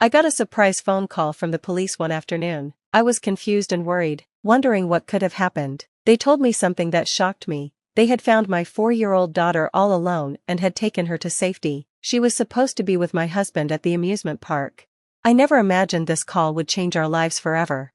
I got a surprise phone call from the police one afternoon. I was confused and worried, wondering what could have happened. They told me something that shocked me. They had found my 4-year-old daughter all alone and had taken her to safety. She was supposed to be with my husband at the amusement park. I never imagined this call would change our lives forever.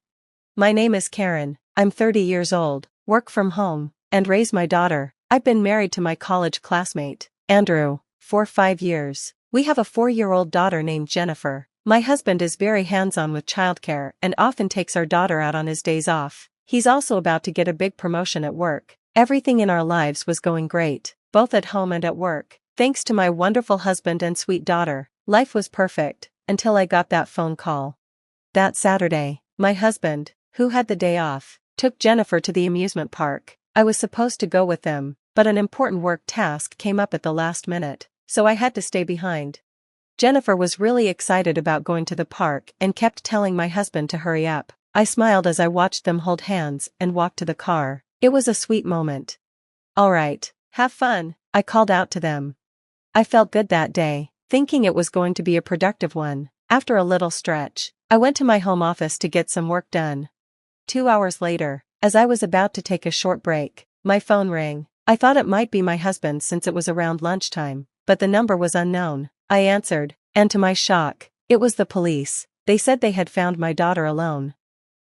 My name is Karen. I'm 30 years old, work from home, and raise my daughter. I've been married to my college classmate, Andrew, for 5 years. We have a 4-year-old daughter named Jennifer. My husband is very hands-on with childcare and often takes our daughter out on his days off. He's also about to get a big promotion at work. Everything in our lives was going great, both at home and at work. Thanks to my wonderful husband and sweet daughter, life was perfect, until I got that phone call. That Saturday, my husband, who had the day off, took Jennifer to the amusement park. I was supposed to go with them, but an important work task came up at the last minute, so I had to stay behind. Jennifer was really excited about going to the park and kept telling my husband to hurry up. I smiled as I watched them hold hands and walk to the car. It was a sweet moment. "All right, have fun," I called out to them. I felt good that day, thinking it was going to be a productive one. After a little stretch, I went to my home office to get some work done. 2 hours later, as I was about to take a short break, my phone rang. I thought it might be my husband since it was around lunchtime, but the number was unknown. I answered, and to my shock, it was the police. They said they had found my daughter alone.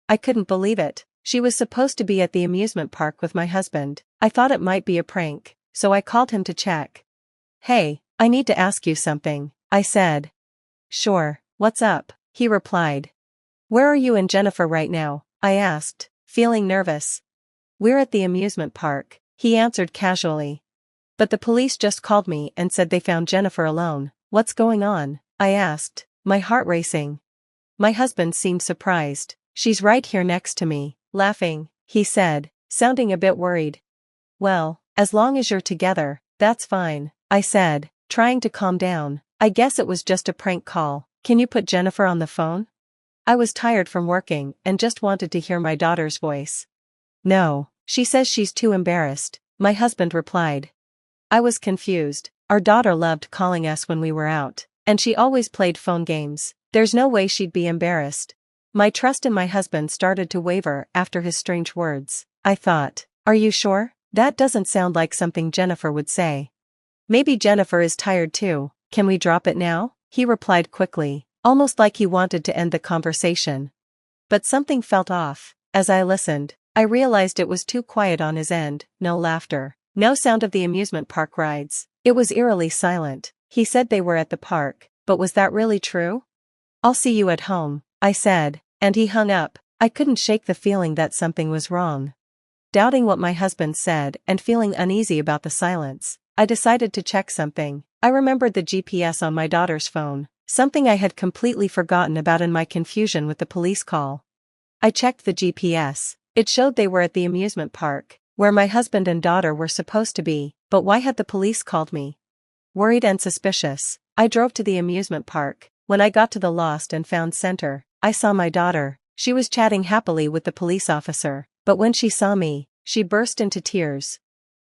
I couldn't believe it. She was supposed to be at the amusement park with my husband. I thought it might be a prank, so I called him to check. "Hey, I need to ask you something," I said. "Sure, what's up?" he replied. "Where are you and Jennifer right now?" I asked, feeling nervous. "We're at the amusement park," he answered casually. "But the police just called me and said they found Jennifer alone." "What's going on?" I asked, my heart racing. My husband seemed surprised. "She's right here next to me, laughing," he said, sounding a bit worried. "Well, as long as you're together, that's fine," I said, trying to calm down. "I guess it was just a prank call. Can you put Jennifer on the phone?" I was tired from working and just wanted to hear my daughter's voice. "No, she says she's too embarrassed," my husband replied. I was confused. Our daughter loved calling us when we were out, and she always played phone games. There's no way she'd be embarrassed. My trust in my husband started to waver after his strange words. I thought, "Are you sure? That doesn't sound like something Jennifer would say." "Maybe Jennifer is tired too. Can we drop it now?" he replied quickly, almost like he wanted to end the conversation. But something felt off. As I listened, I realized it was too quiet on his end. No laughter, no sound of the amusement park rides. It was eerily silent. He said they were at the park, but was that really true? "I'll see you at home," I said, and he hung up. I couldn't shake the feeling that something was wrong. Doubting what my husband said and feeling uneasy about the silence, I decided to check something. I remembered the GPS on my daughter's phone, something I had completely forgotten about in my confusion with the police call. I checked the GPS. It showed they were at the amusement park, where my husband and daughter were supposed to be, but why had the police called me? Worried and suspicious, I drove to the amusement park. When I got to the Lost and Found Center, I saw my daughter. She was chatting happily with the police officer, but when she saw me, she burst into tears.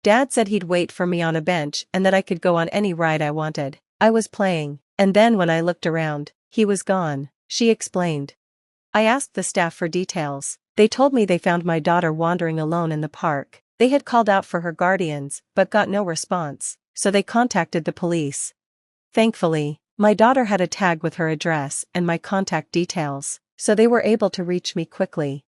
Dad said he'd wait for me on a bench and that I could go on any ride I wanted. I was playing, and then when I looked around, he was gone, she explained. I asked the staff for details. They told me they found my daughter wandering alone in the park. They had called out for her guardians, but got no response, so they contacted the police. Thankfully, my daughter had a tag with her address and my contact details, so they were able to reach me quickly.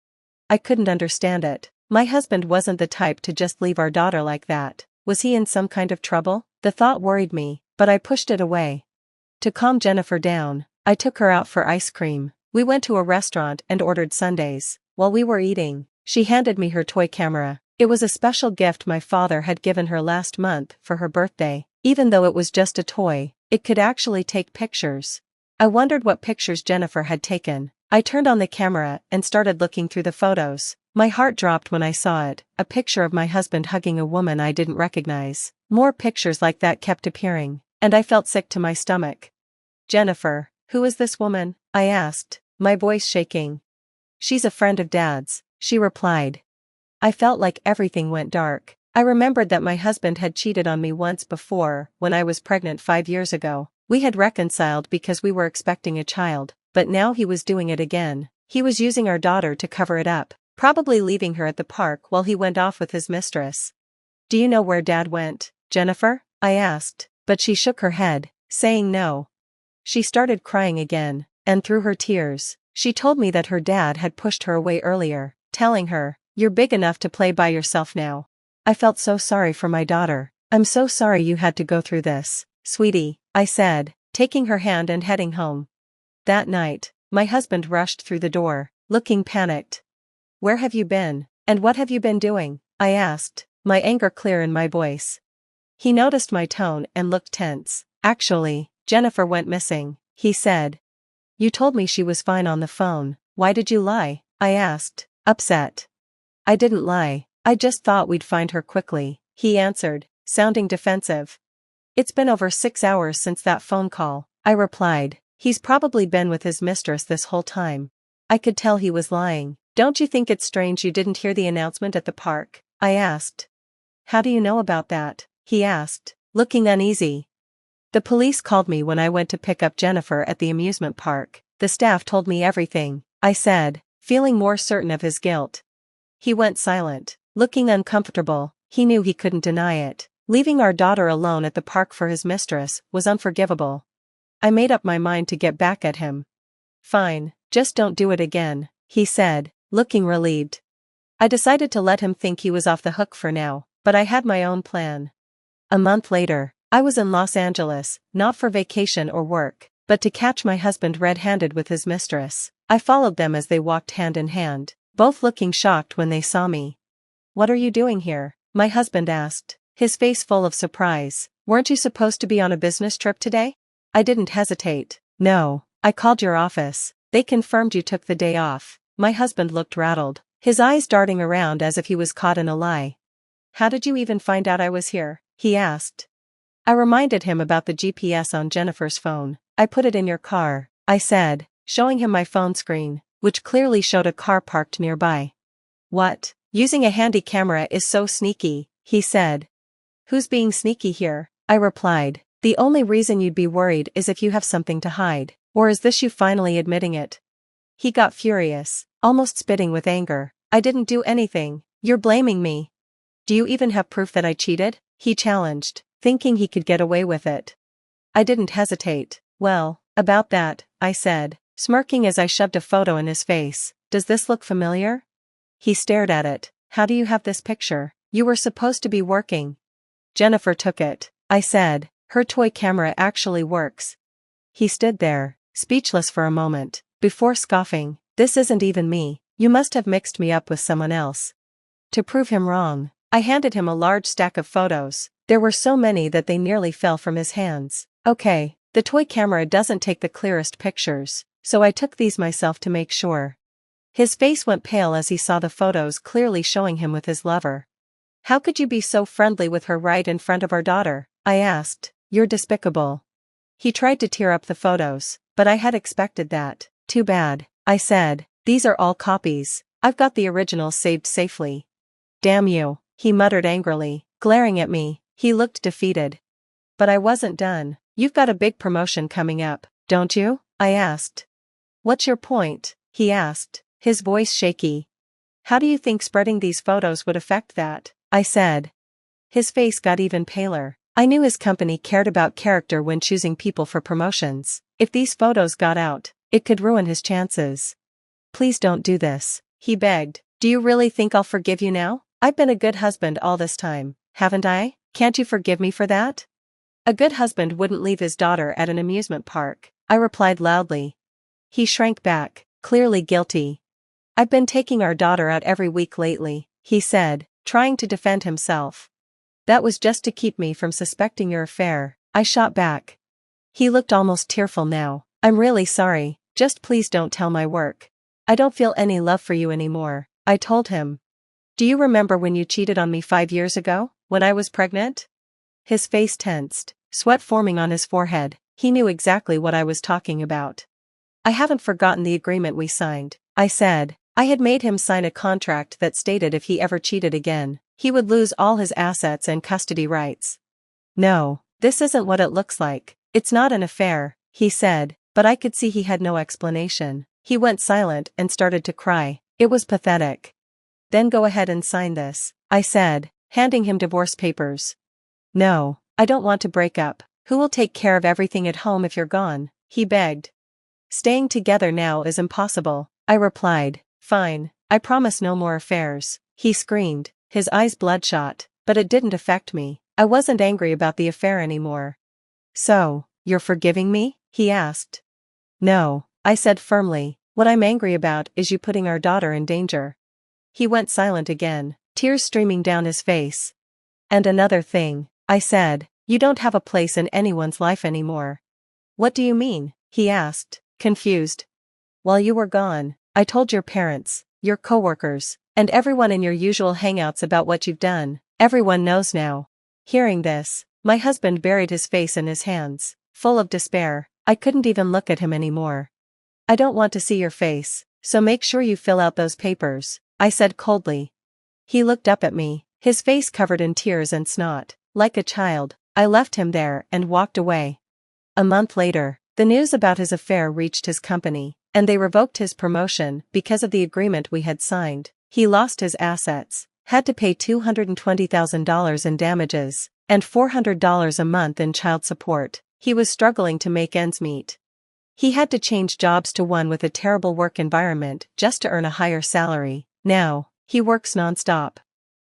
I couldn't understand it. My husband wasn't the type to just leave our daughter like that. Was he in some kind of trouble? The thought worried me, but I pushed it away. To calm Jennifer down, I took her out for ice cream. We went to a restaurant and ordered sundaes. While we were eating, she handed me her toy camera. It was a special gift my father had given her last month for her birthday. Even though it was just a toy, it could actually take pictures. I wondered what pictures Jennifer had taken. I turned on the camera and started looking through the photos. My heart dropped when I saw it, a picture of my husband hugging a woman I didn't recognize. More pictures like that kept appearing, and I felt sick to my stomach. "Jennifer, who is this woman?" I asked, my voice shaking. "She's a friend of Dad's," she replied. I felt like everything went dark. I remembered that my husband had cheated on me once before, when I was pregnant 5 years ago. We had reconciled because we were expecting a child, but now he was doing it again. He was using our daughter to cover it up, probably leaving her at the park while he went off with his mistress. "Do you know where Dad went, Jennifer?" I asked, but she shook her head, saying no. She started crying again, and through her tears, she told me that her dad had pushed her away earlier, telling her, "You're big enough to play by yourself now." I felt so sorry for my daughter. "I'm so sorry you had to go through this, sweetie," I said, taking her hand and heading home. That night, my husband rushed through the door, looking panicked. "Where have you been, and what have you been doing?" I asked, my anger clear in my voice. He noticed my tone and looked tense. "Actually, Jennifer went missing," he said. "You told me she was fine on the phone. Why did you lie?" I asked, upset. "I didn't lie, I just thought we'd find her quickly," he answered, sounding defensive. "It's been over 6 hours since that phone call," I replied. "He's probably been with his mistress this whole time." I could tell he was lying. "Don't you think it's strange you didn't hear the announcement at the park?" I asked. "How do you know about that?" he asked, looking uneasy. "The police called me when I went to pick up Jennifer at the amusement park. The staff told me everything," I said, feeling more certain of his guilt. He went silent, looking uncomfortable. He knew he couldn't deny it. Leaving our daughter alone at the park for his mistress was unforgivable. I made up my mind to get back at him. "Fine, just don't do it again," he said, looking relieved. I decided to let him think he was off the hook for now, but I had my own plan. A month later, I was in Los Angeles, not for vacation or work, but to catch my husband red-handed with his mistress. I followed them as they walked hand in hand, both looking shocked when they saw me. "What are you doing here?" my husband asked, his face full of surprise. "Weren't you supposed to be on a business trip today?" I didn't hesitate. "No, I called your office. They confirmed you took the day off." My husband looked rattled, his eyes darting around as if he was caught in a lie. "How did you even find out I was here?" he asked. I reminded him about the GPS on Jennifer's phone. "I put it in your car," I said, showing him my phone screen, which clearly showed a car parked nearby. "What? Using a handy camera is so sneaky," he said. "Who's being sneaky here?" I replied. "The only reason you'd be worried is if you have something to hide. Or is this you finally admitting it?" He got furious, almost spitting with anger. "I didn't do anything. You're blaming me." "Do you even have proof that I cheated?" he challenged, thinking he could get away with it. I didn't hesitate. "Well, about that," I said, smirking as I shoved a photo in his face. "Does this look familiar?" He stared at it. "How do you have this picture? You were supposed to be working." "Jennifer took it," I said. "Her toy camera actually works." He stood there, speechless for a moment, before scoffing. "This isn't even me. You must have mixed me up with someone else." To prove him wrong, I handed him a large stack of photos. There were so many that they nearly fell from his hands. "Okay, the toy camera doesn't take the clearest pictures, so I took these myself to make sure." His face went pale as he saw the photos clearly showing him with his lover. "How could you be so friendly with her right in front of our daughter?" I asked. "You're despicable." He tried to tear up the photos, but I had expected that. "Too bad," I said. "These are all copies. I've got the originals saved safely." "Damn you," he muttered angrily, glaring at me. He looked defeated. But I wasn't done. "You've got a big promotion coming up, don't you?" I asked. "What's your point?" he asked, his voice shaky. "How do you think spreading these photos would affect that?" I said. His face got even paler. I knew his company cared about character when choosing people for promotions. If these photos got out, it could ruin his chances. "Please don't do this," he begged. "Do you really think I'll forgive you now? I've been a good husband all this time, haven't I? Can't you forgive me for that?" "A good husband wouldn't leave his daughter at an amusement park," I replied loudly. He shrank back, clearly guilty. "I've been taking our daughter out every week lately," he said, trying to defend himself. "That was just to keep me from suspecting your affair," I shot back. He looked almost tearful now. "I'm really sorry, just please don't tell my work. I don't feel any love for you anymore," I told him. "Do you remember when you cheated on me 5 years ago, when I was pregnant?" His face tensed, sweat forming on his forehead. He knew exactly what I was talking about. "I haven't forgotten the agreement we signed," I said. I had made him sign a contract that stated if he ever cheated again, he would lose all his assets and custody rights. "No, this isn't what it looks like. It's not an affair," he said, but I could see he had no explanation. He went silent and started to cry. It was pathetic. Then go ahead and sign this, I said, handing him divorce papers. No, I don't want to break up. Who will take care of everything at home if you're gone? He begged. Staying together now is impossible, I replied. Fine, I promise no more affairs. He screamed, his eyes bloodshot, but it didn't affect me. I wasn't angry about the affair anymore. So, you're forgiving me? He asked. No, I said firmly, what I'm angry about is you putting our daughter in danger. He went silent again, tears streaming down his face. And another thing, I said, you don't have a place in anyone's life anymore. What do you mean? He asked, confused. While you were gone, I told your parents, your coworkers, and everyone in your usual hangouts about what you've done. Everyone knows now. Hearing this, my husband buried his face in his hands, full of despair. I couldn't even look at him anymore. I don't want to see your face, so make sure you fill out those papers, I said coldly. He looked up at me, his face covered in tears and snot. Like a child, I left him there and walked away. A month later, the news about his affair reached his company, and they revoked his promotion because of the agreement we had signed. He lost his assets, had to pay $220,000 in damages, and $400 a month in child support. He was struggling to make ends meet. He had to change jobs to one with a terrible work environment just to earn a higher salary. Now, he works nonstop.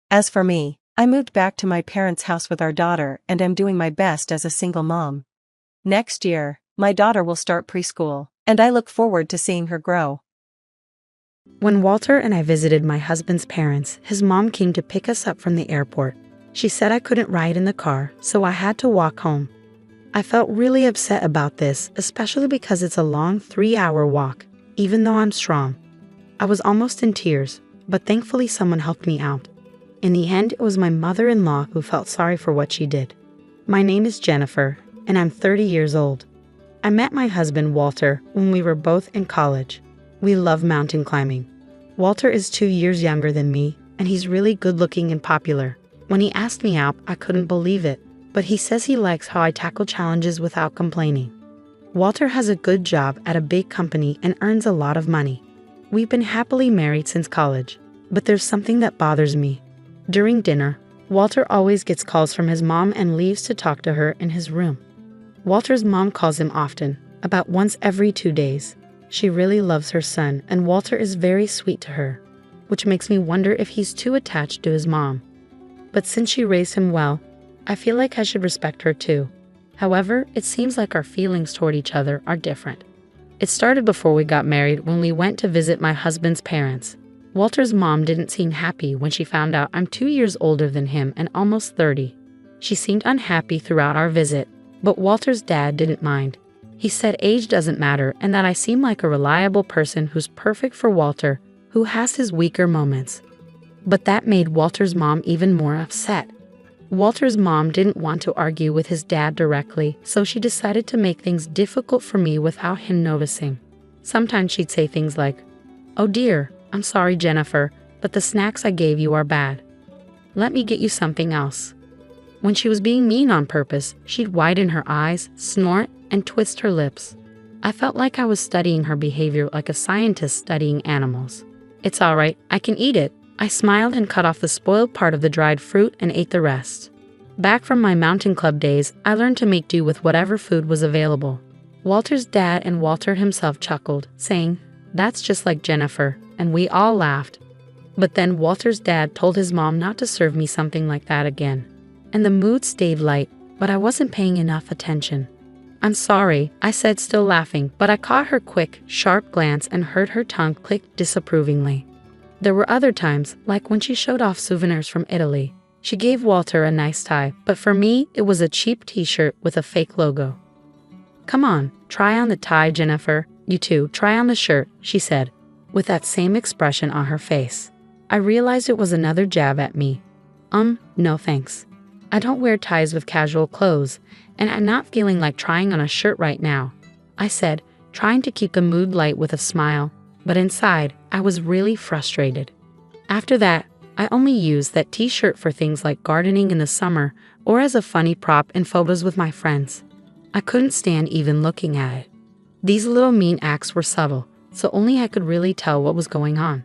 As for me, I moved back to my parents' house with our daughter and am doing my best as a single mom. Next year, my daughter will start preschool, and I look forward to seeing her grow. When Walter and I visited my husband's parents, his mom came to pick us up from the airport. She said I couldn't ride in the car, so I had to walk home. I felt really upset about this, especially because it's a long 3-hour walk, even though I'm strong. I was almost in tears, but thankfully someone helped me out. In the end, it was my mother-in-law who felt sorry for what she did. My name is Jennifer, and I'm 30 years old. I met my husband Walter when we were both in college. We love mountain climbing. Walter is 2 years younger than me, and he's really good-looking and popular. When he asked me out, I couldn't believe it, but he says he likes how I tackle challenges without complaining. Walter has a good job at a big company and earns a lot of money. We've been happily married since college, but there's something that bothers me. During dinner, Walter always gets calls from his mom and leaves to talk to her in his room. Walter's mom calls him often, about once every 2 days. She really loves her son, and Walter is very sweet to her, which makes me wonder if he's too attached to his mom. But since she raised him well, I feel like I should respect her too. However, it seems like our feelings toward each other are different. It started before we got married when we went to visit my husband's parents. Walter's mom didn't seem happy when she found out I'm 2 years older than him and almost 30. She seemed unhappy throughout our visit, but Walter's dad didn't mind. He said age doesn't matter and that I seem like a reliable person who's perfect for Walter, who has his weaker moments. But that made Walter's mom even more upset. Walter's mom didn't want to argue with his dad directly, so she decided to make things difficult for me without him noticing. Sometimes she'd say things like, "Oh dear, I'm sorry, Jennifer, but the snacks I gave you are bad. Let me get you something else." When she was being mean on purpose, she'd widen her eyes, snort, and twist her lips. I felt like I was studying her behavior like a scientist studying animals. "It's all right, I can eat it." I smiled and cut off the spoiled part of the dried fruit and ate the rest. Back from my mountain club days, I learned to make do with whatever food was available. Walter's dad and Walter himself chuckled, saying, "That's just like Jennifer," and we all laughed. But then Walter's dad told his mom not to serve me something like that again. And the mood stayed light, but I wasn't paying enough attention. "I'm sorry," I said, still laughing, but I caught her quick, sharp glance and heard her tongue click disapprovingly. There were other times, like when she showed off souvenirs from Italy. She gave Walter a nice tie, but for me, it was a cheap t-shirt with a fake logo. "Come on, try on the tie, Jennifer. You too, try on the shirt," she said, with that same expression on her face. I realized it was another jab at me. No thanks. I don't wear ties with casual clothes, and I'm not feeling like trying on a shirt right now, I said, trying to keep the mood light with a smile, but inside, I was really frustrated. After that, I only used that t-shirt for things like gardening in the summer or as a funny prop in photos with my friends. I couldn't stand even looking at it. These little mean acts were subtle, so only I could really tell what was going on.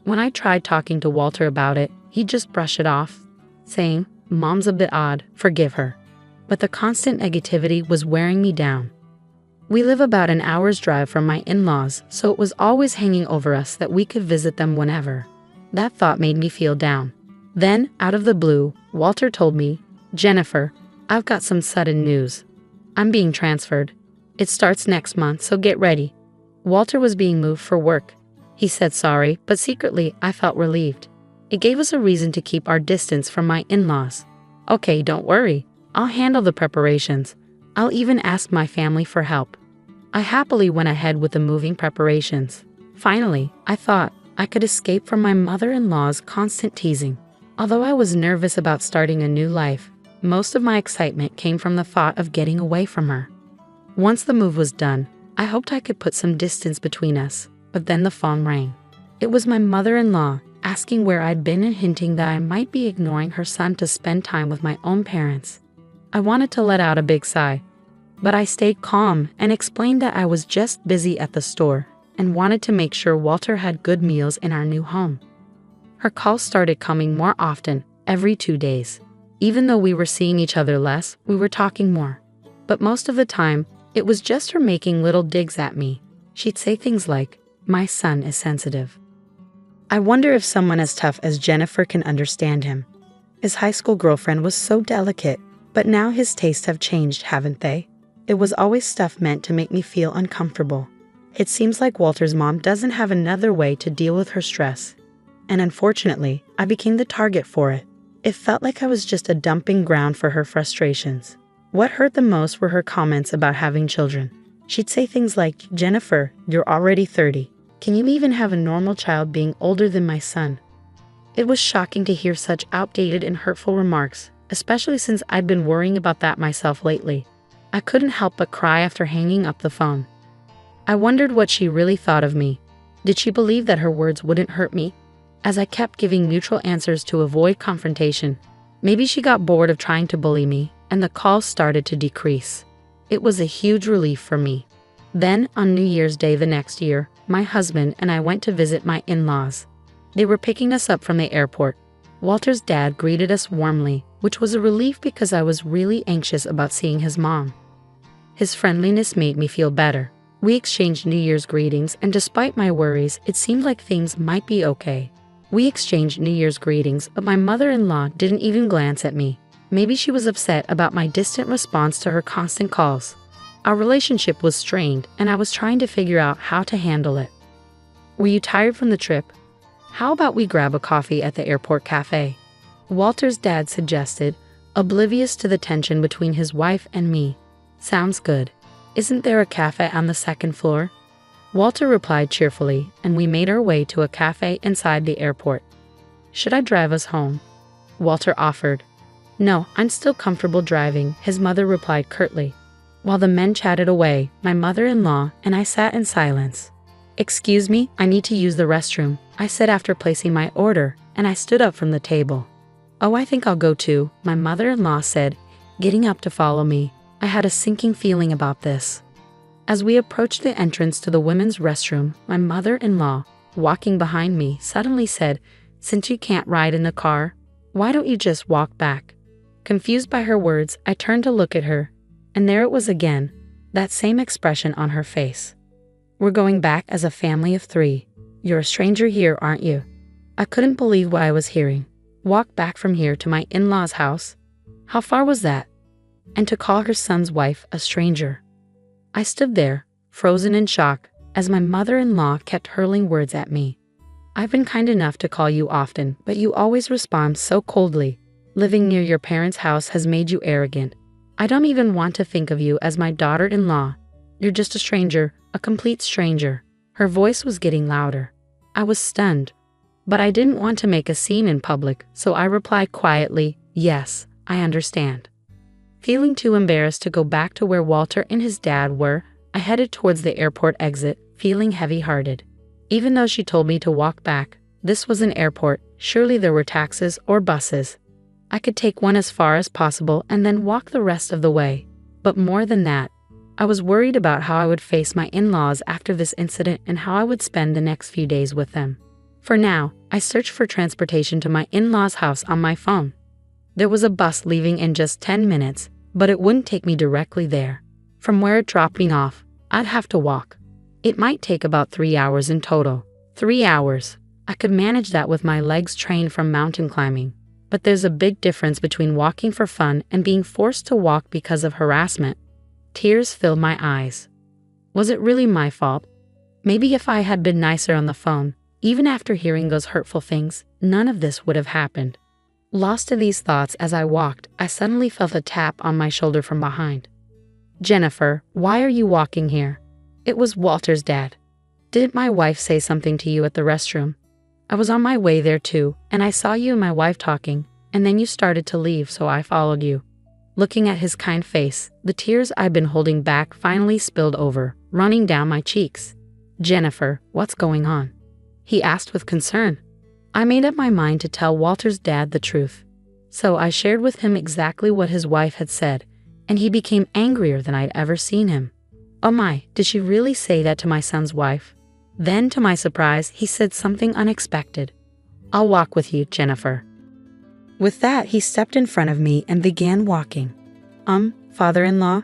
When I tried talking to Walter about it, he'd just brush it off, saying, "Mom's a bit odd, forgive her." But the constant negativity was wearing me down. We live about an hour's drive from my in-laws, so it was always hanging over us that we could visit them whenever. That thought made me feel down. Then, out of the blue, Walter told me, "Jennifer, I've got some sudden news. I'm being transferred. It starts next month, so get ready." Walter was being moved for work. He said sorry, but secretly I felt relieved. It gave us a reason to keep our distance from my in-laws. "Okay, don't worry. I'll handle the preparations. I'll even ask my family for help." I happily went ahead with the moving preparations. Finally, I thought I could escape from my mother-in-law's constant teasing. Although I was nervous about starting a new life, most of my excitement came from the thought of getting away from her. Once the move was done, I hoped I could put some distance between us, but then the phone rang. It was my mother-in-law, asking where I'd been and hinting that I might be ignoring her son to spend time with my own parents. I wanted to let out a big sigh, but I stayed calm and explained that I was just busy at the store and wanted to make sure Walter had good meals in our new home. Her calls started coming more often, every 2 days. Even though we were seeing each other less, we were talking more. But most of the time, it was just her making little digs at me. She'd say things like, "My son is sensitive." I wonder if someone as tough as Jennifer can understand him. His high school girlfriend was so delicate, but now his tastes have changed, haven't they? It was always stuff meant to make me feel uncomfortable. It seems like Walter's mom doesn't have another way to deal with her stress. And unfortunately, I became the target for it. It felt like I was just a dumping ground for her frustrations. What hurt the most were her comments about having children. She'd say things like, "Jennifer, you're already 30. Can you even have a normal child being older than my son?" It was shocking to hear such outdated and hurtful remarks, especially since I'd been worrying about that myself lately. I couldn't help but cry after hanging up the phone. I wondered what she really thought of me. Did she believe that her words wouldn't hurt me? As I kept giving neutral answers to avoid confrontation, maybe she got bored of trying to bully me, and the calls started to decrease. It was a huge relief for me. Then, on New Year's Day the next year, my husband and I went to visit my in-laws. They were picking us up from the airport. Walter's dad greeted us warmly, which was a relief because I was really anxious about seeing his mom. His friendliness made me feel better. We exchanged New Year's greetings, and despite my worries, it seemed like things might be okay. We exchanged New Year's greetings, but my mother-in-law didn't even glance at me. Maybe she was upset about my distant response to her constant calls. Our relationship was strained, and I was trying to figure out how to handle it. "Were you tired from the trip? How about we grab a coffee at the airport cafe?" Walter's dad suggested, oblivious to the tension between his wife and me. "Sounds good. Isn't there a cafe on the second floor?" Walter replied cheerfully, and we made our way to a cafe inside the airport. "Should I drive us home?" Walter offered. "No, I'm still comfortable driving," his mother replied curtly. While the men chatted away, my mother-in-law and I sat in silence. "Excuse me, I need to use the restroom," I said after placing my order, and I stood up from the table. "Oh, I think I'll go too," my mother-in-law said, getting up to follow me. I had a sinking feeling about this. As we approached the entrance to the women's restroom, my mother-in-law, walking behind me, suddenly said, "Since you can't ride in the car, why don't you just walk back?" Confused by her words, I turned to look at her, and there it was again, that same expression on her face. "We're going back as a family of 3. You're a stranger here, aren't you?" I couldn't believe what I was hearing. Walk back from here to my in-laws' house? How far was that? And to call her son's wife a stranger? I stood there, frozen in shock, as my mother-in-law kept hurling words at me. "I've been kind enough to call you often, but you always respond so coldly. Living near your parents' house has made you arrogant. I don't even want to think of you as my daughter-in-law. You're just a stranger, a complete stranger." Her voice was getting louder. I was stunned, but I didn't want to make a scene in public, so I replied quietly, "Yes, I understand." Feeling too embarrassed to go back to where Walter and his dad were, I headed towards the airport exit, feeling heavy-hearted. Even though she told me to walk back, this was an airport, surely there were taxis or buses. I could take one as far as possible and then walk the rest of the way. But more than that, I was worried about how I would face my in-laws after this incident and how I would spend the next few days with them. For now, I searched for transportation to my in-laws' house on my phone. There was a bus leaving in just 10 minutes, but it wouldn't take me directly there. From where it dropped me off, I'd have to walk. It might take about 3 hours in total. 3 hours. I could manage that with my legs trained from mountain climbing. But there's a big difference between walking for fun and being forced to walk because of harassment. Tears filled my eyes. Was it really my fault? Maybe if I had been nicer on the phone, even after hearing those hurtful things, none of this would have happened. Lost in these thoughts as I walked, I suddenly felt a tap on my shoulder from behind. "Jennifer, why are you walking here?" It was Walter's dad. "Didn't my wife say something to you at the restroom?" "I was on my way there too, and I saw you and my wife talking, and then you started to leave, so I followed you." Looking at his kind face, the tears I'd been holding back finally spilled over, running down my cheeks. "Jennifer, what's going on?" he asked with concern. I made up my mind to tell Walter's dad the truth. So I shared with him exactly what his wife had said, and he became angrier than I'd ever seen him. Oh my, did she really say that to my son's wife? Then, to my surprise, he said something unexpected. "I'll walk with you, Jennifer." With that, he stepped in front of me and began walking. Father-in-law?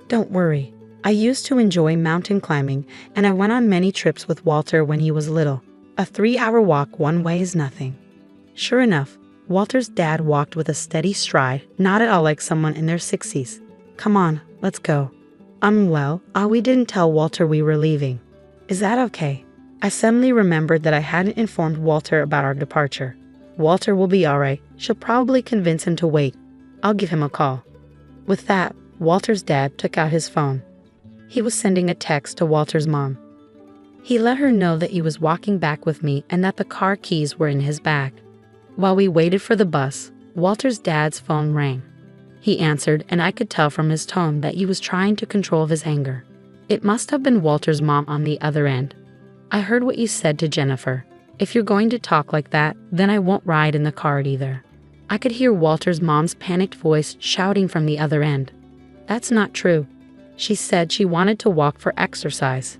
Don't worry. I used to enjoy mountain climbing, and I went on many trips with Walter when he was little. A 3-hour walk one way is nothing. Sure enough, Walter's dad walked with a steady stride, not at all like someone in their 60s. "Come on, let's go." We didn't tell Walter we were leaving. Is that okay? I suddenly remembered that I hadn't informed Walter about our departure. Walter will be alright. She'll probably convince him to wait. I'll give him a call. With that, Walter's dad took out his phone. He was sending a text to Walter's mom. He let her know that he was walking back with me and that the car keys were in his bag. While we waited for the bus, Walter's dad's phone rang. He answered, and I could tell from his tone that he was trying to control his anger. It must have been Walter's mom on the other end. "I heard what you said to Jennifer. If you're going to talk like that, then I won't ride in the car either." I could hear Walter's mom's panicked voice shouting from the other end. "That's not true. She said she wanted to walk for exercise."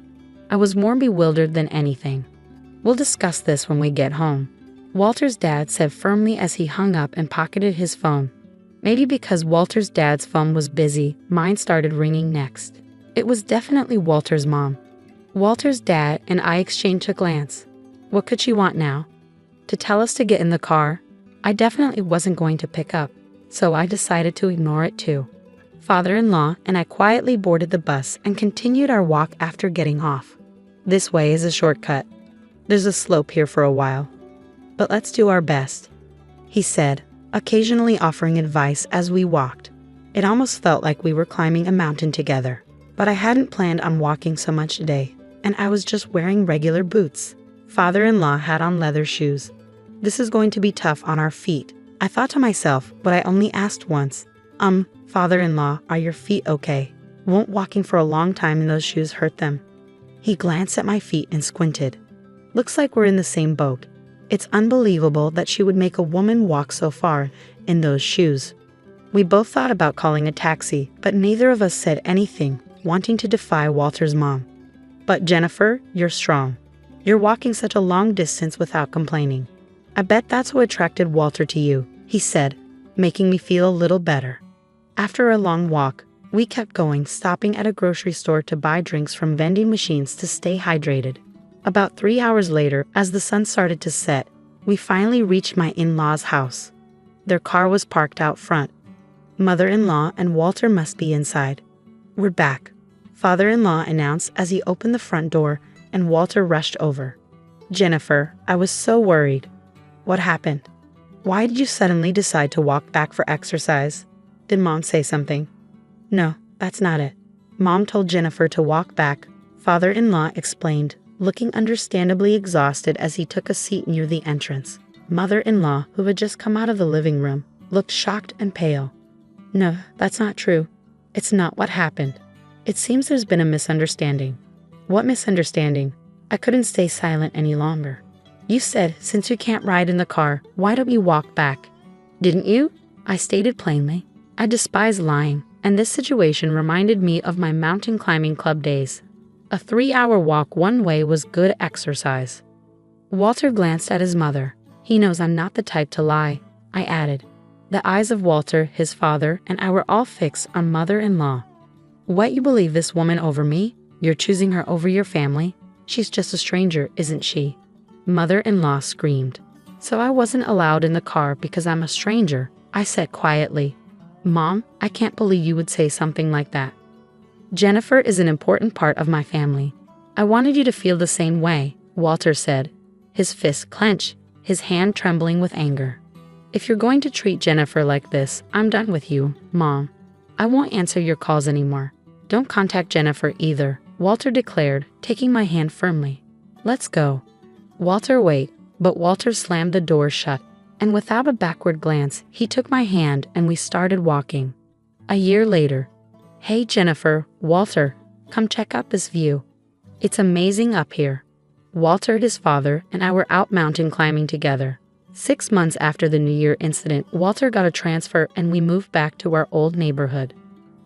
I was more bewildered than anything. "We'll discuss this when we get home," Walter's dad said firmly as he hung up and pocketed his phone. Maybe because Walter's dad's phone was busy, mine started ringing next. It was definitely Walter's mom. Walter's dad and I exchanged a glance. What could she want now? To tell us to get in the car? I definitely wasn't going to pick up, so I decided to ignore it too. Father-in-law and I quietly boarded the bus and continued our walk after getting off. This way is a shortcut. There's a slope here for a while. But let's do our best, he said, occasionally offering advice as we walked. It almost felt like we were climbing a mountain together. But I hadn't planned on walking so much today, and I was just wearing regular boots. Father-in-law had on leather shoes. This is going to be tough on our feet, I thought to myself, but I only asked once. Father-in-law, are your feet okay? Won't walking for a long time in those shoes hurt them?" He glanced at my feet and squinted. Looks like we're in the same boat. It's unbelievable that she would make a woman walk so far in those shoes. We both thought about calling a taxi, but neither of us said anything, wanting to defy Walter's mom. "But Jennifer, you're strong. You're walking such a long distance without complaining. I bet that's what attracted Walter to you," he said, making me feel a little better. After a long walk, we kept going, stopping at a grocery store to buy drinks from vending machines to stay hydrated. About 3 hours later, as the sun started to set, we finally reached my in-laws' house. Their car was parked out front. Mother-in-law and Walter must be inside. "We're back," Father-in-law announced as he opened the front door, and Walter rushed over. "Jennifer, I was so worried." "What happened? Why did you suddenly decide to walk back for exercise? Did Mom say something?" "No, that's not it. Mom told Jennifer to walk back," Father-in-law explained, looking understandably exhausted as he took a seat near the entrance. Mother-in-law, who had just come out of the living room, looked shocked and pale. "No, that's not true. It's not what happened. It seems there's been a misunderstanding." "What misunderstanding?" I couldn't stay silent any longer. "You said, since you can't ride in the car, why don't you walk back?" "Didn't you?" I stated plainly. I despise lying, and this situation reminded me of my mountain climbing club days. A 3-hour walk one way was good exercise. Walter glanced at his mother. He knows I'm not the type to lie, I added. The eyes of Walter, his father, and I were all fixed on mother-in-law. What, you believe this woman over me? You're choosing her over your family? She's just a stranger, isn't she? Mother-in-law screamed. So I wasn't allowed in the car because I'm a stranger, I said quietly. Mom, I can't believe you would say something like that. Jennifer is an important part of my family. I wanted you to feel the same way, Walter said, his fist clenched, his hand trembling with anger. If you're going to treat Jennifer like this, I'm done with you, Mom. I won't answer your calls anymore. Don't contact Jennifer either, Walter declared, taking my hand firmly. Let's go. Walter, wait, but Walter slammed the door shut, and without a backward glance, he took my hand and we started walking. A year later. Hey Jennifer, Walter, come check out this view. It's amazing up here. Walter, his father, and I were out mountain climbing together. 6 months after the New Year incident, Walter got a transfer and we moved back to our old neighborhood.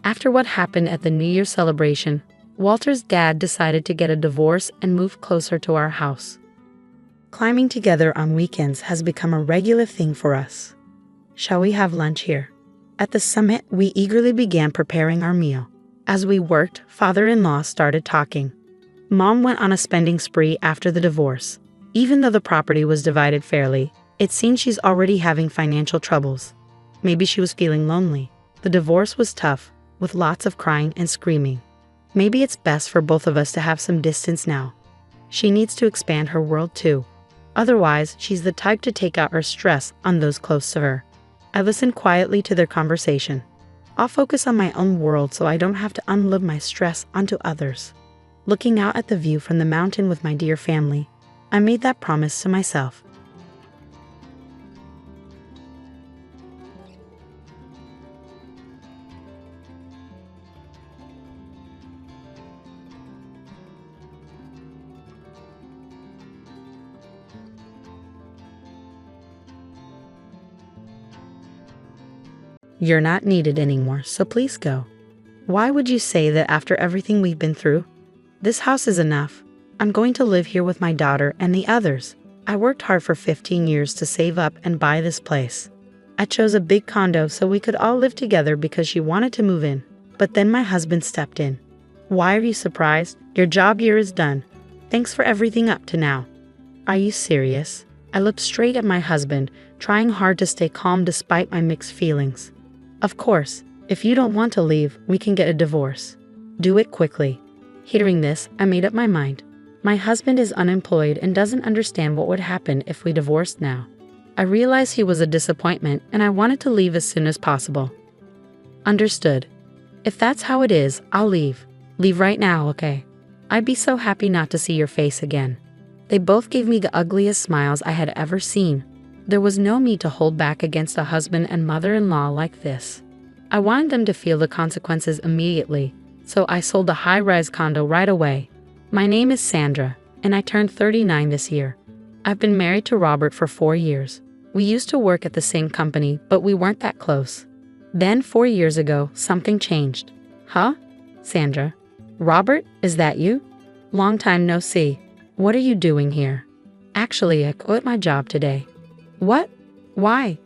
After what happened at the New Year celebration, Walter's dad decided to get a divorce and move closer to our house. Climbing together on weekends has become a regular thing for us. Shall we have lunch here? At the summit, we eagerly began preparing our meal. As we worked, father-in-law started talking. Mom went on a spending spree after the divorce. Even though the property was divided fairly, it seemed she's already having financial troubles. Maybe she was feeling lonely. The divorce was tough, with lots of crying and screaming. Maybe it's best for both of us to have some distance now. She needs to expand her world too. Otherwise, she's the type to take out her stress on those close to her. I listened quietly to their conversation. I'll focus on my own world so I don't have to unload my stress onto others. Looking out at the view from the mountain with my dear family, I made that promise to myself. You're not needed anymore, so please go. Why would you say that after everything we've been through? This house is enough. I'm going to live here with my daughter and the others. I worked hard for 15 years to save up and buy this place. I chose a big condo so we could all live together because she wanted to move in. But then my husband stepped in. Why are you surprised? Your job here is done. Thanks for everything up to now. Are you serious? I looked straight at my husband, trying hard to stay calm despite my mixed feelings. Of course, if you don't want to leave, we can get a divorce. Do it quickly. Hearing this, I made up my mind. My husband is unemployed and doesn't understand what would happen if we divorced now. I realized he was a disappointment and I wanted to leave as soon as possible. Understood. If that's how it is, I'll leave. Leave right now, okay? I'd be so happy not to see your face again. They both gave me the ugliest smiles I had ever seen. There was no need to hold back against a husband and mother-in-law like this. I wanted them to feel the consequences immediately, so I sold the high-rise condo right away. My name is Sandra, and I turned 39 this year. I've been married to Robert for 4 years. We used to work at the same company, but we weren't that close. Then 4 years ago, something changed. Huh? Sandra? Robert, is that you? Long time no see. What are you doing here? Actually, I quit my job today. What? Why?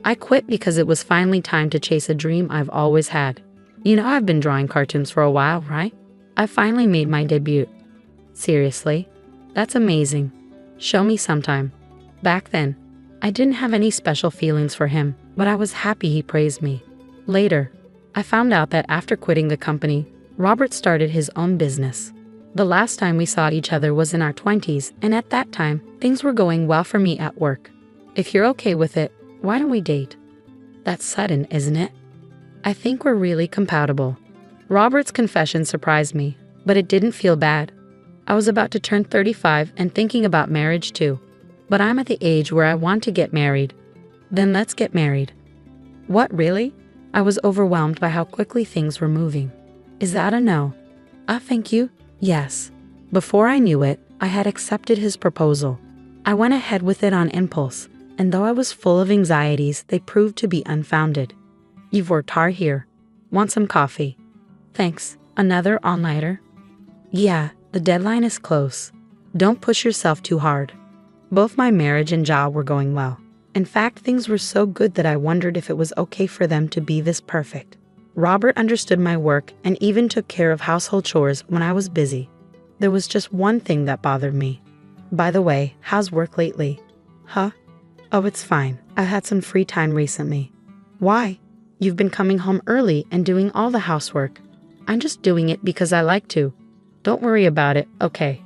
I quit because it was finally time to chase a dream I've always had. You know I've been drawing cartoons for a while, right? I finally made my debut. Seriously? That's amazing. Show me sometime. Back then, I didn't have any special feelings for him, but I was happy he praised me. Later, I found out that after quitting the company, Robert started his own business. The last time we saw each other was in our 20s, and at that time, things were going well for me at work. If you're okay with it, why don't we date? That's sudden, isn't it? I think we're really compatible. Robert's confession surprised me, but it didn't feel bad. I was about to turn 35 and thinking about marriage too. But I'm at the age where I want to get married. Then let's get married. What, really? I was overwhelmed by how quickly things were moving. Is that a no? Thank you. Yes. Before I knew it, I had accepted his proposal. I went ahead with it on impulse, and though I was full of anxieties, they proved to be unfounded. You've worked hard here. Want some coffee? Thanks. Another all-nighter? Yeah, the deadline is close. Don't push yourself too hard. Both my marriage and job were going well. In fact, things were so good that I wondered if it was okay for them to be this perfect. Robert understood my work and even took care of household chores when I was busy. There was just one thing that bothered me. By the way, how's work lately? Huh? Oh, it's fine. I've had some free time recently. Why? You've been coming home early and doing all the housework. I'm just doing it because I like to. Don't worry about it, okay?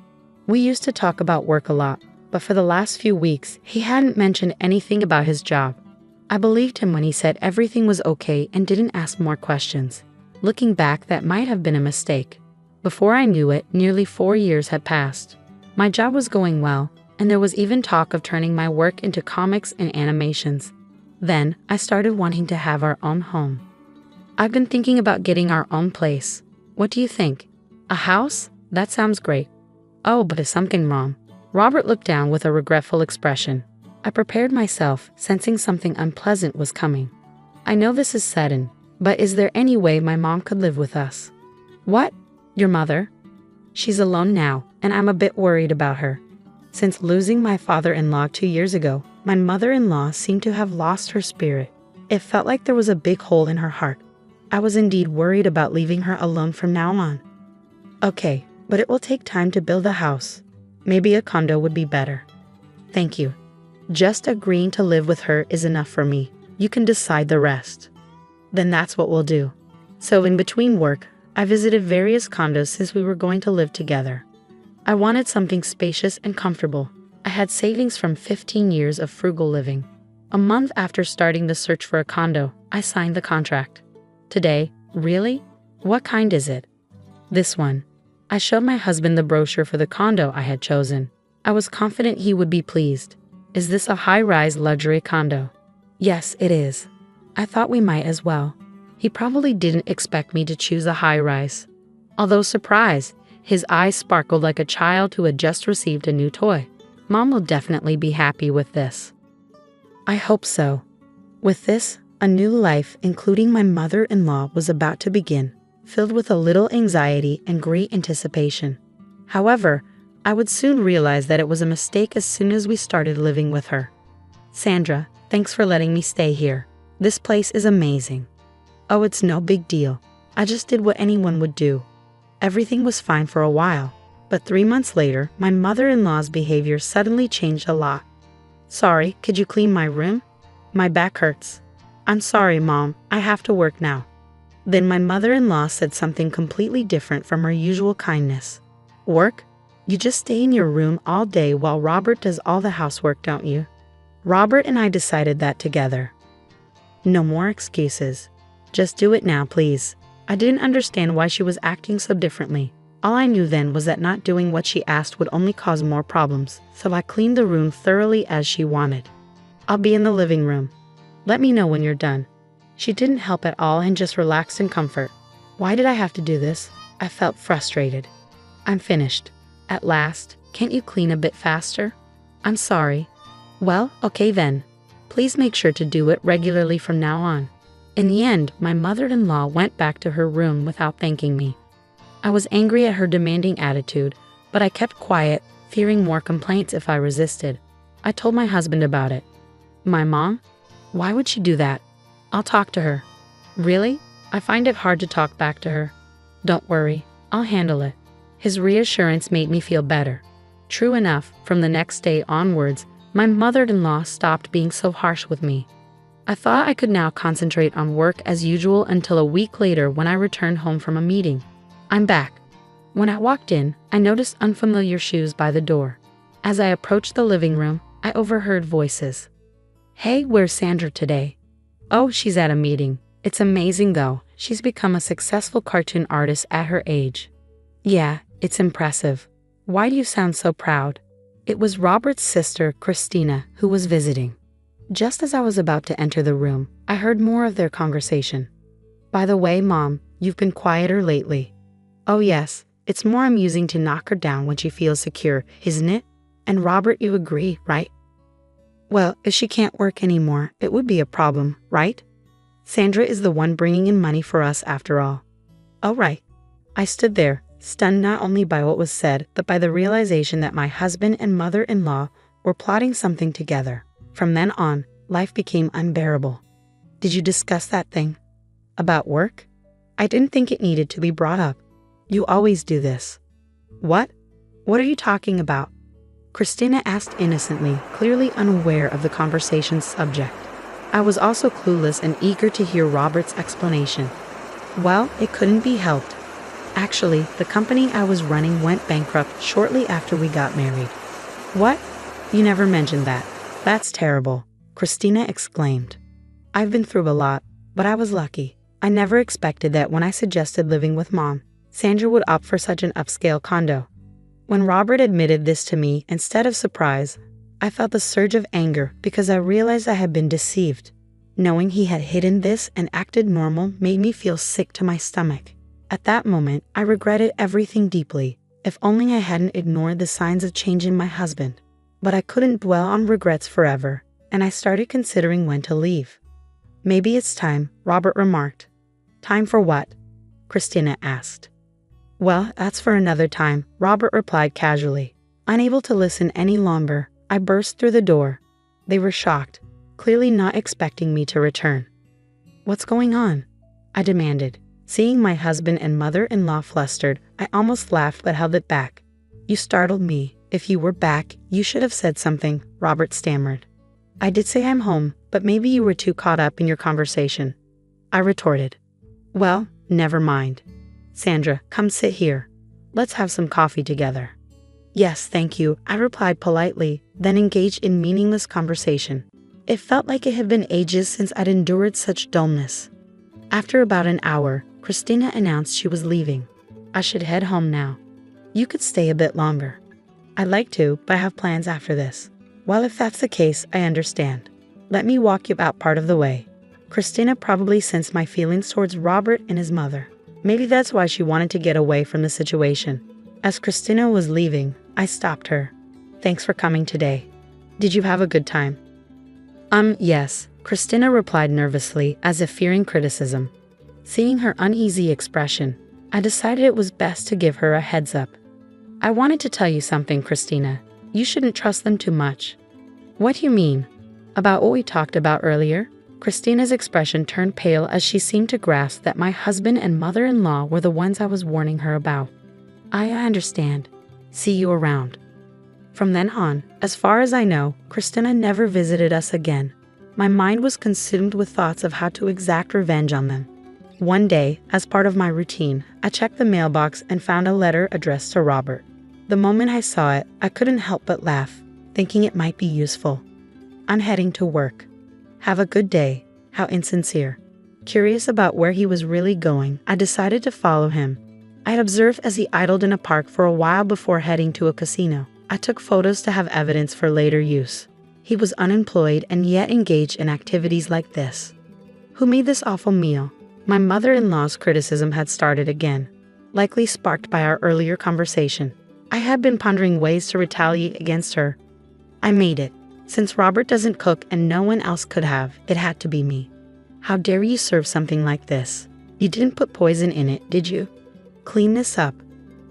We used to talk about work a lot, but for the last few weeks, he hadn't mentioned anything about his job. I believed him when he said everything was okay and didn't ask more questions. Looking back, that might have been a mistake. Before I knew it, nearly 4 years had passed. My job was going well, and there was even talk of turning my work into comics and animations. Then, I started wanting to have our own home. I've been thinking about getting our own place. What do you think? A house? That sounds great. Oh, but is something wrong? Robert looked down with a regretful expression. I prepared myself, sensing something unpleasant was coming. I know this is sudden, but is there any way my mom could live with us? What? Your mother? She's alone now, and I'm a bit worried about her. Since losing my father-in-law 2 years ago, my mother-in-law seemed to have lost her spirit. It felt like there was a big hole in her heart. I was indeed worried about leaving her alone from now on. Okay, but it will take time to build a house. Maybe a condo would be better. Thank you. Just agreeing to live with her is enough for me. You can decide the rest. Then that's what we'll do. So in between work, I visited various condos since we were going to live together. I wanted something spacious and comfortable. I had savings from 15 years of frugal living. A month after starting the search for a condo, I signed the contract. Today, really? What kind is it? This one. I showed my husband the brochure for the condo I had chosen. I was confident he would be pleased. Is this a high-rise luxury condo? Yes, it is. I thought we might as well. He probably didn't expect me to choose a high-rise. Although surprised, his eyes sparkled like a child who had just received a new toy. Mom will definitely be happy with this. I hope so. With this, a new life, including my mother-in-law, was about to begin, filled with a little anxiety and great anticipation. However, I would soon realize that it was a mistake as soon as we started living with her. Sandra, thanks for letting me stay here. This place is amazing. Oh, it's no big deal. I just did what anyone would do. Everything was fine for a while, but 3 months later, my mother-in-law's behavior suddenly changed a lot. Sorry, could you clean my room? My back hurts. I'm sorry, Mom, I have to work now. Then my mother-in-law said something completely different from her usual kindness. Work? You just stay in your room all day while Robert does all the housework, don't you? Robert and I decided that together. No more excuses. Just do it now, please. I didn't understand why she was acting so differently. All I knew then was that not doing what she asked would only cause more problems, so I cleaned the room thoroughly as she wanted. I'll be in the living room. Let me know when you're done. She didn't help at all and just relaxed in comfort. Why did I have to do this? I felt frustrated. I'm finished. At last, can't you clean a bit faster? I'm sorry. Well, okay then. Please make sure to do it regularly from now on. In the end, my mother-in-law went back to her room without thanking me. I was angry at her demanding attitude, but I kept quiet, fearing more complaints if I resisted. I told my husband about it. My mom? Why would she do that? I'll talk to her. Really? I find it hard to talk back to her. Don't worry, I'll handle it. His reassurance made me feel better. True enough, from the next day onwards, my mother-in-law stopped being so harsh with me. I thought I could now concentrate on work as usual until a week later when I returned home from a meeting. I'm back. When I walked in, I noticed unfamiliar shoes by the door. As I approached the living room, I overheard voices. Hey, where's Sandra today? Oh, she's at a meeting. It's amazing though. She's become a successful cartoon artist at her age. Yeah, it's impressive. Why do you sound so proud? It was Robert's sister, Christina, who was visiting. Just as I was about to enter the room, I heard more of their conversation. By the way, Mom, you've been quieter lately. Oh yes, it's more amusing to knock her down when she feels secure, isn't it? And Robert, you agree, right? Well, if she can't work anymore, it would be a problem, right? Sandra is the one bringing in money for us after all. Oh, right. I stood there, stunned not only by what was said, but by the realization that my husband and mother-in-law were plotting something together. From then on, life became unbearable. Did you discuss that thing? About work? I didn't think it needed to be brought up. You always do this. What? What are you talking about? Christina asked innocently, clearly unaware of the conversation's subject. I was also clueless and eager to hear Robert's explanation. Well, it couldn't be helped. Actually, the company I was running went bankrupt shortly after we got married. What? You never mentioned that. That's terrible, Christina exclaimed. I've been through a lot, but I was lucky. I never expected that when I suggested living with Mom, Sandra would opt for such an upscale condo. When Robert admitted this to me, instead of surprise, I felt a surge of anger because I realized I had been deceived. Knowing he had hidden this and acted normal made me feel sick to my stomach. At that moment, I regretted everything deeply. If only I hadn't ignored the signs of change in my husband. But I couldn't dwell on regrets forever, and I started considering when to leave. Maybe it's time, Robert remarked. Time for what? Christina asked. Well, that's for another time, Robert replied casually. Unable to listen any longer, I burst through the door. They were shocked, clearly not expecting me to return. What's going on? I demanded. Seeing my husband and mother-in-law flustered, I almost laughed but held it back. You startled me. If you were back, you should have said something, Robert stammered. I did say I'm home, but maybe you were too caught up in your conversation. I retorted. Well, never mind. Sandra, come sit here. Let's have some coffee together. Yes, thank you, I replied politely, then engaged in meaningless conversation. It felt like it had been ages since I'd endured such dullness. After about an hour, Christina announced she was leaving. I should head home now. You could stay a bit longer. I'd like to, but I have plans after this. Well, if that's the case, I understand. Let me walk you out part of the way. Christina probably sensed my feelings towards Robert and his mother. Maybe that's why she wanted to get away from the situation. As Christina was leaving, I stopped her. Thanks for coming today. Did you have a good time? Yes, Christina replied nervously, as if fearing criticism. Seeing her uneasy expression, I decided it was best to give her a heads up. I wanted to tell you something, Christina. You shouldn't trust them too much. What do you mean? About what we talked about earlier? Christina's expression turned pale as she seemed to grasp that my husband and mother-in-law were the ones I was warning her about. I understand. See you around. From then on, as far as I know, Christina never visited us again. My mind was consumed with thoughts of how to exact revenge on them. One day, as part of my routine, I checked the mailbox and found a letter addressed to Robert. The moment I saw it, I couldn't help but laugh, thinking it might be useful. I'm heading to work. Have a good day. How insincere. Curious about where he was really going, I decided to follow him. I had observed as he idled in a park for a while before heading to a casino. I took photos to have evidence for later use. He was unemployed and yet engaged in activities like this. Who made this awful meal? My mother-in-law's criticism had started again, likely sparked by our earlier conversation. I had been pondering ways to retaliate against her. I made it. Since Robert doesn't cook and no one else could have, it had to be me. How dare you serve something like this? You didn't put poison in it, did you? Clean this up.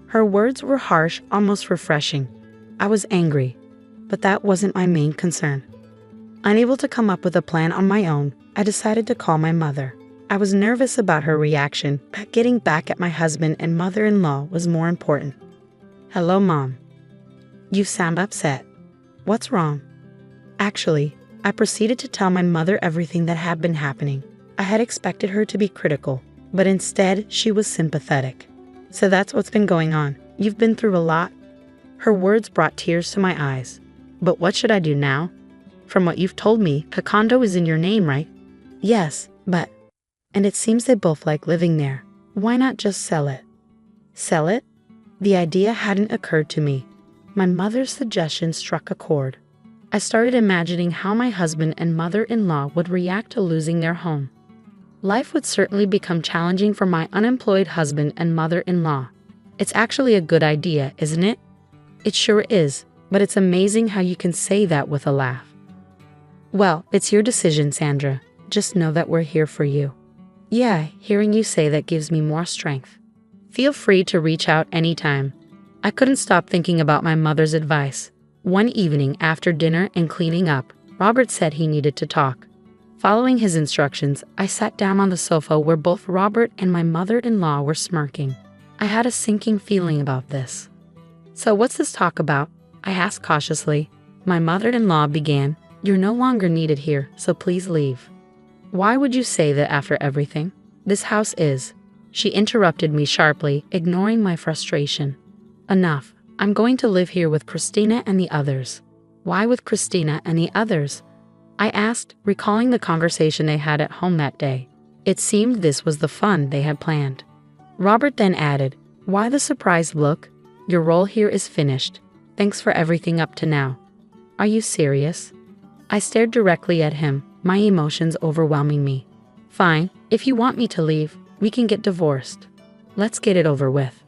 Her words were harsh, almost refreshing. I was angry, but that wasn't my main concern. Unable to come up with a plan on my own, I decided to call my mother. I was nervous about her reaction, but getting back at my husband and mother-in-law was more important. Hello, Mom. You sound upset. What's wrong? Actually, I proceeded to tell my mother everything that had been happening. I had expected her to be critical, but instead she was sympathetic. So that's what's been going on. You've been through a lot. Her words brought tears to my eyes. But what should I do now? From what you've told me, the condo is in your name, right? Yes, but... And it seems they both like living there. Why not just sell it? Sell it? The idea hadn't occurred to me. My mother's suggestion struck a chord. I started imagining how my husband and mother-in-law would react to losing their home. Life would certainly become challenging for my unemployed husband and mother-in-law. It's actually a good idea, isn't it? It sure is, but it's amazing how you can say that with a laugh. Well, it's your decision, Sandra. just know that we're here for you. Yeah, hearing you say that gives me more strength. Feel free to reach out anytime. I couldn't stop thinking about my mother's advice. One evening after dinner and cleaning up, Robert said he needed to talk. Following his instructions, I sat down on the sofa where both Robert and my mother-in-law were smirking. I had a sinking feeling about this. So what's this talk about? I asked cautiously. My mother-in-law began, "You're no longer needed here, so please leave." Why would you say that after everything? This house is. She interrupted me sharply, ignoring my frustration. Enough. I'm going to live here with Christina and the others. Why with Christina and the others? I asked, recalling the conversation they had at home that day. It seemed this was the fun they had planned. Robert then added, "Why the surprised look? Your role here is finished. Thanks for everything up to now." Are you serious? I stared directly at him, my emotions overwhelming me. Fine, if you want me to leave, we can get divorced. Let's get it over with.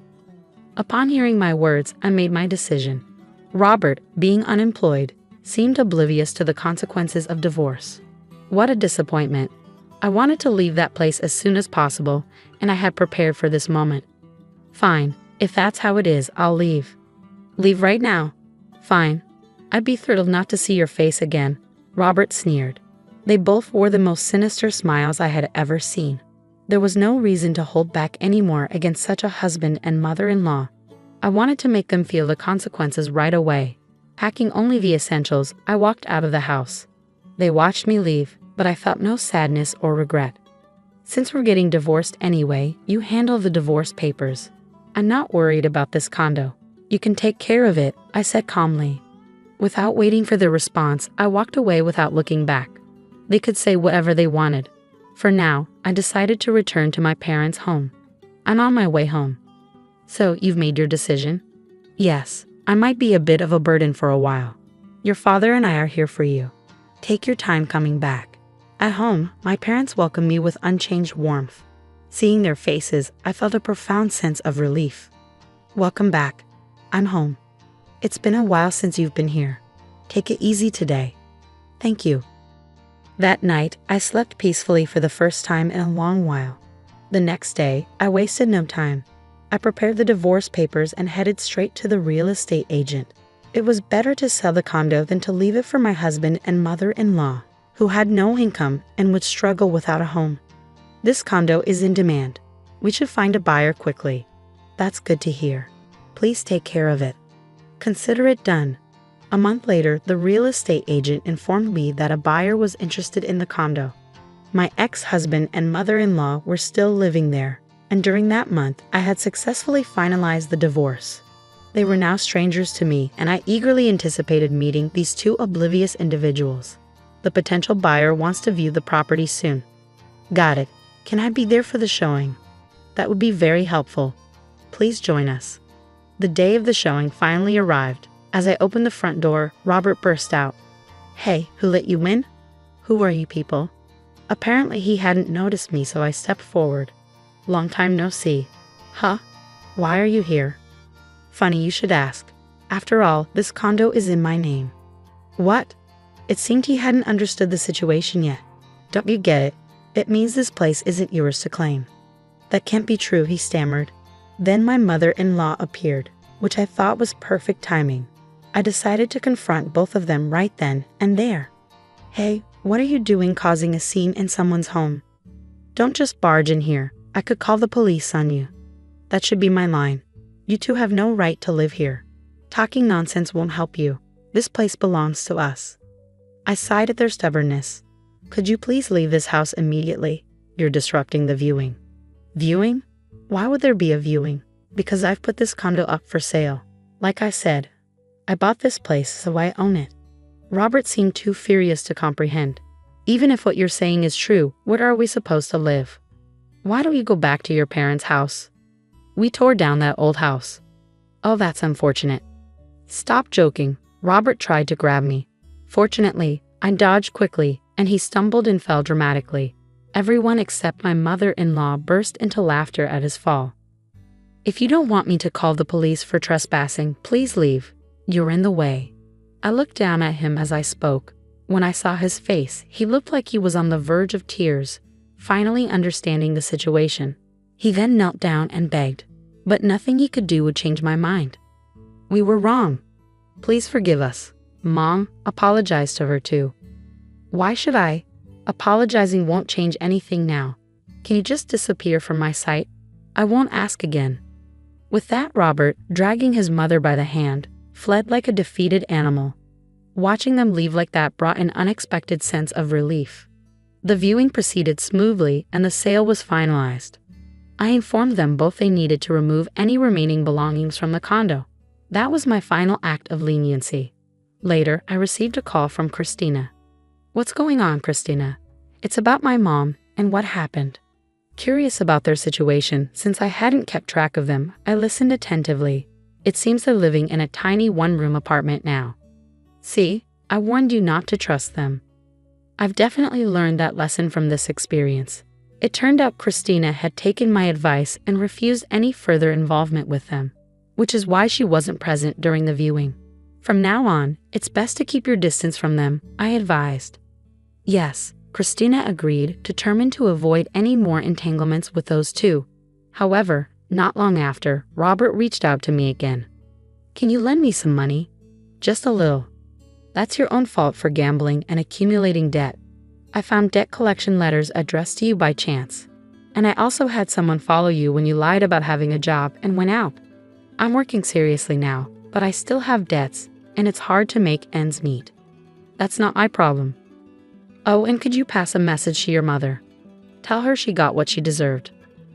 Upon hearing my words, I made my decision. Robert, being unemployed, seemed oblivious to the consequences of divorce. What a disappointment. I wanted to leave that place as soon as possible, and I had prepared for this moment. Fine, if that's how it is, I'll leave. Leave right now? Fine. I'd be thrilled not to see your face again, Robert sneered. They both wore the most sinister smiles I had ever seen. There was no reason to hold back anymore against such a husband and mother-in-law. I wanted to make them feel the consequences right away. Packing only the essentials, I walked out of the house. They watched me leave, but I felt no sadness or regret. Since we're getting divorced anyway, you handle the divorce papers. I'm not worried about this condo. You can take care of it, I said calmly. Without waiting for their response, I walked away without looking back. They could say whatever they wanted. For now, I decided to return to my parents' home. I'm on my way home. So, you've made your decision? Yes, I might be a bit of a burden for a while. Your father and I are here for you. Take your time coming back. At home, my parents welcomed me with unchanged warmth. Seeing their faces, I felt a profound sense of relief. Welcome back. I'm home. It's been a while since you've been here. Take it easy today. Thank you. That night, I slept peacefully for the first time in a long while. The next day, I wasted no time. I prepared the divorce papers and headed straight to the real estate agent. It was better to sell the condo than to leave it for my husband and mother-in-law, who had no income and would struggle without a home. This condo is in demand. We should find a buyer quickly. That's good to hear. Please take care of it. Consider it done. A month later, the real estate agent informed me that a buyer was interested in the condo. My ex-husband and mother-in-law were still living there, and during that month, I had successfully finalized the divorce. They were now strangers to me, and I eagerly anticipated meeting these two oblivious individuals. The potential buyer wants to view the property soon. Got it. Can I be there for the showing? That would be very helpful. Please join us. The day of the showing finally arrived. As I opened the front door, Robert burst out. Hey, who let you in? Who are you people? Apparently he hadn't noticed me, so I stepped forward. Long time no see. Huh? Why are you here? Funny you should ask. After all, this condo is in my name. What? It seemed he hadn't understood the situation yet. Don't you get it? It means this place isn't yours to claim. That can't be true, he stammered. Then my mother-in-law appeared, which I thought was perfect timing. I decided to confront both of them right then and there. Hey, what are you doing causing a scene in someone's home? Don't just barge in here. I could call the police on you. That should be my line. You two have no right to live here. Talking nonsense won't help you. This place belongs to us. I sighed at their stubbornness. Could you please leave this house immediately? You're disrupting the viewing. Viewing? Why would there be a viewing? Because I've put this condo up for sale. Like I said, I bought this place, so I own it. Robert seemed too furious to comprehend. Even if what you're saying is true, where are we supposed to live? Why don't you go back to your parents' house? We tore down that old house. Oh, that's unfortunate. Stop joking. Robert tried to grab me. Fortunately, I dodged quickly, and he stumbled and fell dramatically. Everyone except my mother-in-law burst into laughter at his fall. If you don't want me to call the police for trespassing, please leave. You're in the way. I looked down at him as I spoke. When I saw his face, he looked like he was on the verge of tears, finally understanding the situation. He then knelt down and begged, but nothing he could do would change my mind. We were wrong. Please forgive us. Mom apologized to her too. Why should I? Apologizing won't change anything now. Can you just disappear from my sight? I won't ask again. With that, Robert, dragging his mother by the hand, fled like a defeated animal. Watching them leave like that brought an unexpected sense of relief. The viewing proceeded smoothly and the sale was finalized. I informed them both they needed to remove any remaining belongings from the condo. That was my final act of leniency. Later, I received a call from Christina. What's going on, Christina? It's about my mom and what happened. Curious about their situation, since I hadn't kept track of them, I listened attentively. It seems they're living in a tiny one-room apartment now. See, I warned you not to trust them. I've definitely learned that lesson from this experience. It turned out Christina had taken my advice and refused any further involvement with them, which is why she wasn't present during the viewing. From now on, it's best to keep your distance from them, I advised. Yes, Christina agreed, determined to avoid any more entanglements with those two. However, not long after, Robert reached out to me again. Can you lend me some money? Just a little. That's your own fault for gambling and accumulating debt. I found debt collection letters addressed to you by chance. And I also had someone follow you when you lied about having a job and went out. I'm working seriously now, but I still have debts, and it's hard to make ends meet. That's not my problem. Oh, and could you pass a message to your mother? Tell her she got what she deserved.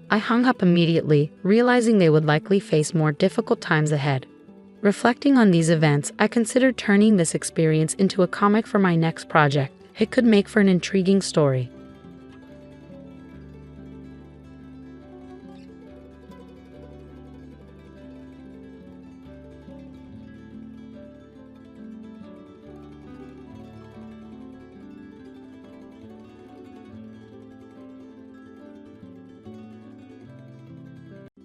I hung up immediately, realizing they would likely face more difficult times ahead. Reflecting on these events, I considered turning this experience into a comic for my next project. It could make for an intriguing story.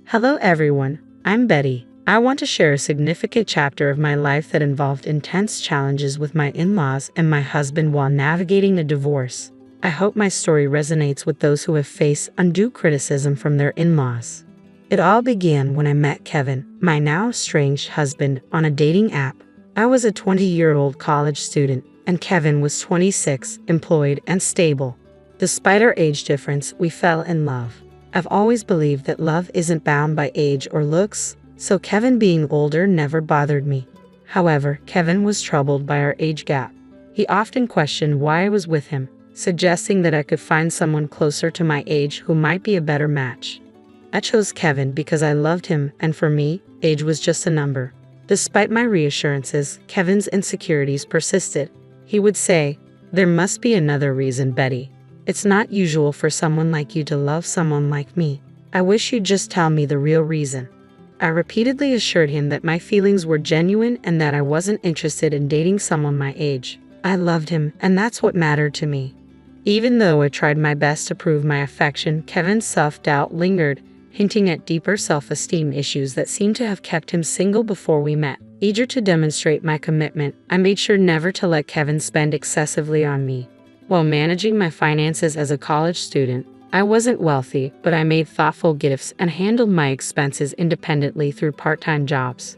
Hello everyone, I'm Betty. I want to share a significant chapter of my life that involved intense challenges with my in-laws and my husband while navigating a divorce. I hope my story resonates with those who have faced undue criticism from their in-laws. It all began when I met Kevin, my now estranged husband, on a dating app. I was a 20-year-old college student, and Kevin was 26, employed and stable. Despite our age difference, we fell in love. I've always believed that love isn't bound by age or looks, so Kevin being older never bothered me. However, Kevin was troubled by our age gap. He often questioned why I was with him, suggesting that I could find someone closer to my age who might be a better match. I chose Kevin because I loved him, and for me, age was just a number. Despite my reassurances, Kevin's insecurities persisted. He would say, "There must be another reason, Betty. It's not usual for someone like you to love someone like me. I wish you'd just tell me the real reason." I repeatedly assured him that my feelings were genuine and that I wasn't interested in dating someone my age. I loved him, and that's what mattered to me. Even though I tried my best to prove my affection, Kevin's self-doubt lingered, hinting at deeper self-esteem issues that seemed to have kept him single before we met. Eager to demonstrate my commitment, I made sure never to let Kevin spend excessively on me. While managing my finances as a college student, I wasn't wealthy, but I made thoughtful gifts and handled my expenses independently through part-time jobs.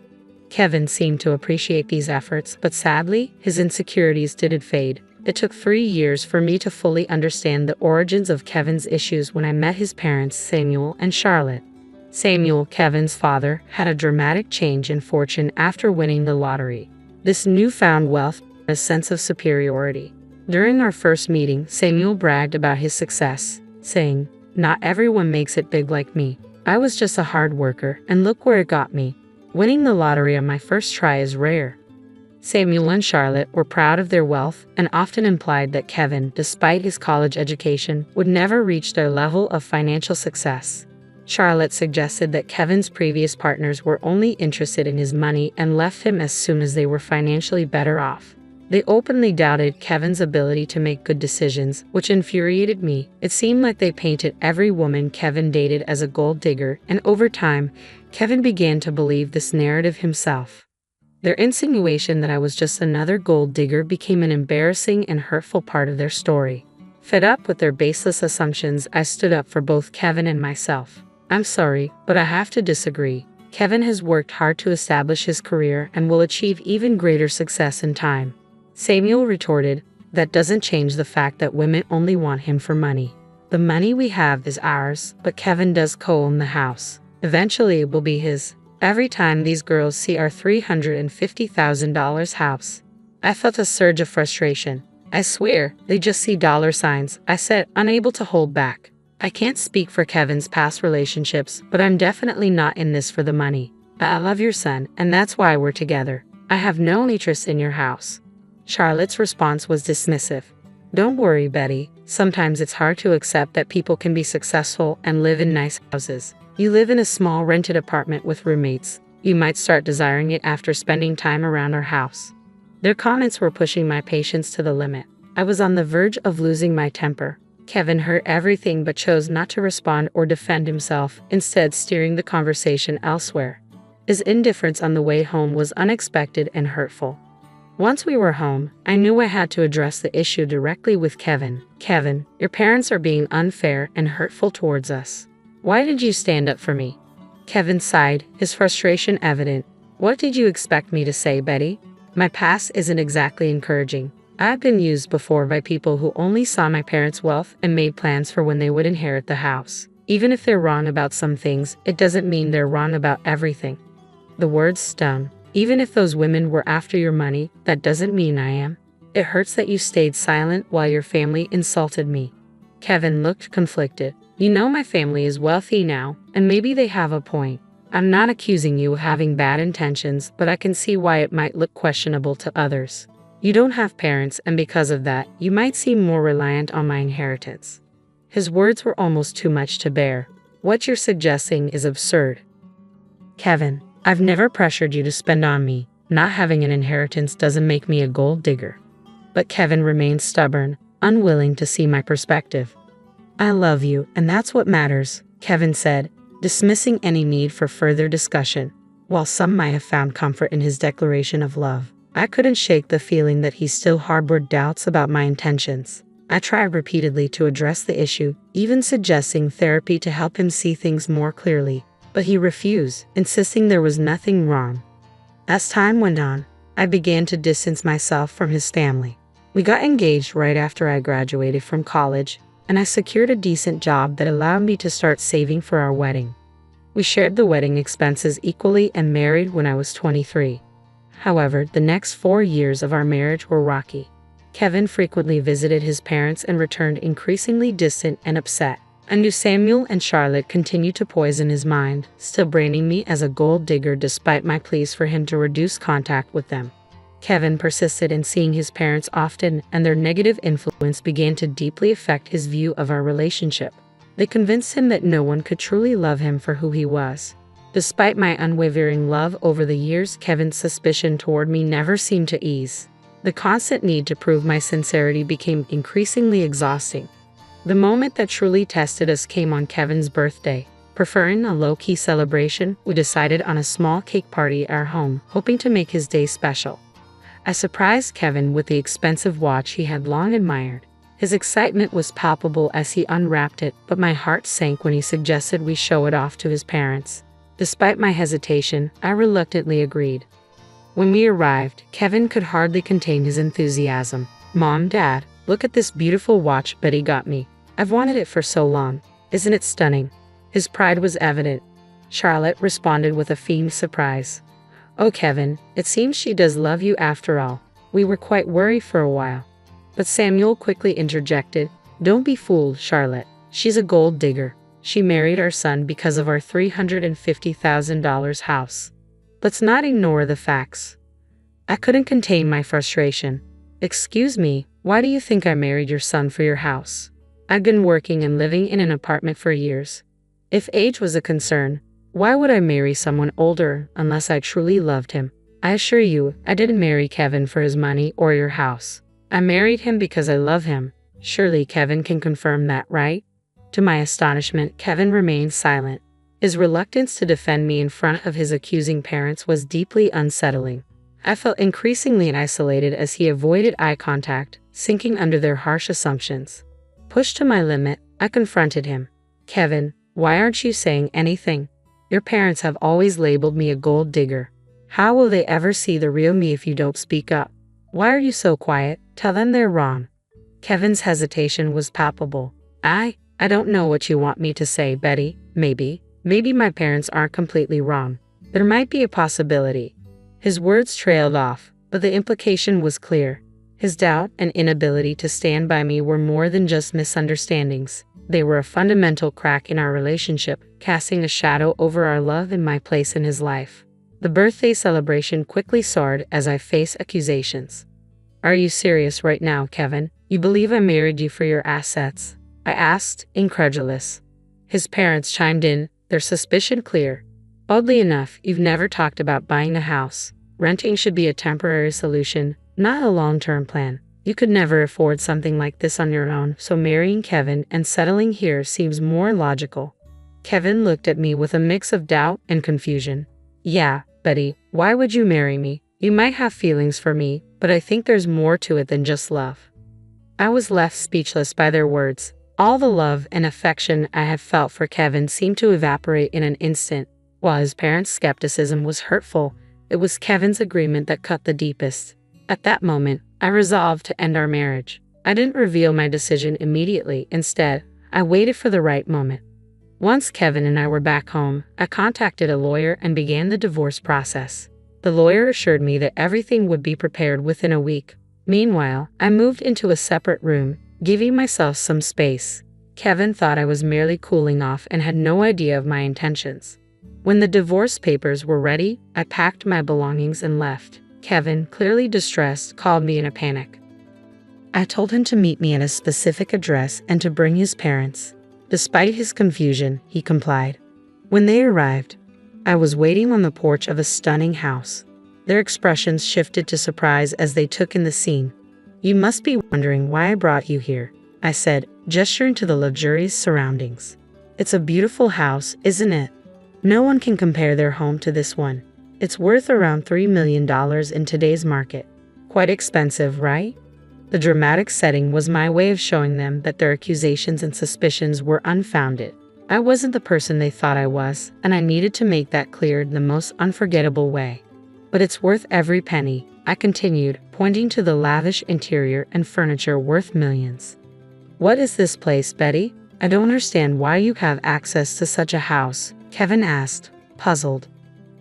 Kevin seemed to appreciate these efforts, but sadly, his insecurities didn't fade. It took 3 years for me to fully understand the origins of Kevin's issues when I met his parents, Samuel and Charlotte. Samuel, Kevin's father, had a dramatic change in fortune after winning the lottery. This newfound wealth brought a sense of superiority. During our first meeting, Samuel bragged about his success, saying, "Not everyone makes it big like me. I was just a hard worker, and look where it got me. Winning the lottery on my first try is rare." Samuel and Charlotte were proud of their wealth and often implied that Kevin, despite his college education, would never reach their level of financial success. Charlotte suggested that Kevin's previous partners were only interested in his money and left him as soon as they were financially better off. They openly doubted Kevin's ability to make good decisions, which infuriated me. It seemed like they painted every woman Kevin dated as a gold digger, and over time, Kevin began to believe this narrative himself. Their insinuation that I was just another gold digger became an embarrassing and hurtful part of their story. Fed up with their baseless assumptions, I stood up for both Kevin and myself. I'm sorry, but I have to disagree. Kevin has worked hard to establish his career and will achieve even greater success in time. Samuel retorted, that doesn't change the fact that women only want him for money. The money we have is ours, but Kevin does co-own the house. Eventually it will be his. Every time these girls see our $350,000 house, I felt a surge of frustration. I swear, they just see dollar signs, I said, unable to hold back. I can't speak for Kevin's past relationships, but I'm definitely not in this for the money. I love your son, and that's why we're together. I have no interest in your house. Charlotte's response was dismissive. Don't worry, Betty. Sometimes it's hard to accept that people can be successful and live in nice houses. You live in a small rented apartment with roommates. You might start desiring it after spending time around our house. Their comments were pushing my patience to the limit. I was on the verge of losing my temper. Kevin heard everything but chose not to respond or defend himself, instead steering the conversation elsewhere. His indifference on the way home was unexpected and hurtful. Once we were home, I knew I had to address the issue directly with Kevin. Kevin, your parents are being unfair and hurtful towards us. Why did you stand up for me? Kevin sighed, his frustration evident. What did you expect me to say, Betty? My past isn't exactly encouraging. I've been used before by people who only saw my parents' wealth and made plans for when they would inherit the house. Even if they're wrong about some things, it doesn't mean they're wrong about everything. The words stung. Even if those women were after your money, that doesn't mean I am. It hurts that you stayed silent while your family insulted me. Kevin looked conflicted. You know my family is wealthy now, and maybe they have a point. I'm not accusing you of having bad intentions, but I can see why it might look questionable to others. You don't have parents, and because of that, you might seem more reliant on my inheritance. His words were almost too much to bear. What you're suggesting is absurd. Kevin, I've never pressured you to spend on me. Not having an inheritance doesn't make me a gold digger. But Kevin remained stubborn, unwilling to see my perspective. I love you, and that's what matters, Kevin said, dismissing any need for further discussion. While some might have found comfort in his declaration of love, I couldn't shake the feeling that he still harbored doubts about my intentions. I tried repeatedly to address the issue, even suggesting therapy to help him see things more clearly, but he refused, insisting there was nothing wrong. As time went on, I began to distance myself from his family. We got engaged right after I graduated from college, and I secured a decent job that allowed me to start saving for our wedding. We shared the wedding expenses equally and married when I was 23. However, the next 4 years of our marriage were rocky. Kevin frequently visited his parents and returned increasingly distant and upset. I knew Samuel and Charlotte continued to poison his mind, still branding me as a gold digger despite my pleas for him to reduce contact with them. Kevin persisted in seeing his parents often, and their negative influence began to deeply affect his view of our relationship. They convinced him that no one could truly love him for who he was. Despite my unwavering love over the years, Kevin's suspicion toward me never seemed to ease. The constant need to prove my sincerity became increasingly exhausting. The moment that truly tested us came on Kevin's birthday. Preferring a low-key celebration, we decided on a small cake party at our home, hoping to make his day special. I surprised Kevin with the expensive watch he had long admired. His excitement was palpable as he unwrapped it, but my heart sank when he suggested we show it off to his parents. Despite my hesitation, I reluctantly agreed. When we arrived, Kevin could hardly contain his enthusiasm. Mom, Dad, look at this beautiful watch Betty got me. I've wanted it for so long. Isn't it stunning? His pride was evident. Charlotte responded with a feigned surprise. Oh, Kevin, it seems she does love you after all. We were quite worried for a while. But Samuel quickly interjected. Don't be fooled, Charlotte. She's a gold digger. She married our son because of our $350,000 house. Let's not ignore the facts. I couldn't contain my frustration. Excuse me, why do you think I married your son for your house? I'd been working and living in an apartment for years. If age was a concern, why would I marry someone older unless I truly loved him? I assure you, I didn't marry Kevin for his money or your house. I married him because I love him. Surely Kevin can confirm that, right? To my astonishment, Kevin remained silent. His reluctance to defend me in front of his accusing parents was deeply unsettling. I felt increasingly isolated as he avoided eye contact, sinking under their harsh assumptions. Pushed to my limit, I confronted him. Kevin, why aren't you saying anything? Your parents have always labeled me a gold digger. How will they ever see the real me if you don't speak up? Why are you so quiet? Tell them they're wrong. Kevin's hesitation was palpable. I don't know what you want me to say, Betty. Maybe my parents aren't completely wrong. There might be a possibility. His words trailed off, but the implication was clear. His doubt and inability to stand by me were more than just misunderstandings. They were a fundamental crack in our relationship, casting a shadow over our love and my place in his life. The birthday celebration quickly soared as I faced accusations. Are you serious right now, Kevin? You believe I married you for your assets? I asked, incredulous. His parents chimed in, their suspicion clear. Oddly enough, you've never talked about buying a house. Renting should be a temporary solution, not a long-term plan. You could never afford something like this on your own, so marrying Kevin and settling here seems more logical. Kevin looked at me with a mix of doubt and confusion. Yeah, Betty, why would you marry me? You might have feelings for me, but I think there's more to it than just love. I was left speechless by their words. All the love and affection I had felt for Kevin seemed to evaporate in an instant. While his parents' skepticism was hurtful, it was Kevin's agreement that cut the deepest. At that moment, I resolved to end our marriage. I didn't reveal my decision immediately. Instead, I waited for the right moment. Once Kevin and I were back home, I contacted a lawyer and began the divorce process. The lawyer assured me that everything would be prepared within a week. Meanwhile, I moved into a separate room, giving myself some space. Kevin thought I was merely cooling off and had no idea of my intentions. When the divorce papers were ready, I packed my belongings and left. Kevin, clearly distressed, called me in a panic. I told him to meet me at a specific address and to bring his parents. Despite his confusion, he complied. When they arrived, I was waiting on the porch of a stunning house. Their expressions shifted to surprise as they took in the scene. You must be wondering why I brought you here, I said, gesturing to the luxurious surroundings. It's a beautiful house, isn't it? No one can compare their home to this one. It's worth around $3 million in today's market. Quite expensive, right? The dramatic setting was my way of showing them that their accusations and suspicions were unfounded. I wasn't the person they thought I was, and I needed to make that clear in the most unforgettable way. But it's worth every penny, I continued, pointing to the lavish interior and furniture worth millions. What is this place, Betty? I don't understand why you have access to such a house, Kevin asked, puzzled.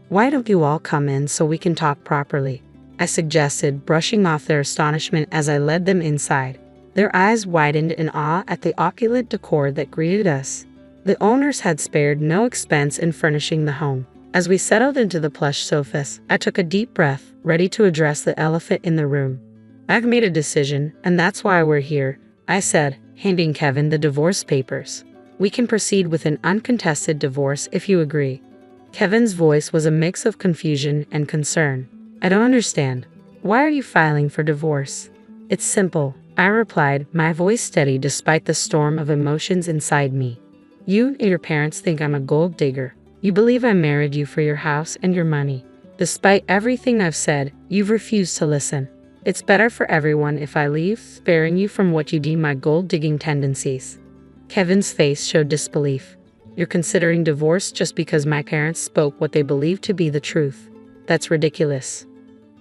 Why don't you all come in so we can talk properly? I suggested, brushing off their astonishment as I led them inside. Their eyes widened in awe at the opulent decor that greeted us. The owners had spared no expense in furnishing the home. As we settled into the plush sofas, I took a deep breath, ready to address the elephant in the room. I've made a decision, and that's why we're here, I said, handing Kevin the divorce papers. We can proceed with an uncontested divorce if you agree. Kevin's voice was a mix of confusion and concern. I don't understand. Why are you filing for divorce? It's simple, I replied, my voice steady despite the storm of emotions inside me. You and your parents think I'm a gold digger. You believe I married you for your house and your money. Despite everything I've said, you've refused to listen. It's better for everyone if I leave, sparing you from what you deem my gold-digging tendencies. Kevin's face showed disbelief. You're considering divorce just because my parents spoke what they believed to be the truth. That's ridiculous.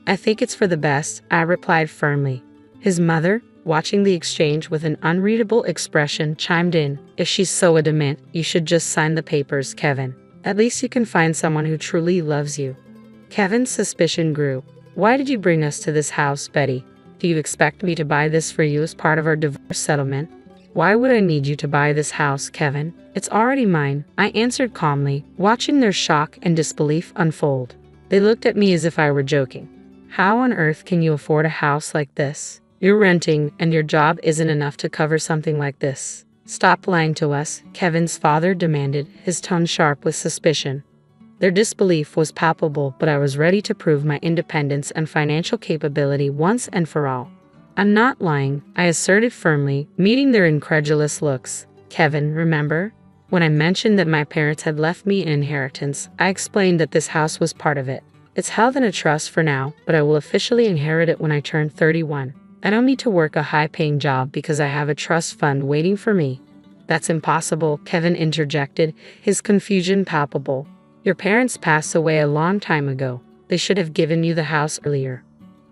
I think it's for the best, I replied firmly. His mother, watching the exchange with an unreadable expression, chimed in. If she's so adamant, you should just sign the papers, Kevin. At least you can find someone who truly loves you. Kevin's suspicion grew. Why did you bring us to this house, Betty? Do you expect me to buy this for you as part of our divorce settlement? Why would I need you to buy this house, Kevin? It's already mine, I answered calmly, watching their shock and disbelief unfold. They looked at me as if I were joking. How on earth can you afford a house like this? You're renting, and your job isn't enough to cover something like this. Stop lying to us, Kevin's father demanded, his tone sharp with suspicion. Their disbelief was palpable, but I was ready to prove my independence and financial capability once and for all. I'm not lying, I asserted firmly, meeting their incredulous looks. Kevin, remember? When I mentioned that my parents had left me an inheritance, I explained that this house was part of it. It's held in a trust for now, but I will officially inherit it when I turn 31. I don't need to work a high-paying job because I have a trust fund waiting for me." "That's impossible," Kevin interjected, his confusion palpable. "Your parents passed away a long time ago. They should have given you the house earlier."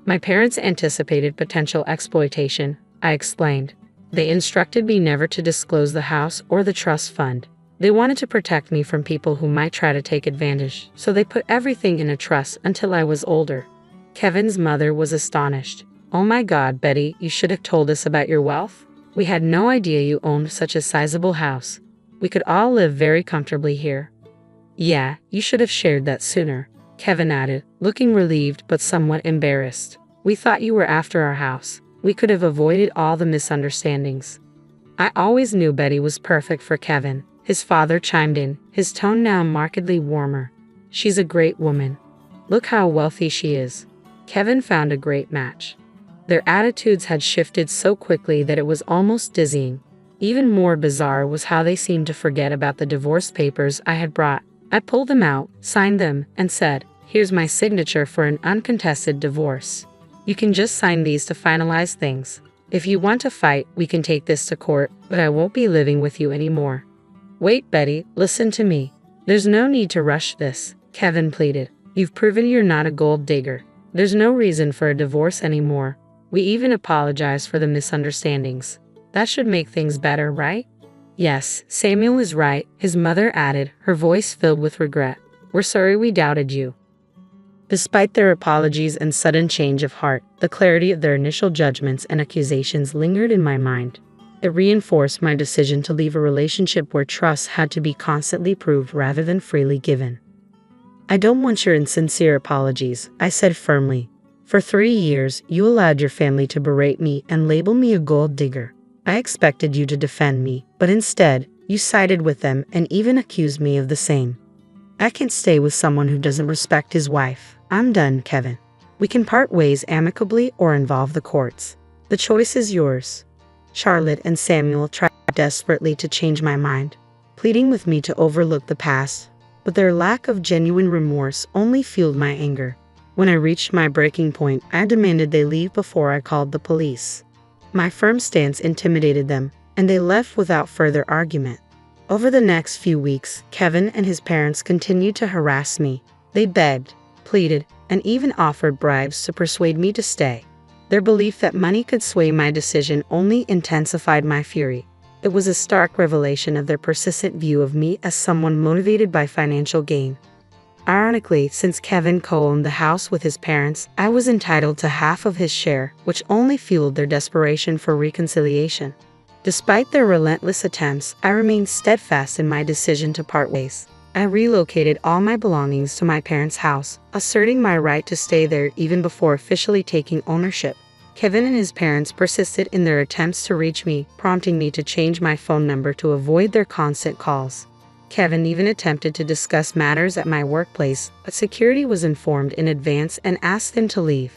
"My parents anticipated potential exploitation," I explained. "They instructed me never to disclose the house or the trust fund. They wanted to protect me from people who might try to take advantage, so they put everything in a trust until I was older." Kevin's mother was astonished. "Oh my God, Betty, you should have told us about your wealth. We had no idea you owned such a sizable house. We could all live very comfortably here." "Yeah, you should have shared that sooner," Kevin added, looking relieved but somewhat embarrassed. "We thought you were after our house. We could have avoided all the misunderstandings." "I always knew Betty was perfect for Kevin," his father chimed in, his tone now markedly warmer. "She's a great woman. Look how wealthy she is." Kevin found a great match. Their attitudes had shifted so quickly that it was almost dizzying. Even more bizarre was how they seemed to forget about the divorce papers I had brought. I pulled them out, signed them, and said, "Here's my signature for an uncontested divorce. You can just sign these to finalize things. If you want to fight, we can take this to court, but I won't be living with you anymore." "Wait, Betty, listen to me. There's no need to rush this," Kevin pleaded. "You've proven you're not a gold digger. There's no reason for a divorce anymore. We even apologize for the misunderstandings. That should make things better, right?" "Yes, Samuel is right," his mother added, her voice filled with regret. "We're sorry we doubted you." Despite their apologies and sudden change of heart, the clarity of their initial judgments and accusations lingered in my mind. It reinforced my decision to leave a relationship where trust had to be constantly proved rather than freely given. "I don't want your insincere apologies," I said firmly. "For 3 years, you allowed your family to berate me and label me a gold digger. I expected you to defend me, but instead, you sided with them and even accused me of the same. I can't stay with someone who doesn't respect his wife. I'm done, Kevin. We can part ways amicably or involve the courts. The choice is yours." Charlotte and Samuel tried desperately to change my mind, pleading with me to overlook the past, but their lack of genuine remorse only fueled my anger. When I reached my breaking point, I demanded they leave before I called the police. My firm stance intimidated them, and they left without further argument. Over the next few weeks, Kevin and his parents continued to harass me. They begged, pleaded, and even offered bribes to persuade me to stay. Their belief that money could sway my decision only intensified my fury. It was a stark revelation of their persistent view of me as someone motivated by financial gain. Ironically, since Kevin co-owned the house with his parents, I was entitled to half of his share, which only fueled their desperation for reconciliation. Despite their relentless attempts, I remained steadfast in my decision to part ways. I relocated all my belongings to my parents' house, asserting my right to stay there even before officially taking ownership. Kevin and his parents persisted in their attempts to reach me, prompting me to change my phone number to avoid their constant calls. Kevin even attempted to discuss matters at my workplace, but security was informed in advance and asked him to leave.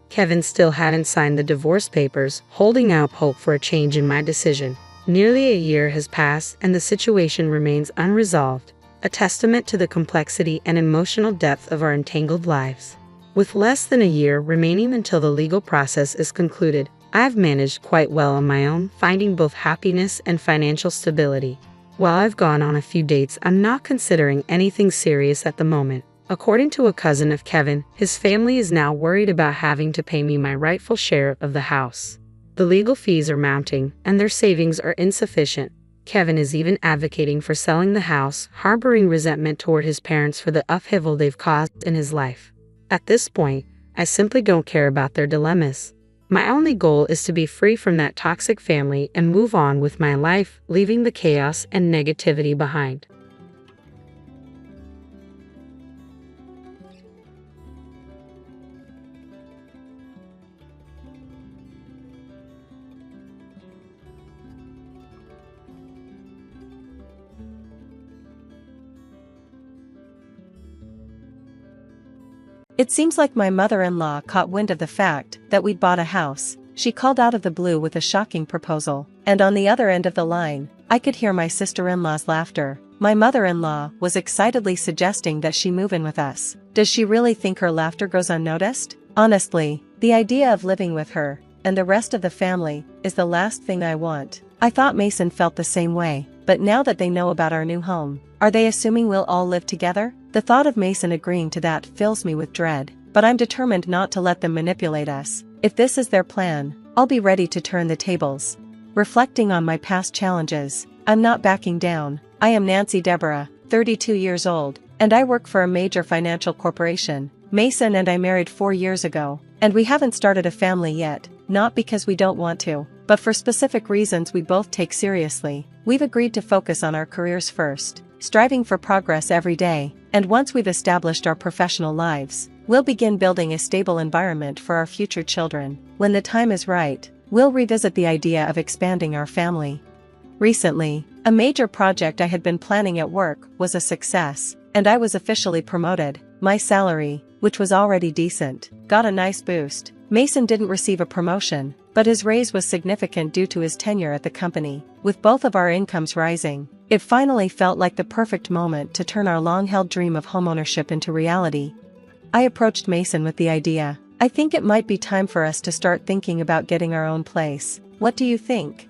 Kevin still hadn't signed the divorce papers, holding out hope for a change in my decision. Nearly a year has passed and the situation remains unresolved, a testament to the complexity and emotional depth of our entangled lives. With less than a year remaining until the legal process is concluded, I've managed quite well on my own, finding both happiness and financial stability. While I've gone on a few dates, I'm not considering anything serious at the moment. According to a cousin of Kevin, his family is now worried about having to pay me my rightful share of the house. The legal fees are mounting, and their savings are insufficient. Kevin is even advocating for selling the house, harboring resentment toward his parents for the upheaval they've caused in his life. At this point, I simply don't care about their dilemmas. My only goal is to be free from that toxic family and move on with my life, leaving the chaos and negativity behind. It seems like my mother-in-law caught wind of the fact that we'd bought a house. She called out of the blue with a shocking proposal, and on the other end of the line, I could hear my sister-in-law's laughter. My mother-in-law was excitedly suggesting that she move in with us. Does she really think her laughter goes unnoticed? Honestly, the idea of living with her, and the rest of the family, is the last thing I want. I thought Mason felt the same way, but now that they know about our new home, are they assuming we'll all live together? The thought of Mason agreeing to that fills me with dread, but I'm determined not to let them manipulate us. If this is their plan, I'll be ready to turn the tables. Reflecting on my past challenges, I'm not backing down. I am Nancy Deborah, 32 years old, and I work for a major financial corporation. Mason and I married 4 years ago, and we haven't started a family yet, not because we don't want to, but for specific reasons we both take seriously. We've agreed to focus on our careers first, striving for progress every day, and once we've established our professional lives, we'll begin building a stable environment for our future children. When the time is right, we'll revisit the idea of expanding our family. Recently, a major project I had been planning at work was a success, and I was officially promoted. My salary, which was already decent, got a nice boost. Mason didn't receive a promotion, but his raise was significant due to his tenure at the company. With both of our incomes rising, it finally felt like the perfect moment to turn our long-held dream of homeownership into reality. I approached Mason with the idea. I think it might be time for us to start thinking about getting our own place. What do you think?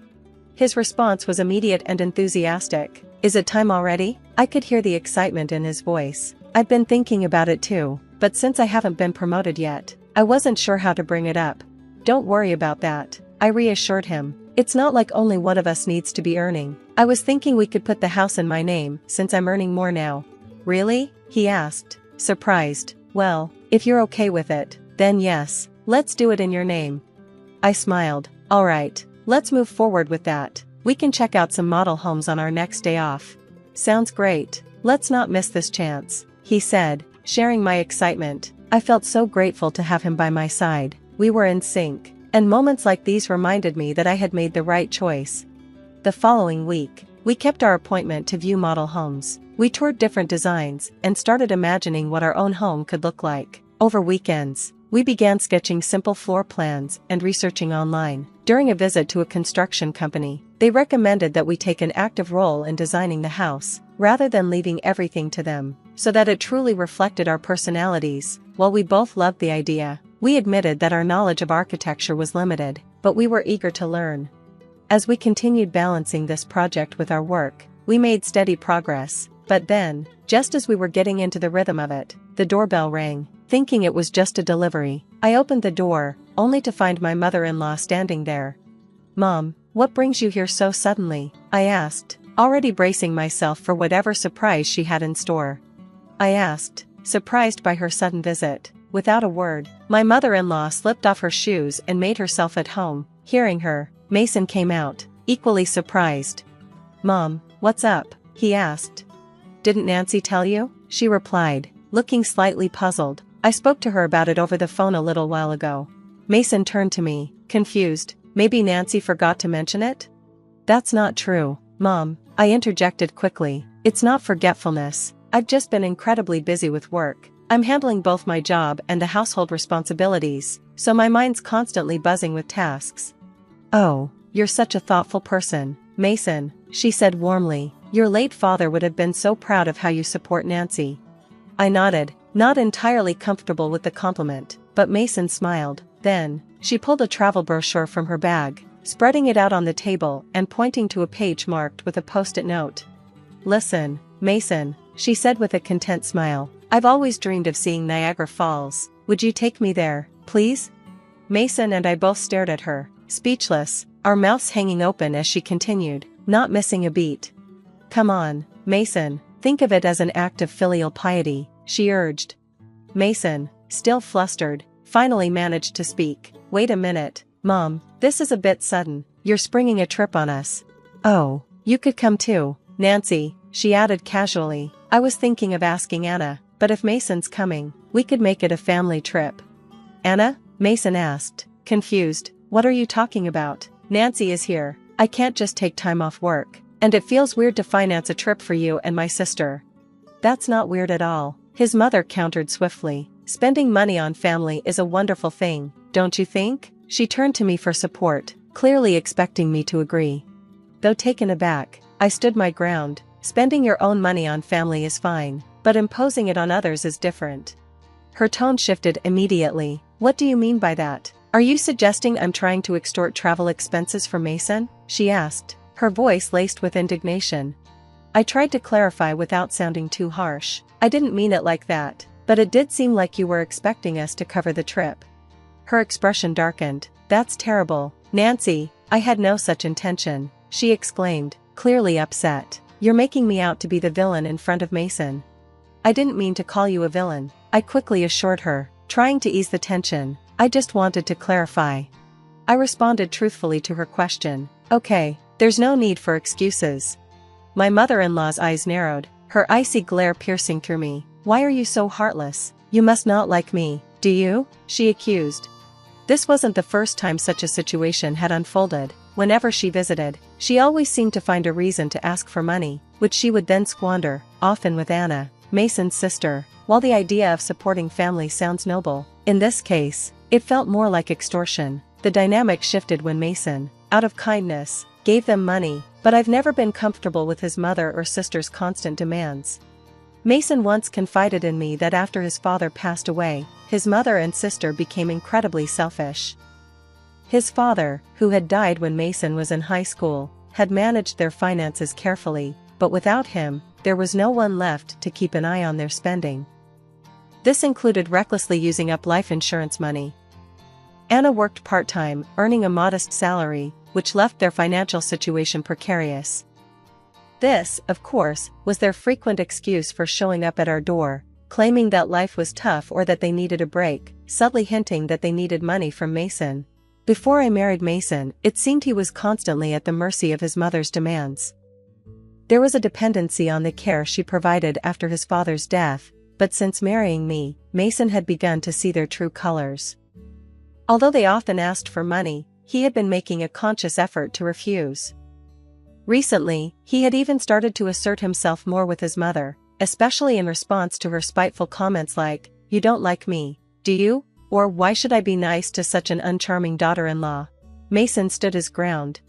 His response was immediate and enthusiastic. Is it time already? I could hear the excitement in his voice. I'd been thinking about it too, but since I haven't been promoted yet, I wasn't sure how to bring it up. Don't worry about that, I reassured him. It's not like only one of us needs to be earning. I was thinking we could put the house in my name, since I'm earning more now. Really? He asked, surprised. Well, if you're okay with it, then yes, let's do it in your name. I smiled. All right, let's move forward with that. We can check out some model homes on our next day off. Sounds great. Let's not miss this chance, he said, sharing my excitement. I felt so grateful to have him by my side. We were in sync, and moments like these reminded me that I had made the right choice. The following week, we kept our appointment to view model homes. We toured different designs and started imagining what our own home could look like. Over weekends, we began sketching simple floor plans and researching online. During a visit to a construction company, they recommended that we take an active role in designing the house, rather than leaving everything to them, so that it truly reflected our personalities. While we both loved the idea, we admitted that our knowledge of architecture was limited, but we were eager to learn. As we continued balancing this project with our work, we made steady progress. But then, just as we were getting into the rhythm of it, the doorbell rang. Thinking it was just a delivery, I opened the door, only to find my mother-in-law standing there. Mom, what brings you here so suddenly? I asked, already bracing myself for whatever surprise she had in store. I asked, surprised by her sudden visit. Without a word, my mother-in-law slipped off her shoes and made herself at home. Hearing her, Mason came out, equally surprised. Mom, what's up? He asked. Didn't Nancy tell you? She replied, looking slightly puzzled. I spoke to her about it over the phone a little while ago. Mason turned to me, confused. Maybe Nancy forgot to mention it? That's not true, Mom, I interjected quickly. It's not forgetfulness. I've just been incredibly busy with work. I'm handling both my job and the household responsibilities, so my mind's constantly buzzing with tasks. Oh, you're such a thoughtful person, Mason, she said warmly. Your late father would have been so proud of how you support Nancy. I nodded, not entirely comfortable with the compliment, but Mason smiled. Then, she pulled a travel brochure from her bag, spreading it out on the table and pointing to a page marked with a post-it note. Listen, Mason, she said with a content smile. I've always dreamed of seeing Niagara Falls. Would you take me there, please? Mason and I both stared at her, speechless, our mouths hanging open as she continued, not missing a beat. Come on, Mason, think of it as an act of filial piety, she urged. Mason, still flustered, finally managed to speak. Wait a minute, Mom, this is a bit sudden. You're springing a trip on us. Oh, you could come too, Nancy, she added casually. I was thinking of asking Anna, but if Mason's coming, we could make it a family trip. Anna? Mason asked, confused. What are you talking about? Nancy is here. I can't just take time off work. And it feels weird to finance a trip for you and my sister. That's not weird at all, his mother countered swiftly. Spending money on family is a wonderful thing, don't you think? She turned to me for support, clearly expecting me to agree. Though taken aback, I stood my ground. Spending your own money on family is fine, but imposing it on others is different. Her tone shifted immediately. What do you mean by that? Are you suggesting I'm trying to extort travel expenses from Mason? She asked, her voice laced with indignation. I tried to clarify without sounding too harsh. I didn't mean it like that, but it did seem like you were expecting us to cover the trip. Her expression darkened. That's terrible, Nancy, I had no such intention, she exclaimed, clearly upset. You're making me out to be the villain in front of Mason. I didn't mean to call you a villain, I quickly assured her, trying to ease the tension. I just wanted to clarify. I responded truthfully to her question. Okay, there's no need for excuses. My mother-in-law's eyes narrowed, her icy glare piercing through me. Why are you so heartless? You must not like me, do you? She accused. This wasn't the first time such a situation had unfolded. Whenever she visited, she always seemed to find a reason to ask for money, which she would then squander, often with Anna, Mason's sister. While the idea of supporting family sounds noble, in this case, it felt more like extortion. The dynamic shifted when Mason, out of kindness, gave them money, but I've never been comfortable with his mother or sister's constant demands. Mason once confided in me that after his father passed away, his mother and sister became incredibly selfish. His father, who had died when Mason was in high school, had managed their finances carefully, but without him, there was no one left to keep an eye on their spending. This included recklessly using up life insurance money. Anna worked part-time, earning a modest salary, which left their financial situation precarious. This, of course, was their frequent excuse for showing up at our door, claiming that life was tough or that they needed a break, subtly hinting that they needed money from Mason. Before I married Mason, it seemed he was constantly at the mercy of his mother's demands. There was a dependency on the care she provided after his father's death, but since marrying me, Mason had begun to see their true colors. Although they often asked for money, he had been making a conscious effort to refuse. Recently, he had even started to assert himself more with his mother, especially in response to her spiteful comments like, "You don't like me, do you?" Or "Why should I be nice to such an uncharming daughter-in-law?" Mason stood his ground.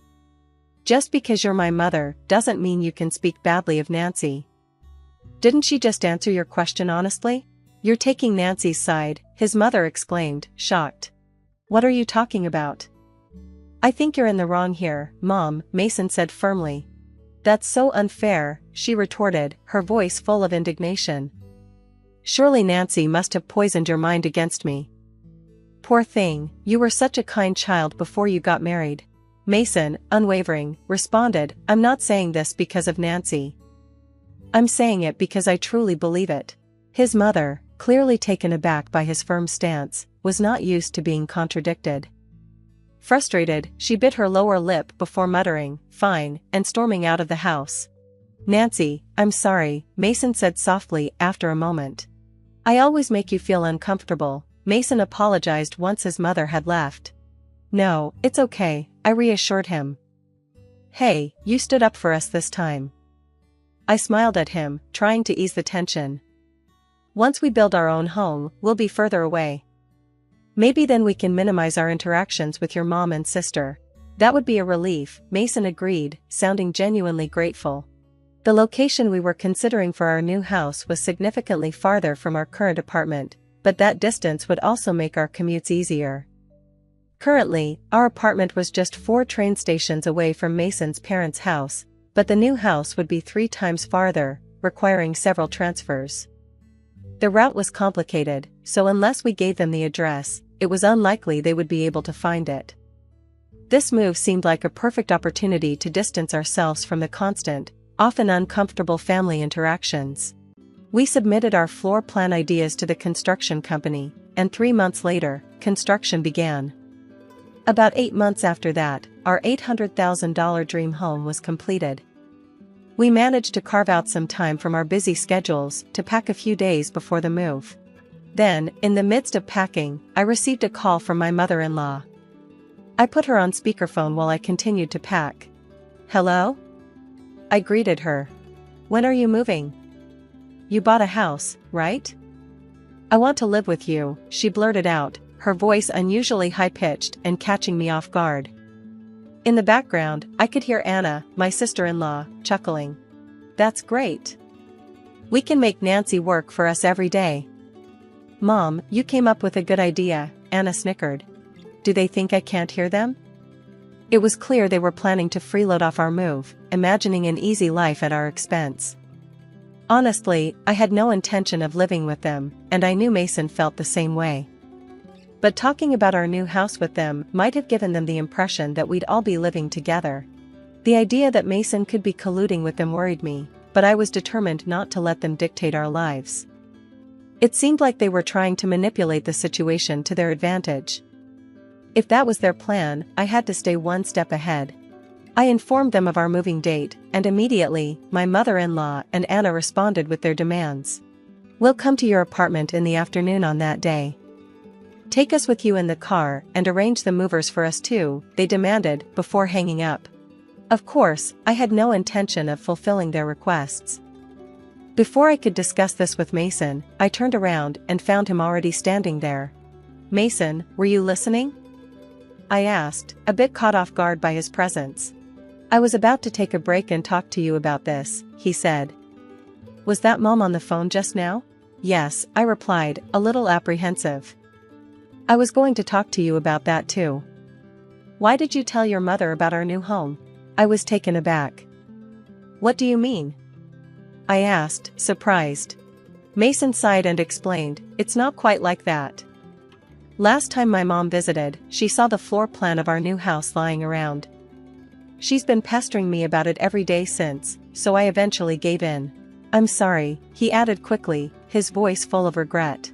"Just because you're my mother doesn't mean you can speak badly of Nancy." "Didn't she just answer your question honestly?" "You're taking Nancy's side," his mother exclaimed, shocked. "What are you talking about?" "I think you're in the wrong here, Mom," Mason said firmly. "That's so unfair," she retorted, her voice full of indignation. "Surely Nancy must have poisoned your mind against me." "Poor thing, you were such a kind child before you got married." Mason, unwavering, responded, "I'm not saying this because of Nancy. I'm saying it because I truly believe it." His mother, clearly taken aback by his firm stance, was not used to being contradicted. Frustrated, she bit her lower lip before muttering, "Fine," and storming out of the house. "Nancy, I'm sorry," Mason said softly after a moment. "I always make you feel uncomfortable," Mason apologized once his mother had left. "No, it's okay," I reassured him. "Hey, you stood up for us this time." I smiled at him, trying to ease the tension. "Once we build our own home, we'll be further away. Maybe then we can minimize our interactions with your mom and sister." "That would be a relief," Mason agreed, sounding genuinely grateful. The location we were considering for our new house was significantly farther from our current apartment, but that distance would also make our commutes easier. Currently, our apartment was just 4 train stations away from Mason's parents' house, but the new house would be 3 times farther, requiring several transfers. The route was complicated, so unless we gave them the address, it was unlikely they would be able to find it. This move seemed like a perfect opportunity to distance ourselves from the constant, often uncomfortable family interactions. We submitted our floor plan ideas to the construction company, and 3 months later, construction began. About 8 months after that, our $800,000 dream home was completed. We managed to carve out some time from our busy schedules to pack a few days before the move. Then, in the midst of packing, I received a call from my mother-in-law. I put her on speakerphone while I continued to pack. "Hello?" I greeted her. "When are you moving? You bought a house, right?" "I want to live with you," she blurted out, her voice unusually high-pitched and catching me off guard. In the background, I could hear Anna, my sister-in-law, chuckling. "That's great. We can make Nancy work for us every day." Mom, you came up with a good idea, Anna snickered. Do they think I can't hear them? It was clear they were planning to freeload off our move, imagining an easy life at our expense. Honestly, I had no intention of living with them, and I knew Mason felt the same way. But talking about our new house with them might have given them the impression that we'd all be living together. The idea that Mason could be colluding with them worried me, but I was determined not to let them dictate our lives. It seemed like they were trying to manipulate the situation to their advantage. If that was their plan, I had to stay one step ahead. I informed them of our moving date, and immediately, my mother-in-law and Anna responded with their demands. We'll come to your apartment in the afternoon on that day. Take us with you in the car and arrange the movers for us too, they demanded, before hanging up. Of course, I had no intention of fulfilling their requests. Before I could discuss this with Mason, I turned around and found him already standing there. Mason, were you listening? I asked, a bit caught off guard by his presence. I was about to take a break and talk to you about this, he said. Was that Mom on the phone just now? Yes, I replied, a little apprehensive. I was going to talk to you about that too. Why did you tell your mother about our new home? I was taken aback. What do you mean? I asked, surprised. Mason sighed and explained, it's not quite like that. Last time my mom visited, she saw the floor plan of our new house lying around. She's been pestering me about it every day since, so I eventually gave in. I'm sorry, he added quickly, his voice full of regret.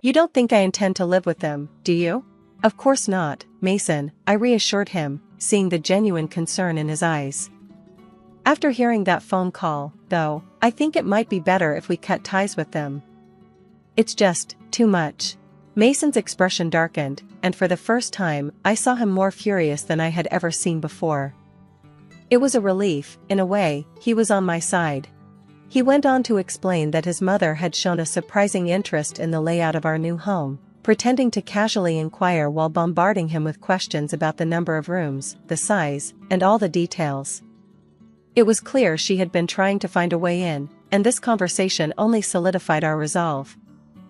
You don't think I intend to live with them, do you? Of course not, Mason, I reassured him, seeing the genuine concern in his eyes. After hearing that phone call, though, I think it might be better if we cut ties with them. It's just too much. Mason's expression darkened, and for the first time, I saw him more furious than I had ever seen before. It was a relief, in a way, he was on my side. He went on to explain that his mother had shown a surprising interest in the layout of our new home, pretending to casually inquire while bombarding him with questions about the number of rooms, the size, and all the details. It was clear she had been trying to find a way in, and this conversation only solidified our resolve.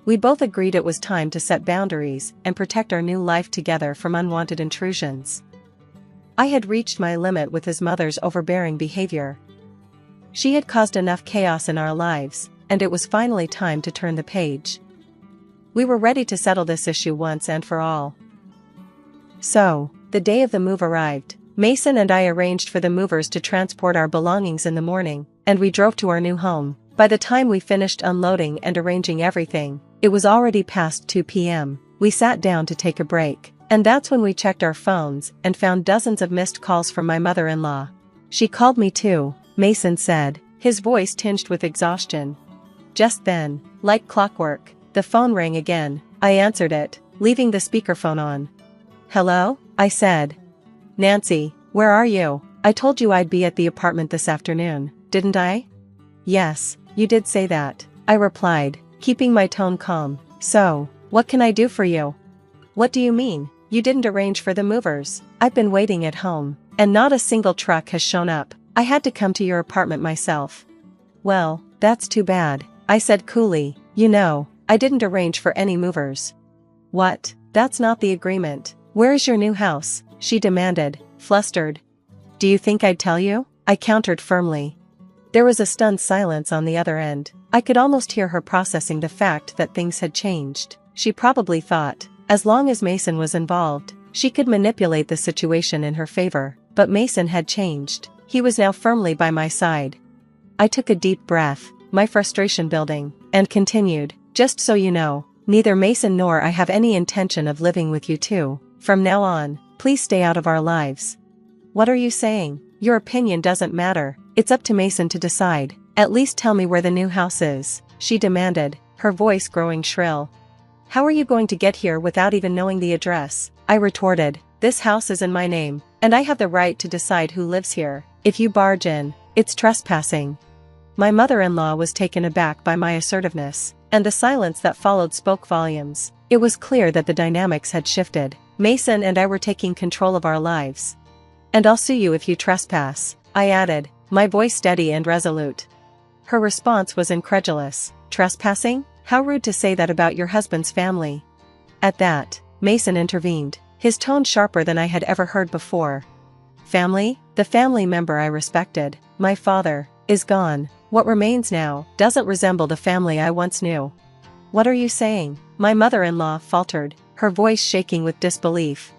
We both agreed it was time to set boundaries and protect our new life together from unwanted intrusions. I had reached my limit with his mother's overbearing behavior. She had caused enough chaos in our lives, and it was finally time to turn the page. We were ready to settle this issue once and for all. So, the day of the move arrived. Mason and I arranged for the movers to transport our belongings in the morning, and we drove to our new home. By the time we finished unloading and arranging everything, it was already past 2 p.m. We sat down to take a break, and that's when we checked our phones and found dozens of missed calls from my mother-in-law. She called me too, Mason said, his voice tinged with exhaustion. Just then, like clockwork, the phone rang again. I answered it, leaving the speakerphone on. Hello? I said. Nancy, where are you? I told you I'd be at the apartment this afternoon, didn't I? Yes, you did say that, I replied, keeping my tone calm. So, what can I do for you? What do you mean? You didn't arrange for the movers. I've been waiting at home, and not a single truck has shown up. I had to come to your apartment myself. Well, that's too bad, I said coolly. You know, I didn't arrange for any movers. What? That's not the agreement. Where is your new house? She demanded, flustered. Do you think I'd tell you? I countered firmly. There was a stunned silence on the other end. I could almost hear her processing the fact that things had changed. She probably thought, as long as Mason was involved, she could manipulate the situation in her favor. But Mason had changed. He was now firmly by my side. I took a deep breath, my frustration building, and continued, just so you know, neither Mason nor I have any intention of living with you two. From now on, please stay out of our lives. What are you saying? Your opinion doesn't matter. It's up to Mason to decide. At least tell me where the new house is, she demanded, her voice growing shrill. How are you going to get here without even knowing the address? I retorted. This house is in my name, and I have the right to decide who lives here. If you barge in, it's trespassing. My mother-in-law was taken aback by my assertiveness, and the silence that followed spoke volumes. It was clear that the dynamics had shifted. Mason and I were taking control of our lives. And I'll sue you if you trespass, I added, my voice steady and resolute. Her response was incredulous. Trespassing? How rude to say that about your husband's family. At that, Mason intervened, his tone sharper than I had ever heard before. Family? The family member I respected, my father, is gone. What remains now doesn't resemble the family I once knew. What are you saying? My mother-in-law faltered, her voice shaking with disbelief.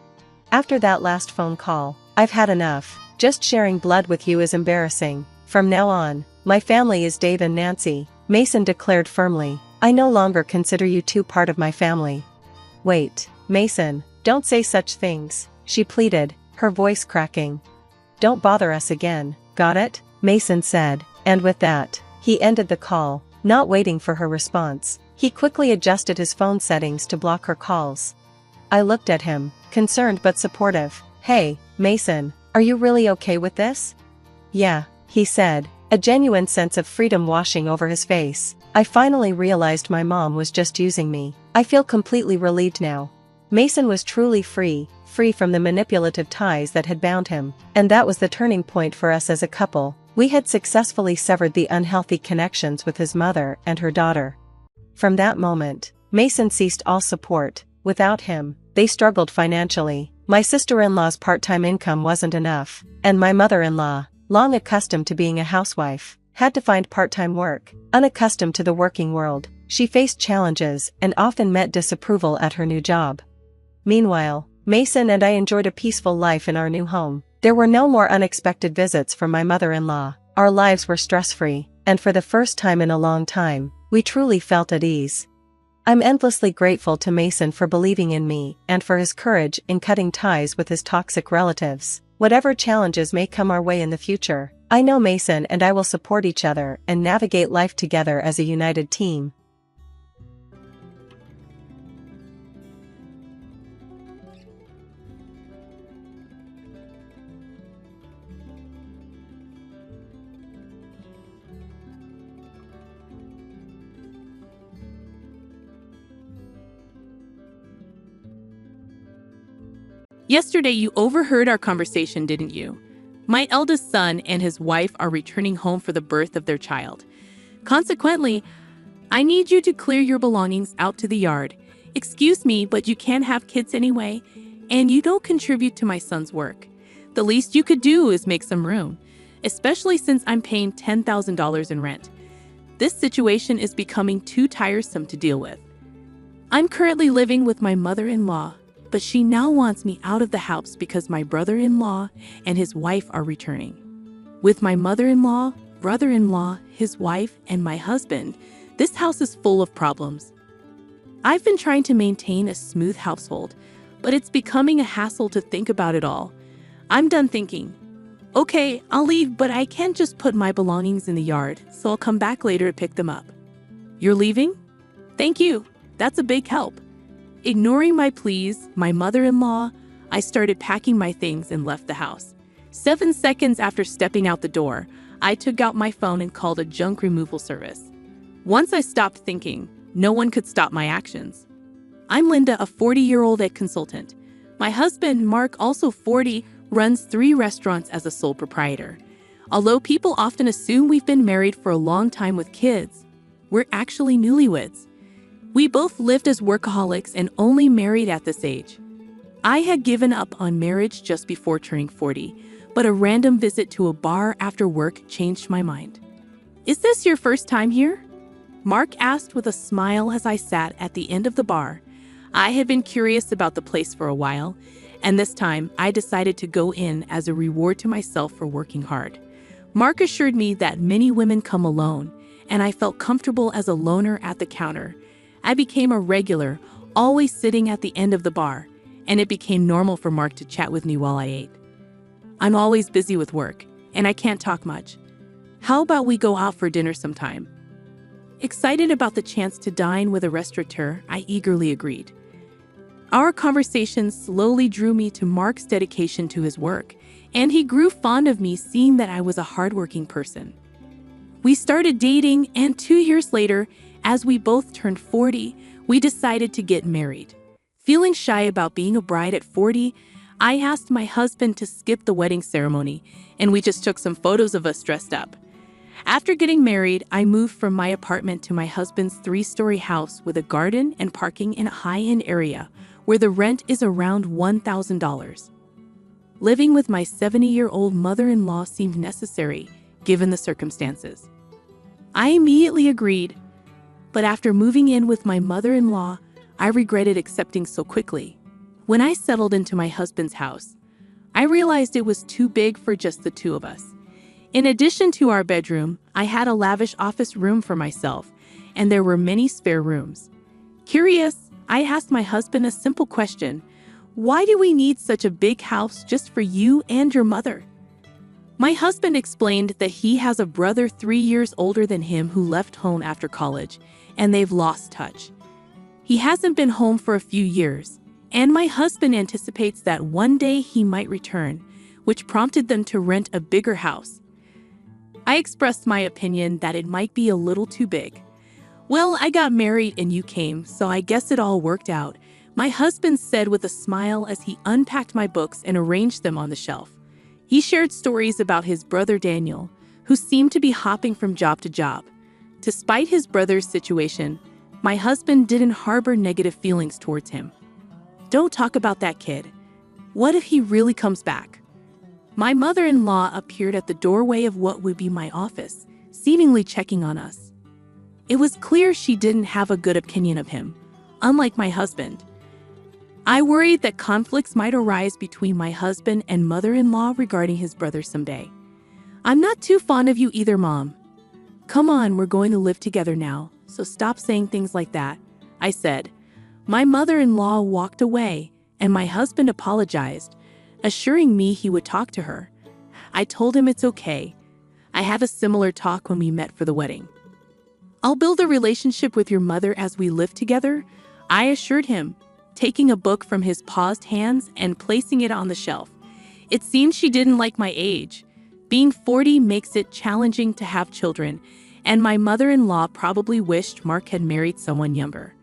After that last phone call, I've had enough. Just sharing blood with you is embarrassing. From now on, my family is Dave and Nancy, Mason declared firmly. I no longer consider you two part of my family. Wait, Mason, don't say such things, she pleaded, her voice cracking. Don't bother us again, got it? Mason said, and with that, he ended the call, not waiting for her response. He quickly adjusted his phone settings to block her calls. I looked at him, concerned but supportive. Hey, Mason, are you really okay with this? Yeah, he said, a genuine sense of freedom washing over his face. I finally realized my mom was just using me. I feel completely relieved now. Mason was truly free from the manipulative ties that had bound him, and that was the turning point for us as a couple. We had successfully severed the unhealthy connections with his mother and her daughter. From that moment, Mason ceased all support. Without him, they struggled financially. My sister-in-law's part-time income wasn't enough, and my mother-in-law, long accustomed to being a housewife, had to find part-time work. Unaccustomed to the working world, she faced challenges and often met disapproval at her new job. Meanwhile, Mason and I enjoyed a peaceful life in our new home. There were no more unexpected visits from my mother-in-law. Our lives were stress-free, and for the first time in a long time, we truly felt at ease. I'm endlessly grateful to Mason for believing in me and for his courage in cutting ties with his toxic relatives. Whatever challenges may come our way in the future, I know Mason and I will support each other and navigate life together as a united team. Yesterday you overheard our conversation, didn't you? My eldest son and his wife are returning home for the birth of their child. Consequently, I need you to clear your belongings out to the yard. Excuse me, but you can't have kids anyway, and you don't contribute to my son's work. The least you could do is make some room, especially since I'm paying $10,000 in rent. This situation is becoming too tiresome to deal with. I'm currently living with my mother-in-law, but she now wants me out of the house because my brother-in-law and his wife are returning. With my mother-in-law, brother-in-law, his wife, and my husband, this house is full of problems. I've been trying to maintain a smooth household, but it's becoming a hassle to think about it all. I'm done thinking. Okay, I'll leave, but I can't just put my belongings in the yard, so I'll come back later to pick them up. You're leaving? Thank you. That's a big help. Ignoring my pleas, my mother-in-law, I started packing my things and left the house. 7 seconds after stepping out the door, I took out my phone and called a junk removal service. Once I stopped thinking, no one could stop my actions. I'm Linda, a 40-year-old egg consultant. My husband, Mark, also 40, runs 3 restaurants as a sole proprietor. Although people often assume we've been married for a long time with kids, we're actually newlyweds. We both lived as workaholics and only married at this age. I had given up on marriage just before turning 40, but a random visit to a bar after work changed my mind. Is this your first time here? Mark asked with a smile as I sat at the end of the bar. I had been curious about the place for a while, and this time I decided to go in as a reward to myself for working hard. Mark assured me that many women come alone, and I felt comfortable as a loner at the counter. I became a regular, always sitting at the end of the bar, and it became normal for Mark to chat with me while I ate. I'm always busy with work, and I can't talk much. How about we go out for dinner sometime? Excited about the chance to dine with a restaurateur, I eagerly agreed. Our conversation slowly drew me to Mark's dedication to his work, and he grew fond of me seeing that I was a hardworking person. We started dating, and 2 years later, as we both turned 40, we decided to get married. Feeling shy about being a bride at 40, I asked my husband to skip the wedding ceremony, and we just took some photos of us dressed up. After getting married, I moved from my apartment to my husband's 3-story house with a garden and parking in a high-end area where the rent is around $1,000. Living with my 70-year-old mother-in-law seemed necessary, given the circumstances. I immediately agreed, but after moving in with my mother-in-law, I regretted accepting so quickly. When I settled into my husband's house, I realized it was too big for just the two of us. In addition to our bedroom, I had a lavish office room for myself, and there were many spare rooms. Curious, I asked my husband a simple question: why do we need such a big house just for you and your mother? My husband explained that he has a brother 3 years older than him who left home after college, and they've lost touch. He hasn't been home for a few years, and my husband anticipates that one day he might return, which prompted them to rent a bigger house. I expressed my opinion that it might be a little too big. Well, I got married and you came, so I guess it all worked out, my husband said with a smile as he unpacked my books and arranged them on the shelf. He shared stories about his brother Daniel, who seemed to be hopping from job to job. Despite his brother's situation, my husband didn't harbor negative feelings towards him. Don't talk about that kid. What if he really comes back? My mother-in-law appeared at the doorway of what would be my office, seemingly checking on us. It was clear she didn't have a good opinion of him, unlike my husband. I worried that conflicts might arise between my husband and mother-in-law regarding his brother someday. I'm not too fond of you either, Mom. Come on, we're going to live together now, so stop saying things like that, I said. My mother-in-law walked away, and my husband apologized, assuring me he would talk to her. I told him it's okay. I had a similar talk when we met for the wedding. I'll build a relationship with your mother as we live together, I assured him, taking a book from his paused hands and placing it on the shelf. It seemed she didn't like my age. Being 40 makes it challenging to have children, and my mother-in-law probably wished Mark had married someone younger.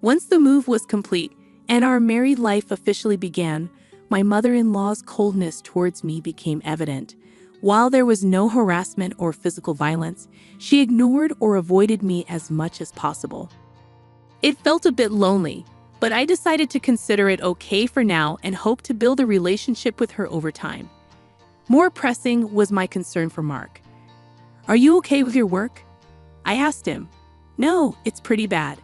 Once the move was complete and our married life officially began, my mother-in-law's coldness towards me became evident. While there was no harassment or physical violence, she ignored or avoided me as much as possible. It felt a bit lonely, but I decided to consider it okay for now and hope to build a relationship with her over time. More pressing was my concern for Mark. Are you okay with your work? I asked him. No, it's pretty bad.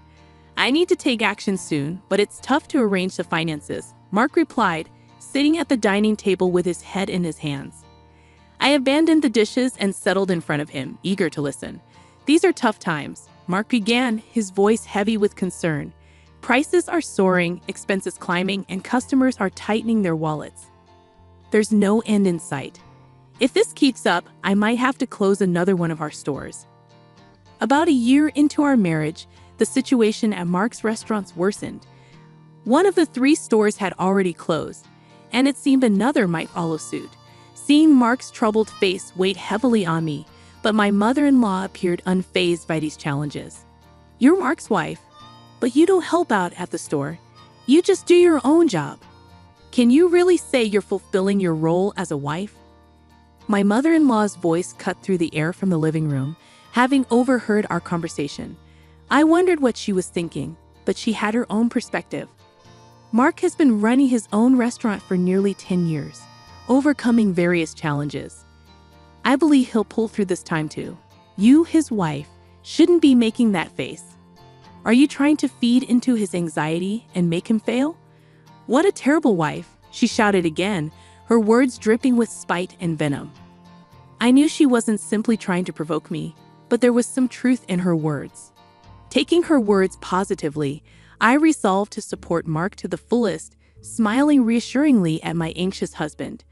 I need to take action soon, but it's tough to arrange the finances, Mark replied, sitting at the dining table with his head in his hands. I abandoned the dishes and settled in front of him, eager to listen. These are tough times, Mark began, his voice heavy with concern. Prices are soaring, expenses climbing, and customers are tightening their wallets. There's no end in sight. If this keeps up, I might have to close another one of our stores. About a year into our marriage, the situation at Mark's restaurants worsened. One of the 3 stores had already closed, and it seemed another might follow suit. Seeing Mark's troubled face weighed heavily on me, but my mother-in-law appeared unfazed by these challenges. You're Mark's wife, but you don't help out at the store. You just do your own job. Can you really say you're fulfilling your role as a wife? My mother-in-law's voice cut through the air from the living room, having overheard our conversation. I wondered what she was thinking, but she had her own perspective. Mark has been running his own restaurant for nearly 10 years, overcoming various challenges. I believe he'll pull through this time too. You, his wife, shouldn't be making that face. Are you trying to feed into his anxiety and make him fail? What a terrible wife, she shouted again, her words dripping with spite and venom. I knew she wasn't simply trying to provoke me, but there was some truth in her words. Taking her words positively, I resolved to support Mark to the fullest, smiling reassuringly at my anxious husband.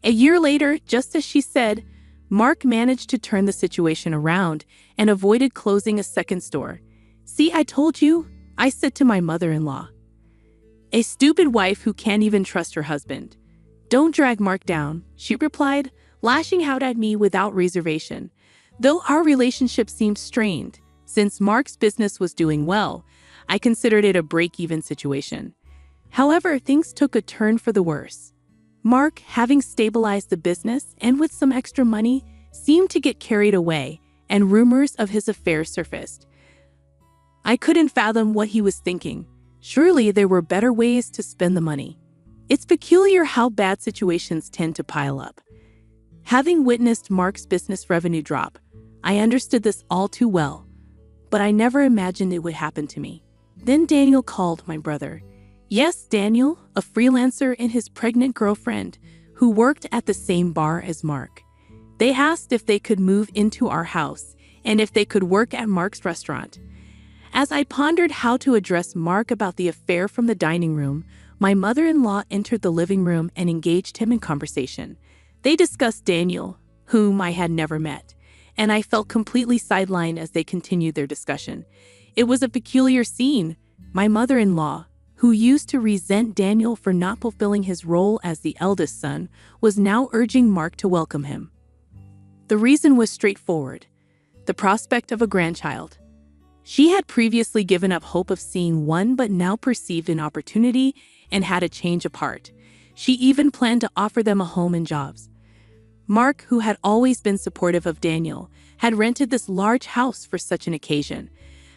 A year later, just as she said, Mark managed to turn the situation around and avoided closing a second store. See, I told you, I said to my mother-in-law. A stupid wife who can't even trust her husband. Don't drag Mark down, she replied, lashing out at me without reservation. Though our relationship seemed strained, since Mark's business was doing well, I considered it a break-even situation. However, things took a turn for the worse. Mark, having stabilized the business and with some extra money, seemed to get carried away and rumors of his affair surfaced. I couldn't fathom what he was thinking. Surely there were better ways to spend the money. It's peculiar how bad situations tend to pile up. Having witnessed Mark's business revenue drop, I understood this all too well, but I never imagined it would happen to me. Then Daniel called, my brother. Yes, Daniel, a freelancer, and his pregnant girlfriend, who worked at the same bar as Mark. They asked if they could move into our house and if they could work at Mark's restaurant. As I pondered how to address Mark about the affair from the dining room, my mother-in-law entered the living room and engaged him in conversation. They discussed Daniel, whom I had never met, and I felt completely sidelined as they continued their discussion. It was a peculiar scene. My mother-in-law, who used to resent Daniel for not fulfilling his role as the eldest son, was now urging Mark to welcome him. The reason was straightforward: the prospect of a grandchild. She had previously given up hope of seeing one, but now perceived an opportunity and had a change of heart. She even planned to offer them a home and jobs. Mark, who had always been supportive of Daniel, had rented this large house for such an occasion.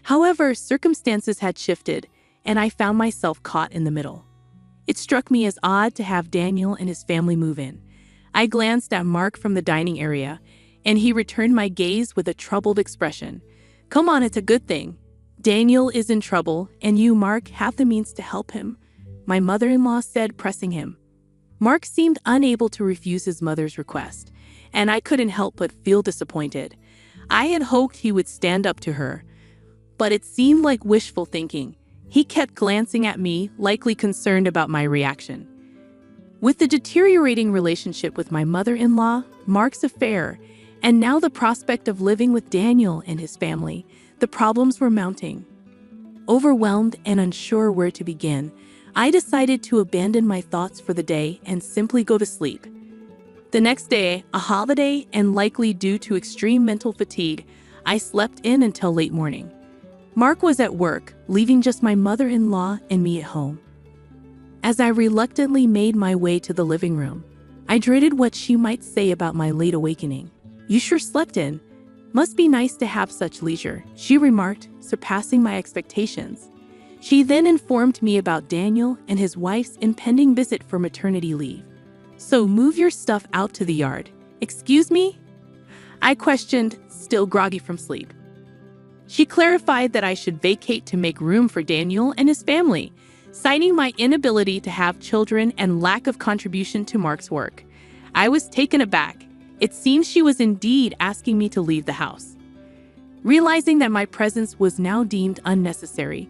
However, circumstances had shifted, and I found myself caught in the middle. It struck me as odd to have Daniel and his family move in. I glanced at Mark from the dining area, and he returned my gaze with a troubled expression. Come on, it's a good thing. Daniel is in trouble, and you, Mark, have the means to help him, my mother-in-law said, pressing him. Mark seemed unable to refuse his mother's request, and I couldn't help but feel disappointed. I had hoped he would stand up to her, but it seemed like wishful thinking. He kept glancing at me, likely concerned about my reaction. With the deteriorating relationship with my mother-in-law, Mark's affair, and now the prospect of living with Daniel and his family, the problems were mounting. Overwhelmed and unsure where to begin, I decided to abandon my thoughts for the day and simply go to sleep. The next day, a holiday and likely due to extreme mental fatigue, I slept in until late morning. Mark was at work, leaving just my mother-in-law and me at home. As I reluctantly made my way to the living room, I dreaded what she might say about my late awakening. You sure slept in. Must be nice to have such leisure, she remarked, surpassing my expectations. She then informed me about Daniel and his wife's impending visit for maternity leave. So move your stuff out to the yard. Excuse me? I questioned, still groggy from sleep. She clarified that I should vacate to make room for Daniel and his family, citing my inability to have children and lack of contribution to Mark's work. I was taken aback. It seems she was indeed asking me to leave the house. Realizing that my presence was now deemed unnecessary,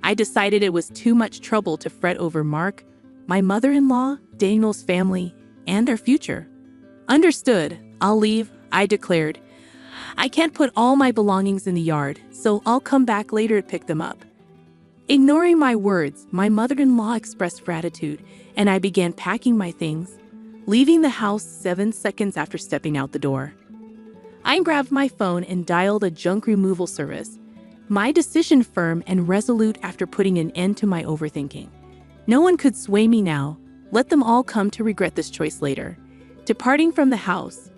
I decided it was too much trouble to fret over Mark, my mother-in-law, Daniel's family, and their future. Understood, I'll leave, I declared. I can't put all my belongings in the yard, so I'll come back later to pick them up. Ignoring my words, my mother-in-law expressed gratitude, and I began packing my things, leaving the house 7 seconds after stepping out the door. I grabbed my phone and dialed a junk removal service, my decision firm and resolute after putting an end to my overthinking. No one could sway me now. Let them all come to regret this choice later. Departing from the house,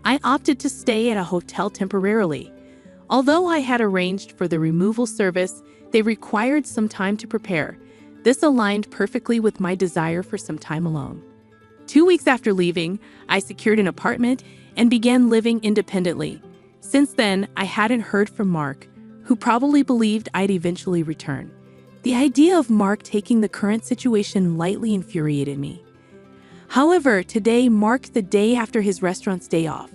I opted to stay at a hotel temporarily. Although I had arranged for the removal service, they required some time to prepare. This aligned perfectly with my desire for some time alone. 2 weeks after leaving, I secured an apartment and began living independently. Since then, I hadn't heard from Mark, who probably believed I'd eventually return. The idea of Mark taking the current situation lightly infuriated me. However, today marked the day after his restaurant's day off,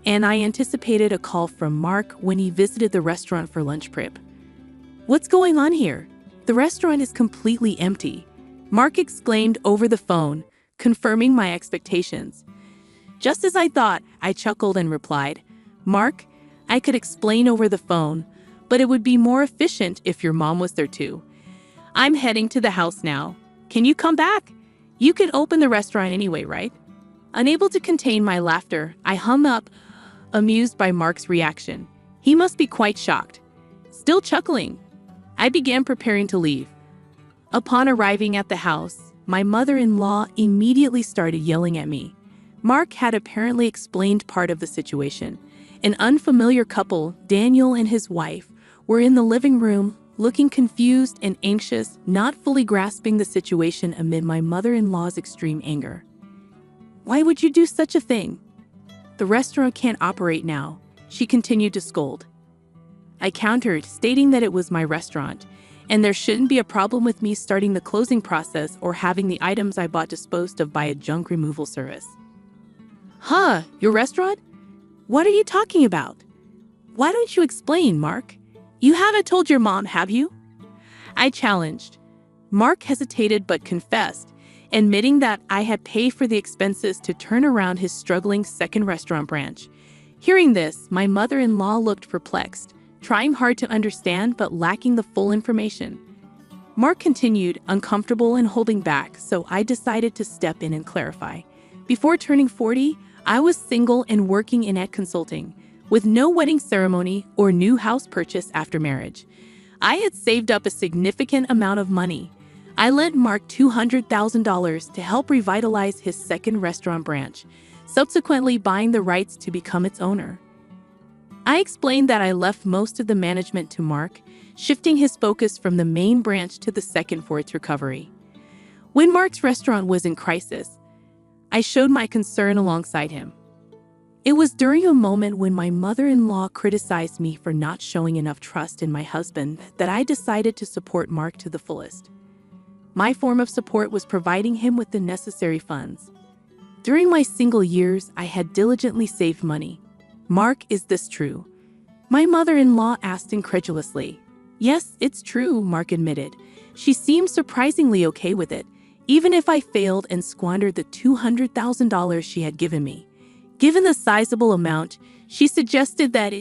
and I anticipated a call from Mark when he visited the restaurant for lunch prep. What's going on here? The restaurant is completely empty, Mark exclaimed over the phone, confirming my expectations. Just as I thought, I chuckled and replied, Mark, I could explain over the phone, but it would be more efficient if your mom was there too. I'm heading to the house now. Can you come back? You can open the restaurant anyway, right? Unable to contain my laughter, I hung up, amused by Mark's reaction. He must be quite shocked. Still chuckling, I began preparing to leave. Upon arriving at the house, my mother-in-law immediately started yelling at me. Mark had apparently explained part of the situation. An unfamiliar couple, Daniel and his wife, were in the living room, looking confused and anxious, not fully grasping the situation amid my mother-in-law's extreme anger. "Why would you do such a thing? The restaurant can't operate now," she continued to scold. I countered, stating that it was my restaurant, and there shouldn't be a problem with me starting the closing process or having the items I bought disposed of by a junk removal service. "Huh, your restaurant? What are you talking about? Why don't you explain, Mark? You haven't told your mom, have you?" I challenged. Mark hesitated but confessed, admitting that I had paid for the expenses to turn around his struggling second restaurant branch. Hearing this, my mother-in-law looked perplexed, trying hard to understand but lacking the full information. Mark continued, uncomfortable and holding back, so I decided to step in and clarify. Before turning 40, I was single and working in ad consulting, with no wedding ceremony or new house purchase after marriage. I had saved up a significant amount of money. I lent Mark $200,000 to help revitalize his second restaurant branch, subsequently buying the rights to become its owner. I explained that I left most of the management to Mark, shifting his focus from the main branch to the second for its recovery. When Mark's restaurant was in crisis, I showed my concern alongside him. It was during a moment when my mother-in-law criticized me for not showing enough trust in my husband that I decided to support Mark to the fullest. My form of support was providing him with the necessary funds. During my single years, I had diligently saved money. "Mark, is this true?" My mother-in-law asked incredulously. "Yes, it's true," Mark admitted. She seemed surprisingly okay with it, even if I failed and squandered the $200,000 she had given me. Given the sizable amount, she suggested that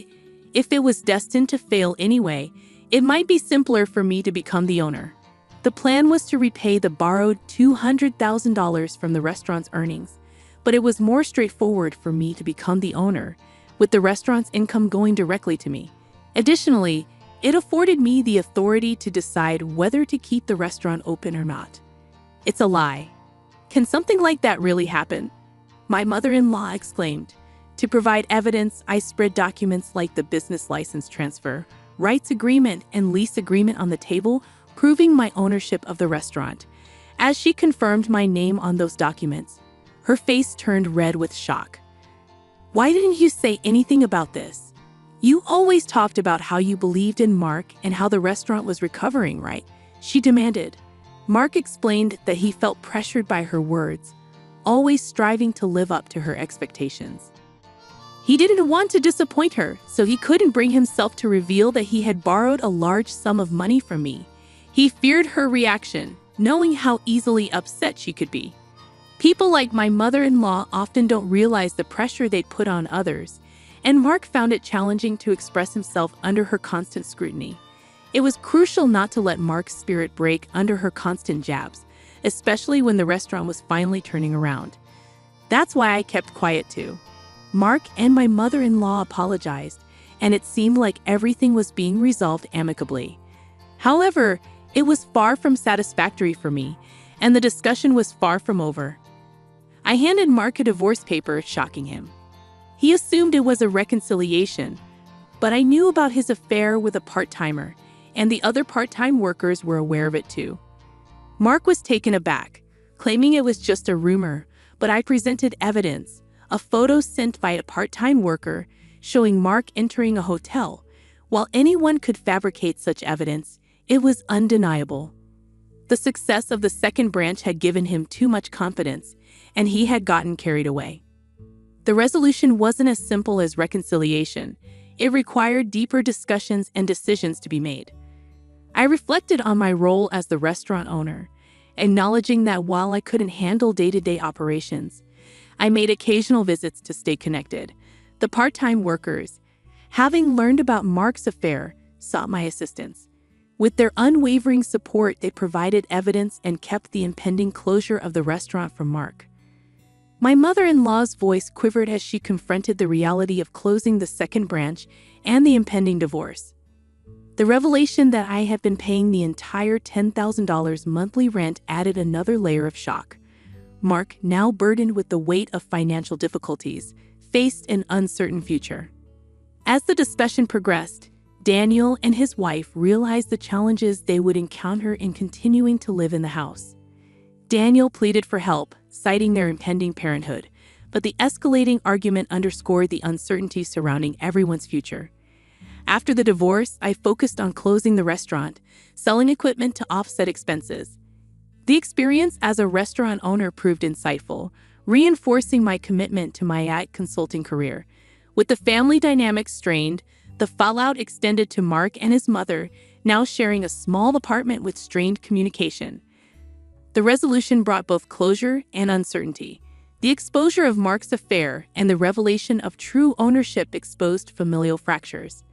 if it was destined to fail anyway, it might be simpler for me to become the owner. The plan was to repay the borrowed $200,000 from the restaurant's earnings, but it was more straightforward for me to become the owner, with the restaurant's income going directly to me. Additionally, it afforded me the authority to decide whether to keep the restaurant open or not. "It's a lie. Can something like that really happen?" my mother-in-law exclaimed. To provide evidence, I spread documents like the business license transfer, rights agreement, and lease agreement on the table, proving my ownership of the restaurant. As she confirmed my name on those documents, her face turned red with shock. "Why didn't you say anything about this? You always talked about how you believed in Mark and how the restaurant was recovering, right?" she demanded. Mark explained that he felt pressured by her words, always striving to live up to her expectations. He didn't want to disappoint her, so he couldn't bring himself to reveal that he had borrowed a large sum of money from me. He feared her reaction, knowing how easily upset she could be. People like my mother-in-law often don't realize the pressure they put on others, and Mark found it challenging to express himself under her constant scrutiny. It was crucial not to let Mark's spirit break under her constant jabs, especially when the restaurant was finally turning around. That's why I kept quiet too. Mark and my mother-in-law apologized, and it seemed like everything was being resolved amicably. However, it was far from satisfactory for me, and the discussion was far from over. I handed Mark a divorce paper, shocking him. He assumed it was a reconciliation, but I knew about his affair with a part-timer, and the other part-time workers were aware of it too. Mark was taken aback, claiming it was just a rumor, but I presented evidence, a photo sent by a part-time worker showing Mark entering a hotel. While anyone could fabricate such evidence, it was undeniable. The success of the second branch had given him too much confidence, and he had gotten carried away. The resolution wasn't as simple as reconciliation. It required deeper discussions and decisions to be made. I reflected on my role as the restaurant owner, acknowledging that while I couldn't handle day-to-day operations, I made occasional visits to stay connected. The part-time workers, having learned about Mark's affair, sought my assistance. With their unwavering support, they provided evidence and kept the impending closure of the restaurant from Mark. My mother-in-law's voice quivered as she confronted the reality of closing the second branch and the impending divorce. The revelation that I had been paying the entire $10,000 monthly rent added another layer of shock. Mark, now burdened with the weight of financial difficulties, faced an uncertain future. As the discussion progressed, Daniel and his wife realized the challenges they would encounter in continuing to live in the house. Daniel pleaded for help, citing their impending parenthood, but the escalating argument underscored the uncertainty surrounding everyone's future. After the divorce, I focused on closing the restaurant, selling equipment to offset expenses. The experience as a restaurant owner proved insightful, reinforcing my commitment to my aita consulting career. With the family dynamics strained, the fallout extended to Mark and his mother, now sharing a small apartment with strained communication. The resolution brought both closure and uncertainty. The exposure of Mark's affair and the revelation of true ownership exposed familial fractures.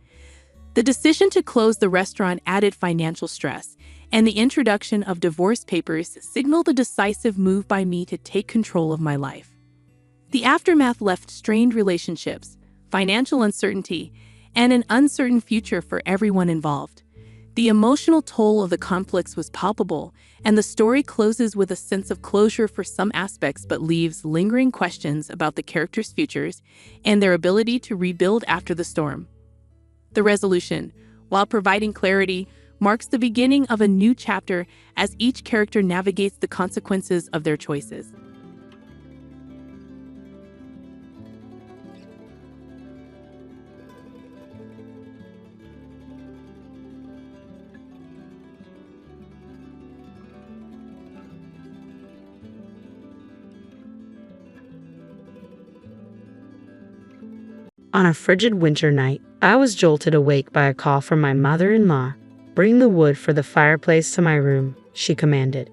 The decision to close the restaurant added financial stress, and the introduction of divorce papers signaled a decisive move by me to take control of my life. The aftermath left strained relationships, financial uncertainty, and an uncertain future for everyone involved. The emotional toll of the conflicts was palpable, and the story closes with a sense of closure for some aspects but leaves lingering questions about the characters' futures and their ability to rebuild after the storm. The resolution, while providing clarity, marks the beginning of a new chapter as each character navigates the consequences of their choices. On a frigid winter night, I was jolted awake by a call from my mother-in-law. "Bring the wood for the fireplace to my room," she commanded.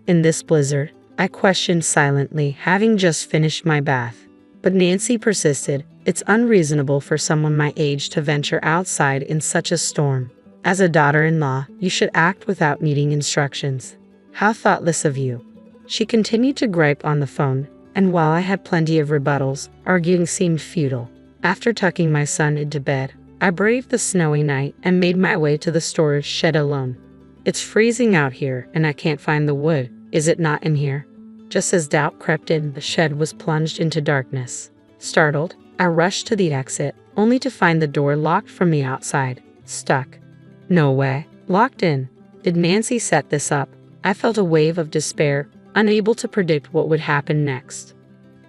In this blizzard, I questioned silently, having just finished my bath. But Nancy persisted. "It's unreasonable for someone my age to venture outside in such a storm. As a daughter-in-law, you should act without needing instructions. How thoughtless of you." She continued to gripe on the phone, and while I had plenty of rebuttals, arguing seemed futile. After tucking my son into bed, I braved the snowy night and made my way to the storage shed alone. "It's freezing out here, and I can't find the wood. Is it not in here?" Just as doubt crept in, the shed was plunged into darkness. Startled, I rushed to the exit, only to find the door locked from the outside. Stuck. No way. Locked in. Did Nancy set this up? I felt a wave of despair, unable to predict what would happen next.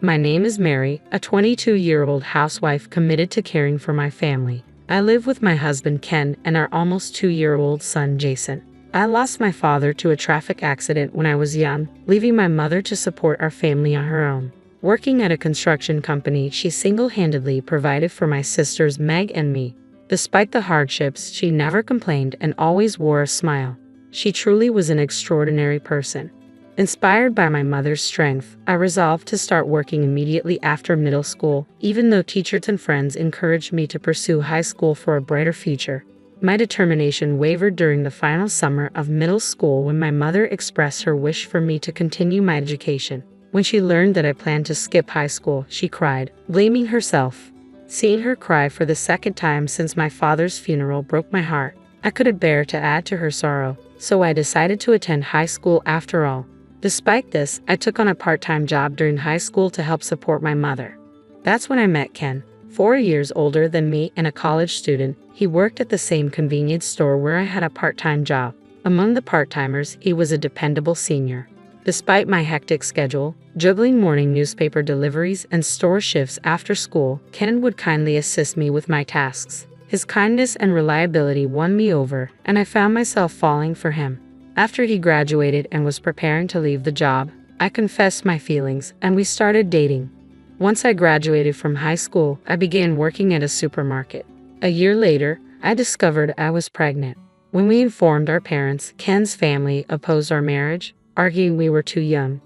My name is Mary, a 22-year-old housewife committed to caring for my family. I live with my husband Ken and our almost 2-year-old son Jason. I lost my father to a traffic accident when I was young, leaving my mother to support our family on her own. Working at a construction company, she single-handedly provided for my sisters Meg and me. Despite the hardships, she never complained and always wore a smile. She truly was an extraordinary person. Inspired by my mother's strength, I resolved to start working immediately after middle school, even though teachers and friends encouraged me to pursue high school for a brighter future. My determination wavered during the final summer of middle school when my mother expressed her wish for me to continue my education. When she learned that I planned to skip high school, she cried, blaming herself. Seeing her cry for the second time since my father's funeral broke my heart. I couldn't bear to add to her sorrow, so I decided to attend high school after all. Despite this, I took on a part-time job during high school to help support my mother. That's when I met Ken, 4 years older than me and a college student. He worked at the same convenience store where I had a part-time job. Among the part-timers, he was a dependable senior. Despite my hectic schedule, juggling morning newspaper deliveries and store shifts after school, Ken would kindly assist me with my tasks. His kindness and reliability won me over, and I found myself falling for him. After he graduated and was preparing to leave the job, I confessed my feelings and we started dating. Once I graduated from high school, I began working at a supermarket. A year later, I discovered I was pregnant. When we informed our parents, Ken's family opposed our marriage, arguing we were too young.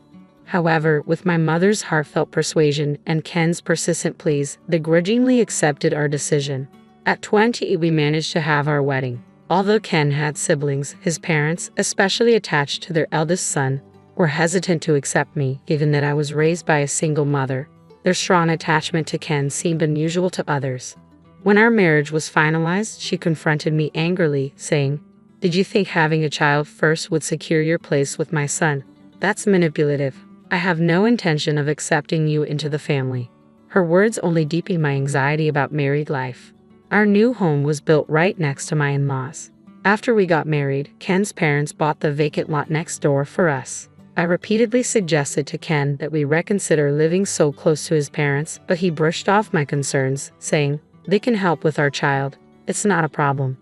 However, with my mother's heartfelt persuasion and Ken's persistent pleas, they grudgingly accepted our decision. At 20, we managed to have our wedding. Although Ken had siblings, his parents, especially attached to their eldest son, were hesitant to accept me, given that I was raised by a single mother. Their strong attachment to Ken seemed unusual to others. When our marriage was finalized, she confronted me angrily, saying, "Did you think having a child first would secure your place with my son? That's manipulative." I have no intention of accepting you into the family." Her words only deepened my anxiety about married life. Our new home was built right next to my in-laws. After we got married, Ken's parents bought the vacant lot next door for us. I repeatedly suggested to Ken that we reconsider living so close to his parents, but he brushed off my concerns, saying, "They can help with our child. It's not a problem."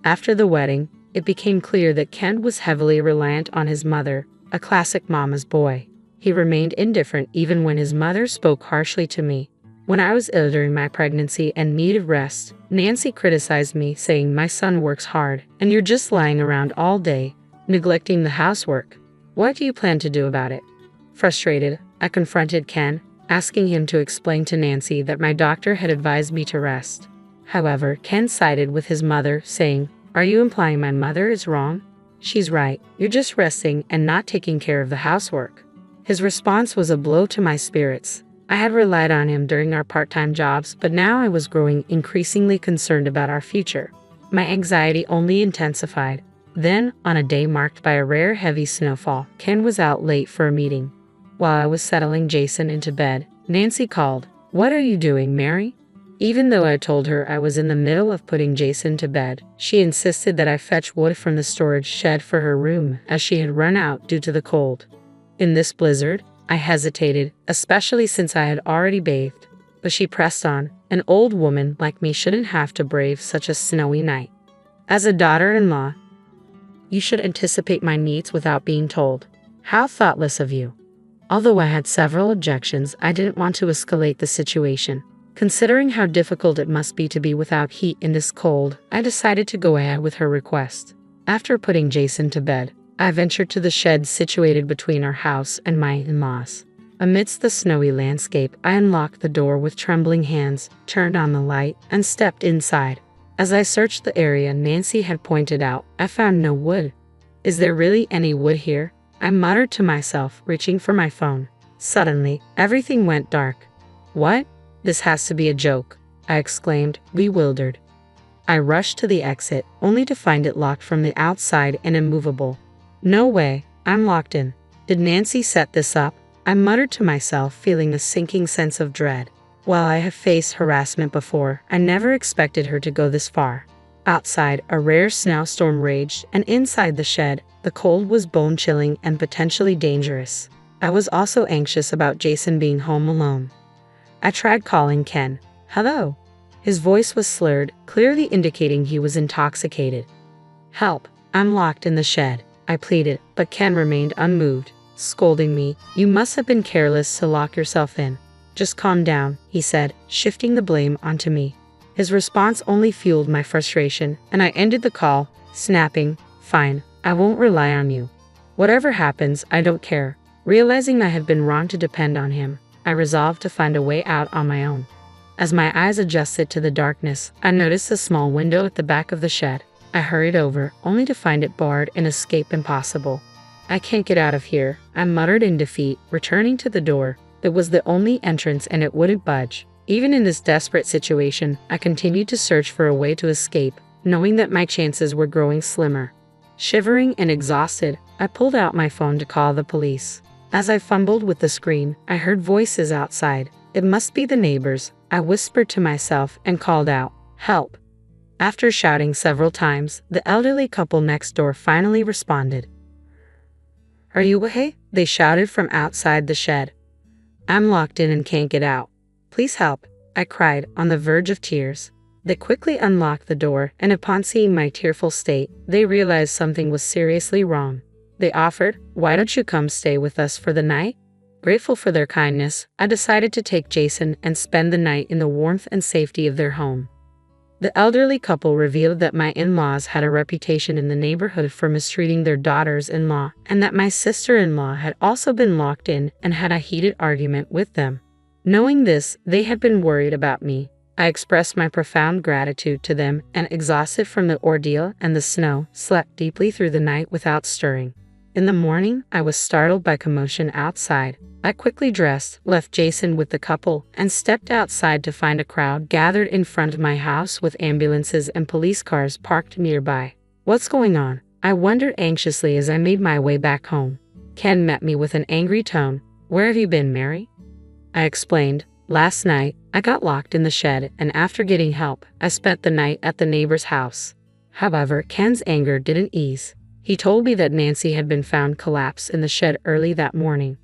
After the wedding, it became clear that Ken was heavily reliant on his mother, a classic mama's boy. He remained indifferent even when his mother spoke harshly to me. When I was ill during my pregnancy and needed rest, Nancy criticized me, saying my son works hard, and you're just lying around all day, neglecting the housework. What do you plan to do about it? Frustrated, I confronted Ken, asking him to explain to Nancy that my doctor had advised me to rest. However, Ken sided with his mother, saying, "Are you implying my mother is wrong? She's right, you're just resting and not taking care of the housework." His response was a blow to my spirits. I had relied on him during our part-time jobs, but now I was growing increasingly concerned about our future. My anxiety only intensified. Then, on a day marked by a rare heavy snowfall, Ken was out late for a meeting. While I was settling Jason into bed, Nancy called, "What are you doing, Mary?" Even though I told her I was in the middle of putting Jason to bed, she insisted that I fetch wood from the storage shed for her room, as she had run out due to the cold. In this blizzard, I hesitated, especially since I had already bathed, but she pressed on. An old woman like me shouldn't have to brave such a snowy night. As a daughter-in-law, you should anticipate my needs without being told. How thoughtless of you. Although I had several objections, I didn't want to escalate the situation. Considering how difficult it must be to be without heat in this cold, I decided to go ahead with her request. After putting Jason to bed, I ventured to the shed situated between our house and my in-laws. Amidst the snowy landscape, I unlocked the door with trembling hands, turned on the light, and stepped inside. As I searched the area Nancy had pointed out, I found no wood. "Is there really any wood here?" I muttered to myself, reaching for my phone. Suddenly, everything went dark. "What? This has to be a joke," I exclaimed, bewildered. I rushed to the exit, only to find it locked from the outside and immovable. "No way, I'm locked in. Did Nancy set this up?" I muttered to myself, feeling a sinking sense of dread. While I have faced harassment before, I never expected her to go this far. Outside, a rare snowstorm raged, and inside the shed, the cold was bone-chilling and potentially dangerous. I was also anxious about Jason being home alone. I tried calling Ken. "Hello." His voice was slurred, clearly indicating he was intoxicated. "Help, I'm locked in the shed," I pleaded, but Ken remained unmoved, scolding me. "You must have been careless to lock yourself in. Just calm down," he said, shifting the blame onto me. His response only fueled my frustration, and I ended the call, snapping, "Fine, I won't rely on you. Whatever happens, I don't care." Realizing I had been wrong to depend on him, I resolved to find a way out on my own. As my eyes adjusted to the darkness, I noticed a small window at the back of the shed. I hurried over, only to find it barred and escape impossible. "I can't get out of here," I muttered in defeat, returning to the door. It was the only entrance and it wouldn't budge. Even in this desperate situation, I continued to search for a way to escape, knowing that my chances were growing slimmer. Shivering and exhausted, I pulled out my phone to call the police. As I fumbled with the screen, I heard voices outside. It must be the neighbors, I whispered to myself and called out, "Help." After shouting several times, the elderly couple next door finally responded. "Are you okay?" they shouted from outside the shed. "I'm locked in and can't get out. Please help," I cried, on the verge of tears. They quickly unlocked the door, and upon seeing my tearful state, they realized something was seriously wrong. They offered, "Why don't you come stay with us for the night?" Grateful for their kindness, I decided to take Jason and spend the night in the warmth and safety of their home. The elderly couple revealed that my in-laws had a reputation in the neighborhood for mistreating their daughters-in-law, and that my sister-in-law had also been locked in and had a heated argument with them. Knowing this, they had been worried about me. I expressed my profound gratitude to them and, exhausted from the ordeal and the snow, slept deeply through the night without stirring. In the morning, I was startled by commotion outside. I quickly dressed, left Jason with the couple, and stepped outside to find a crowd gathered in front of my house with ambulances and police cars parked nearby. "What's going on?" I wondered anxiously as I made my way back home. Ken met me with an angry tone. "Where have you been, Mary?" I explained. "Last night, I got locked in the shed, and after getting help, I spent the night at the neighbor's house." However, Ken's anger didn't ease. He told me that Nancy had been found collapsed in the shed early that morning.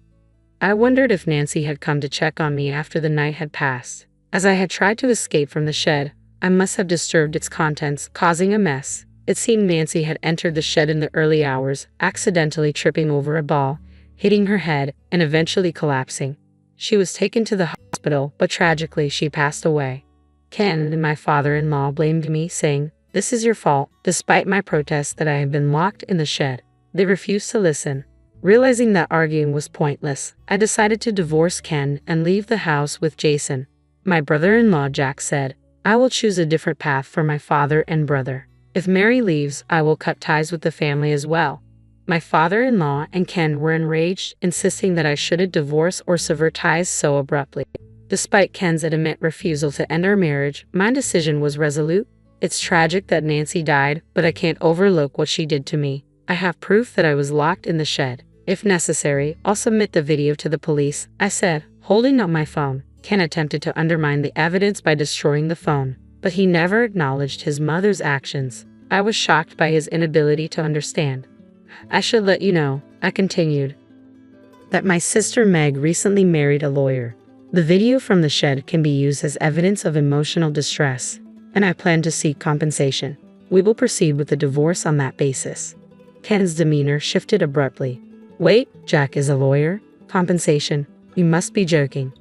I wondered if Nancy had come to check on me after the night had passed. As I had tried to escape from the shed, I must have disturbed its contents, causing a mess. It seemed Nancy had entered the shed in the early hours, accidentally tripping over a ball, hitting her head, and eventually collapsing. She was taken to the hospital, but tragically she passed away. Ken and my father-in-law blamed me, saying, "This is your fault," despite my protests that I had been locked in the shed. They refused to listen. Realizing that arguing was pointless, I decided to divorce Ken and leave the house with Jason. My brother-in-law Jack said, "I will choose a different path for my father and brother. If Mary leaves, I will cut ties with the family as well." My father-in-law and Ken were enraged, insisting that I shouldn't divorce or sever ties so abruptly. Despite Ken's adamant refusal to end our marriage, my decision was resolute. "It's tragic that Nancy died, but I can't overlook what she did to me. I have proof that I was locked in the shed. If necessary, I'll submit the video to the police," I said, holding up my phone. Ken attempted to undermine the evidence by destroying the phone, but he never acknowledged his mother's actions. I was shocked by his inability to understand. "I should let you know," I continued, "that my sister Meg recently married a lawyer. The video from the shed can be used as evidence of emotional distress, and I plan to seek compensation. We will proceed with the divorce on that basis." Ken's demeanor shifted abruptly. "Wait, Jack is a lawyer? Compensation? You must be joking."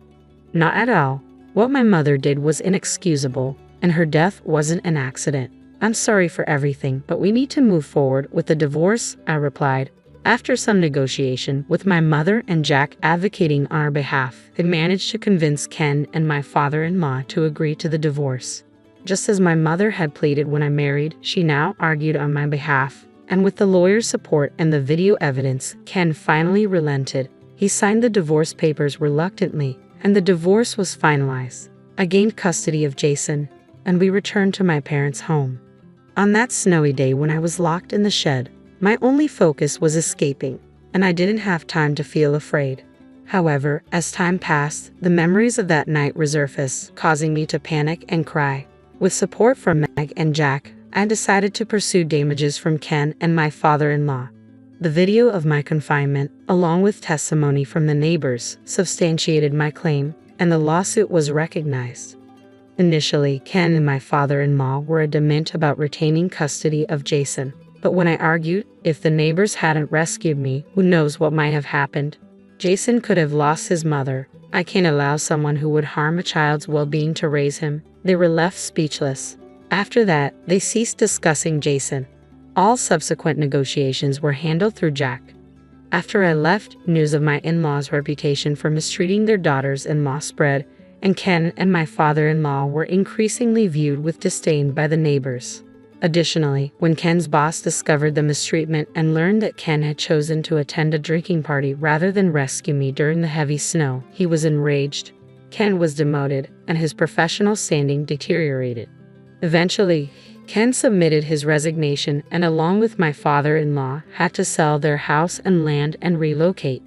"Not at all. What my mother did was inexcusable, and her death wasn't an accident. I'm sorry for everything, but we need to move forward with the divorce," I replied. After some negotiation, with my mother and Jack advocating on our behalf, I managed to convince Ken and my father-in-law to agree to the divorce. Just as my mother had pleaded when I married, she now argued on my behalf. And with the lawyer's support and the video evidence, Ken finally relented. He signed the divorce papers reluctantly, and the divorce was finalized. I gained custody of Jason, and we returned to my parents' home. On that snowy day when I was locked in the shed, my only focus was escaping, and I didn't have time to feel afraid. However, as time passed, the memories of that night resurfaced, causing me to panic and cry. With support from Meg and Jack, I decided to pursue damages from Ken and my father-in-law. The video of my confinement, along with testimony from the neighbors, substantiated my claim, and the lawsuit was recognized. Initially, Ken and my father-in-law were adamant about retaining custody of Jason, but when I argued, if the neighbors hadn't rescued me, who knows what might have happened? Jason could have lost his mother. I can't allow someone who would harm a child's well-being to raise him. They were left speechless. After that, they ceased discussing Jason. All subsequent negotiations were handled through Jack. After I left, news of my in-laws' reputation for mistreating their daughters-in-law spread, and Ken and my father-in-law were increasingly viewed with disdain by the neighbors. Additionally, when Ken's boss discovered the mistreatment and learned that Ken had chosen to attend a drinking party rather than rescue me during the heavy snow, he was enraged. Ken was demoted, and his professional standing deteriorated. Eventually, Ken submitted his resignation and, along with my father-in-law, had to sell their house and land and relocate.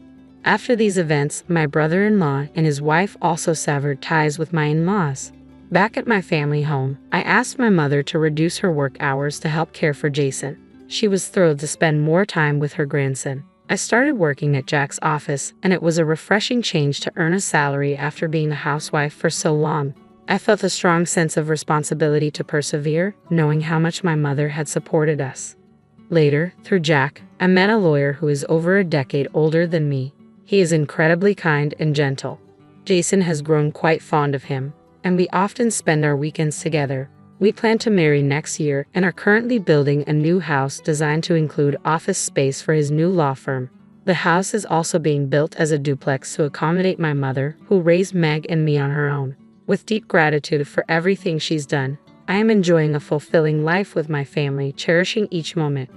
After these events, my brother-in-law and his wife also severed ties with my in-laws. Back at my family home, I asked my mother to reduce her work hours to help care for Jason. She was thrilled to spend more time with her grandson. I started working at Jack's office, and it was a refreshing change to earn a salary after being a housewife for so long. I felt a strong sense of responsibility to persevere, knowing how much my mother had supported us. Later, through Jack, I met a lawyer who is over a decade older than me. He is incredibly kind and gentle. Jason has grown quite fond of him, and we often spend our weekends together. We plan to marry next year and are currently building a new house designed to include office space for his new law firm. The house is also being built as a duplex to accommodate my mother, who raised Meg and me on her own. With deep gratitude for everything she's done, I am enjoying a fulfilling life with my family, cherishing each moment.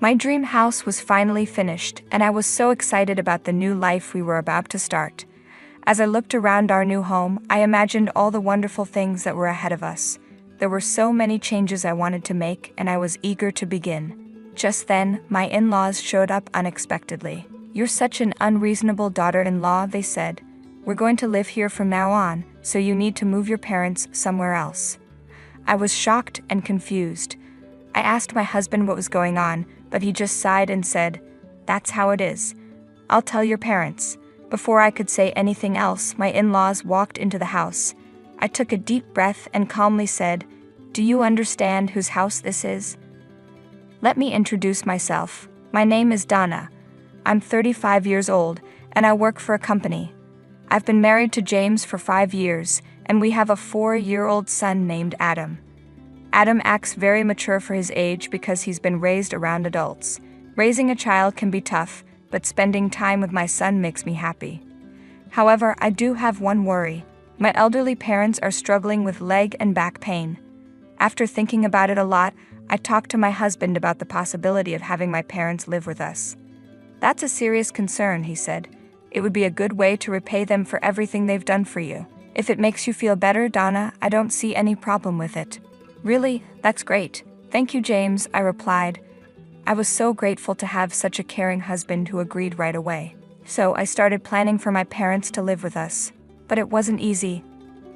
My dream house was finally finished, and I was so excited about the new life we were about to start. As I looked around our new home, I imagined all the wonderful things that were ahead of us. There were so many changes I wanted to make, and I was eager to begin. Just then, my in-laws showed up unexpectedly. "You're such an unreasonable daughter-in-law," they said. "We're going to live here from now on, so you need to move your parents somewhere else." I was shocked and confused. I asked my husband what was going on, but he just sighed and said, "That's how it is. I'll tell your parents." Before I could say anything else, my in-laws walked into the house. I took a deep breath and calmly said, "Do you understand whose house this is?" Let me introduce myself. My name is Donna. I'm 35 years old, and I work for a company. I've been married to James for 5 years, and we have a 4-year-old son named Adam. Adam acts very mature for his age because he's been raised around adults. Raising a child can be tough, but spending time with my son makes me happy. However, I do have one worry. My elderly parents are struggling with leg and back pain. After thinking about it a lot, I talked to my husband about the possibility of having my parents live with us. "That's a serious concern," he said. "It would be a good way to repay them for everything they've done for you. If it makes you feel better, Donna, I don't see any problem with it." "Really? That's great. Thank you, James," I replied. I was so grateful to have such a caring husband who agreed right away. So I started planning for my parents to live with us. But it wasn't easy.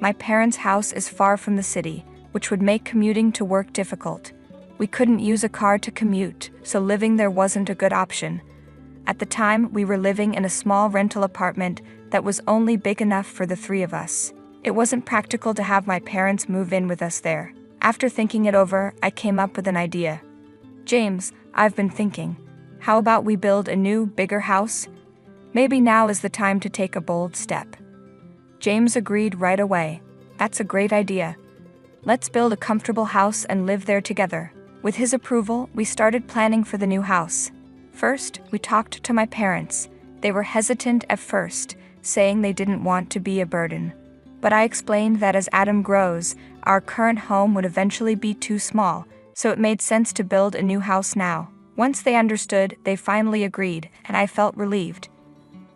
My parents' house is far from the city, which would make commuting to work difficult. We couldn't use a car to commute, so living there wasn't a good option. At the time, we were living in a small rental apartment that was only big enough for the 3 of us. It wasn't practical to have my parents move in with us there. After thinking it over, I came up with an idea. "James, I've been thinking. How about we build a new, bigger house? Maybe now is the time to take a bold step." James agreed right away. "That's a great idea. Let's build a comfortable house and live there together." With his approval, we started planning for the new house. First, we talked to my parents. They were hesitant at first, saying they didn't want to be a burden. But I explained that as Adam grows, our current home would eventually be too small, so it made sense to build a new house now. Once they understood, they finally agreed, and I felt relieved.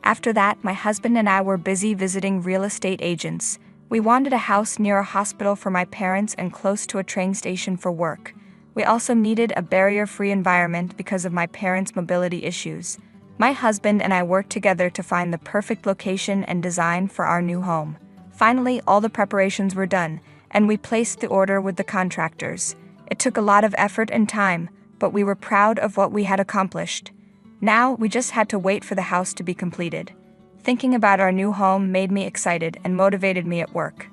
After that, my husband and I were busy visiting real estate agents. We wanted a house near a hospital for my parents and close to a train station for work. We also needed a barrier-free environment because of my parents' mobility issues. My husband and I worked together to find the perfect location and design for our new home. Finally, all the preparations were done, and we placed the order with the contractors. It took a lot of effort and time, but we were proud of what we had accomplished. Now, we just had to wait for the house to be completed. Thinking about our new home made me excited and motivated me at work.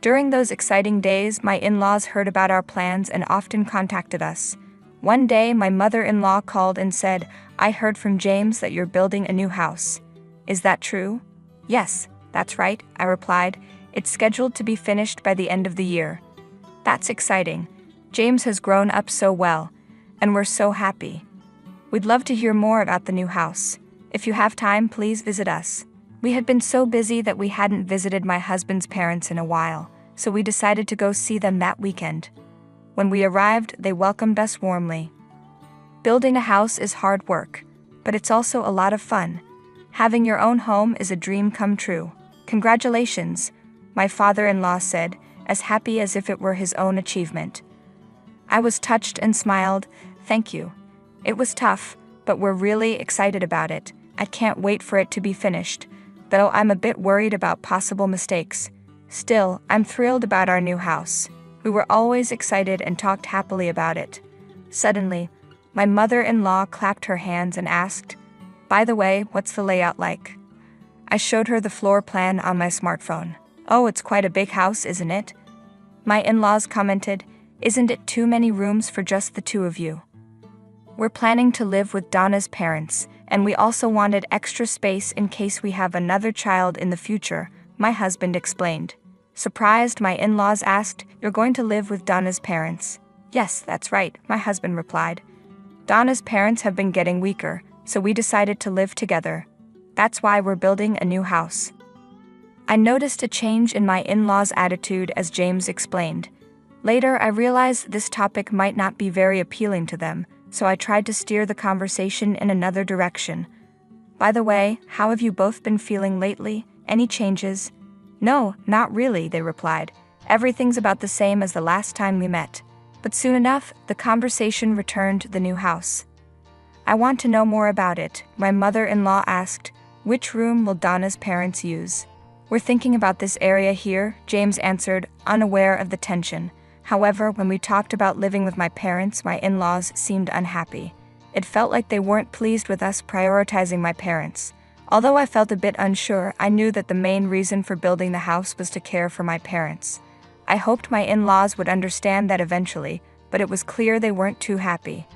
During those exciting days, my in-laws heard about our plans and often contacted us. One day, my mother-in-law called and said, "I heard from James that you're building a new house. Is that true?" "Yes, that's right," I replied. "It's scheduled to be finished by the end of the year." "That's exciting. James has grown up so well, and we're so happy. We'd love to hear more about the new house. If you have time, please visit us." We had been so busy that we hadn't visited my husband's parents in a while, so we decided to go see them that weekend. When we arrived, they welcomed us warmly. Building a house is hard work, but it's also a lot of fun. Having your own home is a dream come true. "Congratulations," my father-in-law said, as happy as if it were his own achievement. I was touched and smiled. "Thank you. It was tough, but we're really excited about it. I can't wait for it to be finished, though I'm a bit worried about possible mistakes. Still, I'm thrilled about our new house." We were always excited and talked happily about it. Suddenly, my mother-in-law clapped her hands and asked, "By the way, what's the layout like?" I showed her the floor plan on my smartphone. "Oh, it's quite a big house, isn't it?" My in-laws commented, "Isn't it too many rooms for just the 2 of you?" We're planning to live with Donna's parents, and we also wanted extra space in case we have another child in the future, my husband explained. Surprised, my in-laws asked, "You're going to live with Donna's parents?" "Yes, that's right," my husband replied. "Donna's parents have been getting weaker, so we decided to live together. That's why we're building a new house." I noticed a change in my in-laws' attitude as James explained. Later, I realized this topic might not be very appealing to them, so I tried to steer the conversation in another direction. By the way, how have you both been feeling lately? Any changes? No, not really, they replied. Everything's about the same as the last time we met. But soon enough, the conversation returned to the new house. I want to know more about it, my mother-in-law asked. Which room will Donna's parents use? We're thinking about this area here, James answered, unaware of the tension. However, when we talked about living with my parents, my in-laws seemed unhappy. It felt like they weren't pleased with us prioritizing my parents. Although I felt a bit unsure, I knew that the main reason for building the house was to care for my parents. I hoped my in-laws would understand that eventually, but it was clear they weren't too happy.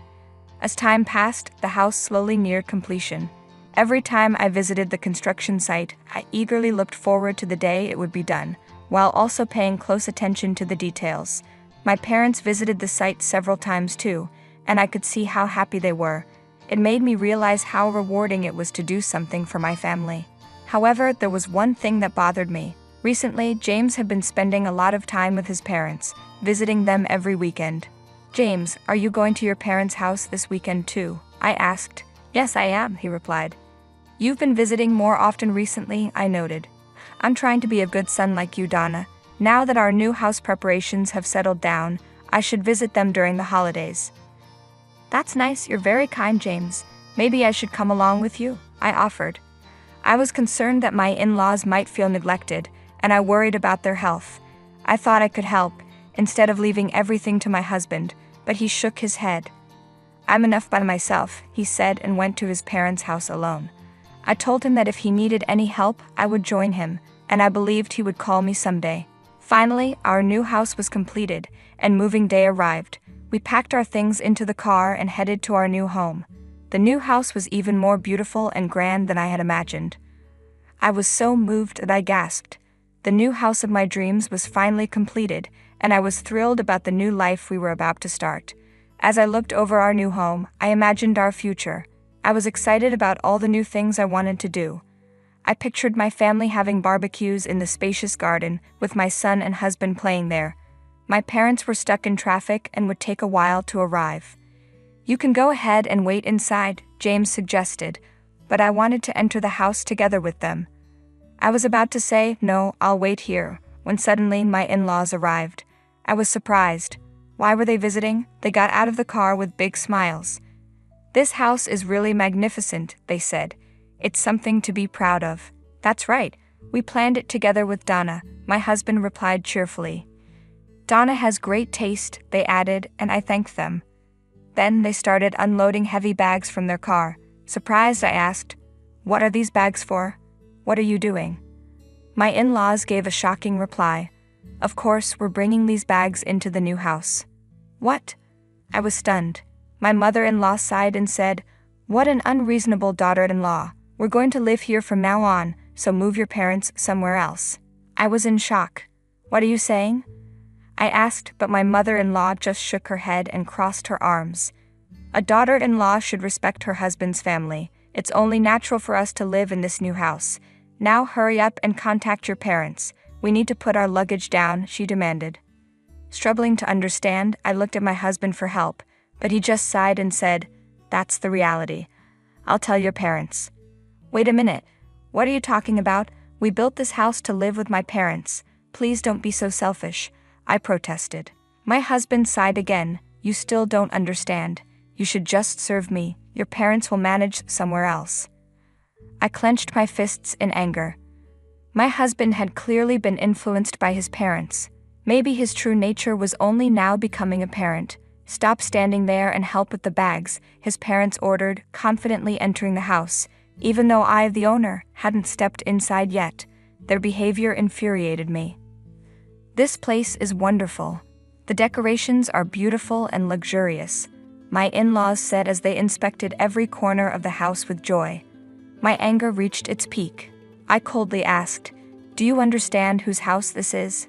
As time passed, the house slowly neared completion. Every time I visited the construction site, I eagerly looked forward to the day it would be done, while also paying close attention to the details. My parents visited the site several times too, and I could see how happy they were. It made me realize how rewarding it was to do something for my family. However, there was one thing that bothered me. Recently, James had been spending a lot of time with his parents, visiting them every weekend. James, are you going to your parents' house this weekend too? I asked. Yes, I am, he replied. You've been visiting more often recently, I noted. I'm trying to be a good son like you, Donna. Now that our new house preparations have settled down, I should visit them during the holidays. That's nice, you're very kind, James. Maybe I should come along with you, I offered. I was concerned that my in-laws might feel neglected, and I worried about their health. I thought I could help, instead of leaving everything to my husband, but he shook his head. I'm enough by myself, he said, and went to his parents' house alone. I told him that if he needed any help, I would join him, and I believed he would call me someday. Finally, our new house was completed, and moving day arrived. We packed our things into the car and headed to our new home. The new house was even more beautiful and grand than I had imagined. I was so moved that I gasped. The new house of my dreams was finally completed, and I was thrilled about the new life we were about to start. As I looked over our new home, I imagined our future. I was excited about all the new things I wanted to do. I pictured my family having barbecues in the spacious garden, with my son and husband playing there. My parents were stuck in traffic and would take a while to arrive. You can go ahead and wait inside, James suggested, but I wanted to enter the house together with them. I was about to say, no, I'll wait here, when suddenly my in-laws arrived. I was surprised. Why were they visiting? They got out of the car with big smiles. This house is really magnificent, they said. It's something to be proud of. That's right. We planned it together with Donna, my husband replied cheerfully. Donna has great taste, they added, and I thanked them. Then they started unloading heavy bags from their car. Surprised, I asked, "What are these bags for? What are you doing?" My in-laws gave a shocking reply. Of course, we're bringing these bags into the new house. What? I was stunned. My mother-in-law sighed and said, "What an unreasonable daughter-in-law. We're going to live here from now on, so move your parents somewhere else." I was in shock. What are you saying? I asked, but my mother-in-law just shook her head and crossed her arms. A daughter-in-law should respect her husband's family. It's only natural for us to live in this new house. Now hurry up and contact your parents. We need to put our luggage down, she demanded. Struggling to understand, I looked at my husband for help, but he just sighed and said, "That's the reality. I'll tell your parents." Wait a minute. What are you talking about? We built this house to live with my parents. Please don't be so selfish, I protested. My husband sighed again. You still don't understand. You should just serve me. Your parents will manage somewhere else. I clenched my fists in anger. My husband had clearly been influenced by his parents. Maybe his true nature was only now becoming apparent. "Stop standing there and help with the bags," his parents ordered, confidently entering the house, even though I, the owner, hadn't stepped inside yet. Their behavior infuriated me. This place is wonderful. The decorations are beautiful and luxurious, my in-laws said as they inspected every corner of the house with joy. My anger reached its peak. I coldly asked, "Do you understand whose house this is?"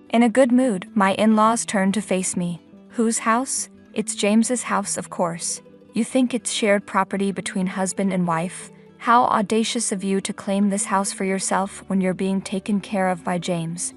In a good mood, my in-laws turned to face me. "Whose house? It's James's house, of course. You think it's shared property between husband and wife? How audacious of you to claim this house for yourself when you're being taken care of by James."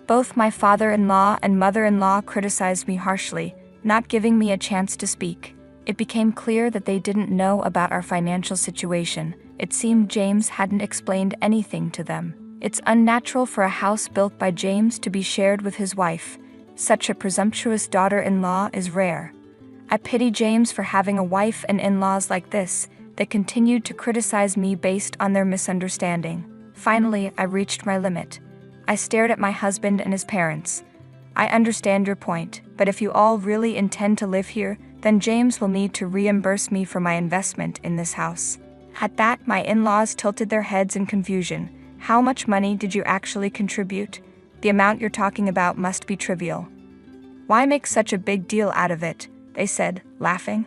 Both my father-in-law and mother-in-law criticized me harshly, not giving me a chance to speak. it became clear that they didn't know about our financial situation. It seemed James hadn't explained anything to them. It's unnatural for a house built by James to be shared with his wife. Such a presumptuous daughter-in-law is rare. I pity James for having a wife and in-laws like this. They continued to criticize me based on their misunderstanding. Finally, I reached my limit. I stared at my husband and his parents. I understand your point, but if you all really intend to live here, then James will need to reimburse me for my investment in this house. At that, my in-laws tilted their heads in confusion. How much money did you actually contribute? The amount you're talking about must be trivial. Why make such a big deal out of it? They said, laughing.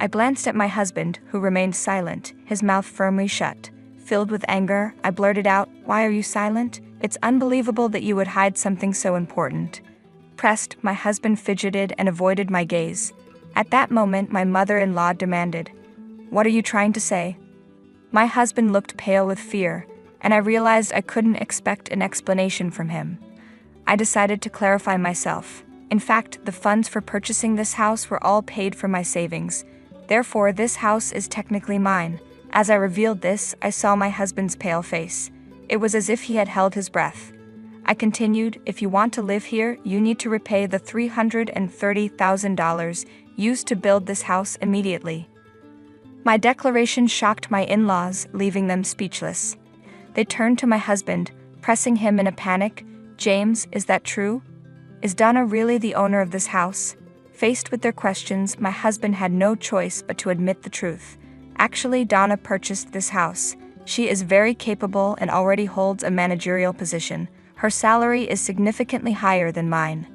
I glanced at my husband, who remained silent, his mouth firmly shut. Filled with anger, I blurted out, "Why are you silent? It's unbelievable that you would hide something so important." Pressed, my husband fidgeted and avoided my gaze. At that moment, my mother-in-law demanded, "What are you trying to say?" My husband looked pale with fear, and I realized I couldn't expect an explanation from him. I decided to clarify myself. In fact, the funds for purchasing this house were all paid from my savings. Therefore, this house is technically mine. As I revealed this, I saw my husband's pale face. It was as if he had held his breath. I continued, "If you want to live here, you need to repay the $330,000 used to build this house immediately." My declaration shocked my in-laws, leaving them speechless. They turned to my husband, pressing him in a panic. "James, is that true? Is Donna really the owner of this house?" Faced with their questions, my husband had no choice but to admit the truth. Actually, Donna purchased this house. She is very capable and already holds a managerial position. Her salary is significantly higher than mine.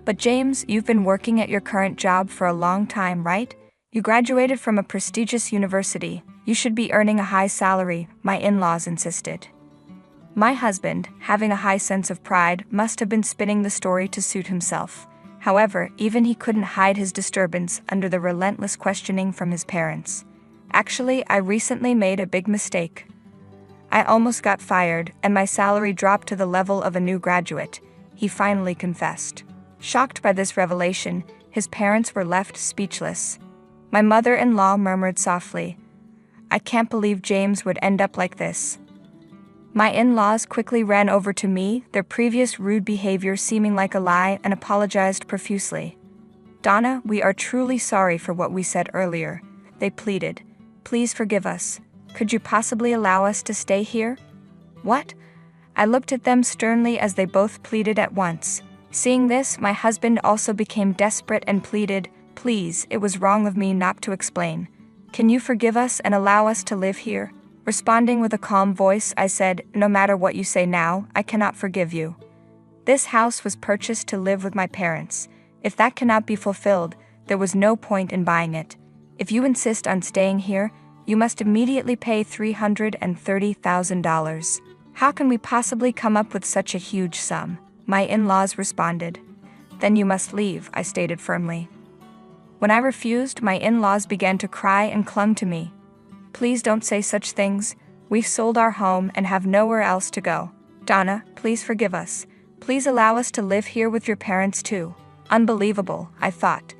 "But James, you've been working at your current job for a long time, right? You graduated from a prestigious university. You should be earning a high salary," my in-laws insisted. My husband, having a high sense of pride, must have been spinning the story to suit himself. However, even he couldn't hide his disturbance under the relentless questioning from his parents. "Actually, I recently made a big mistake. I almost got fired, and my salary dropped to the level of a new graduate," he finally confessed. Shocked by this revelation, his parents were left speechless. My mother-in-law murmured softly, "I can't believe James would end up like this." My in-laws quickly ran over to me, their previous rude behavior seeming like a lie, and apologized profusely. "Donna, we are truly sorry for what we said earlier," they pleaded. "Please forgive us. Could you possibly allow us to stay here?" "What?" I looked at them sternly as they both pleaded at once. Seeing this, my husband also became desperate and pleaded, "Please, it was wrong of me not to explain. Can you forgive us and allow us to live here?" Responding with a calm voice, I said, "No matter what you say now, I cannot forgive you. This house was purchased to live with my parents. If that cannot be fulfilled, there was no point in buying it. If you insist on staying here, you must immediately pay $330,000. How can we possibly come up with such a huge sum?" my in-laws responded. "Then you must leave," I stated firmly. When I refused, my in-laws began to cry and clung to me. "Please don't say such things. We've sold our home and have nowhere else to go. Donna, please forgive us. Please allow us to live here with your parents too." Unbelievable, I thought.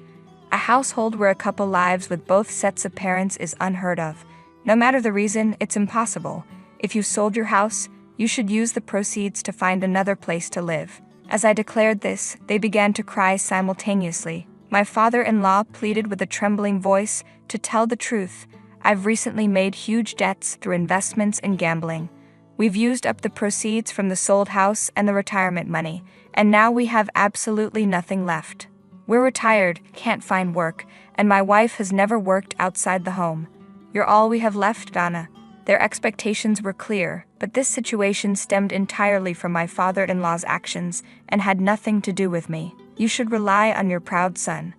A household where a couple lives with both sets of parents is unheard of. No matter the reason, it's impossible. If you sold your house, you should use the proceeds to find another place to live. As I declared this, they began to cry simultaneously. My father-in-law pleaded with a trembling voice, "To tell the truth, I've recently made huge debts through investments and gambling. We've used up the proceeds from the sold house and the retirement money, and now we have absolutely nothing left. We're retired, can't find work, and my wife has never worked outside the home. You're all we have left, Donna." Their expectations were clear, but this situation stemmed entirely from my father-in-law's actions and had nothing to do with me. "You should rely on your proud son.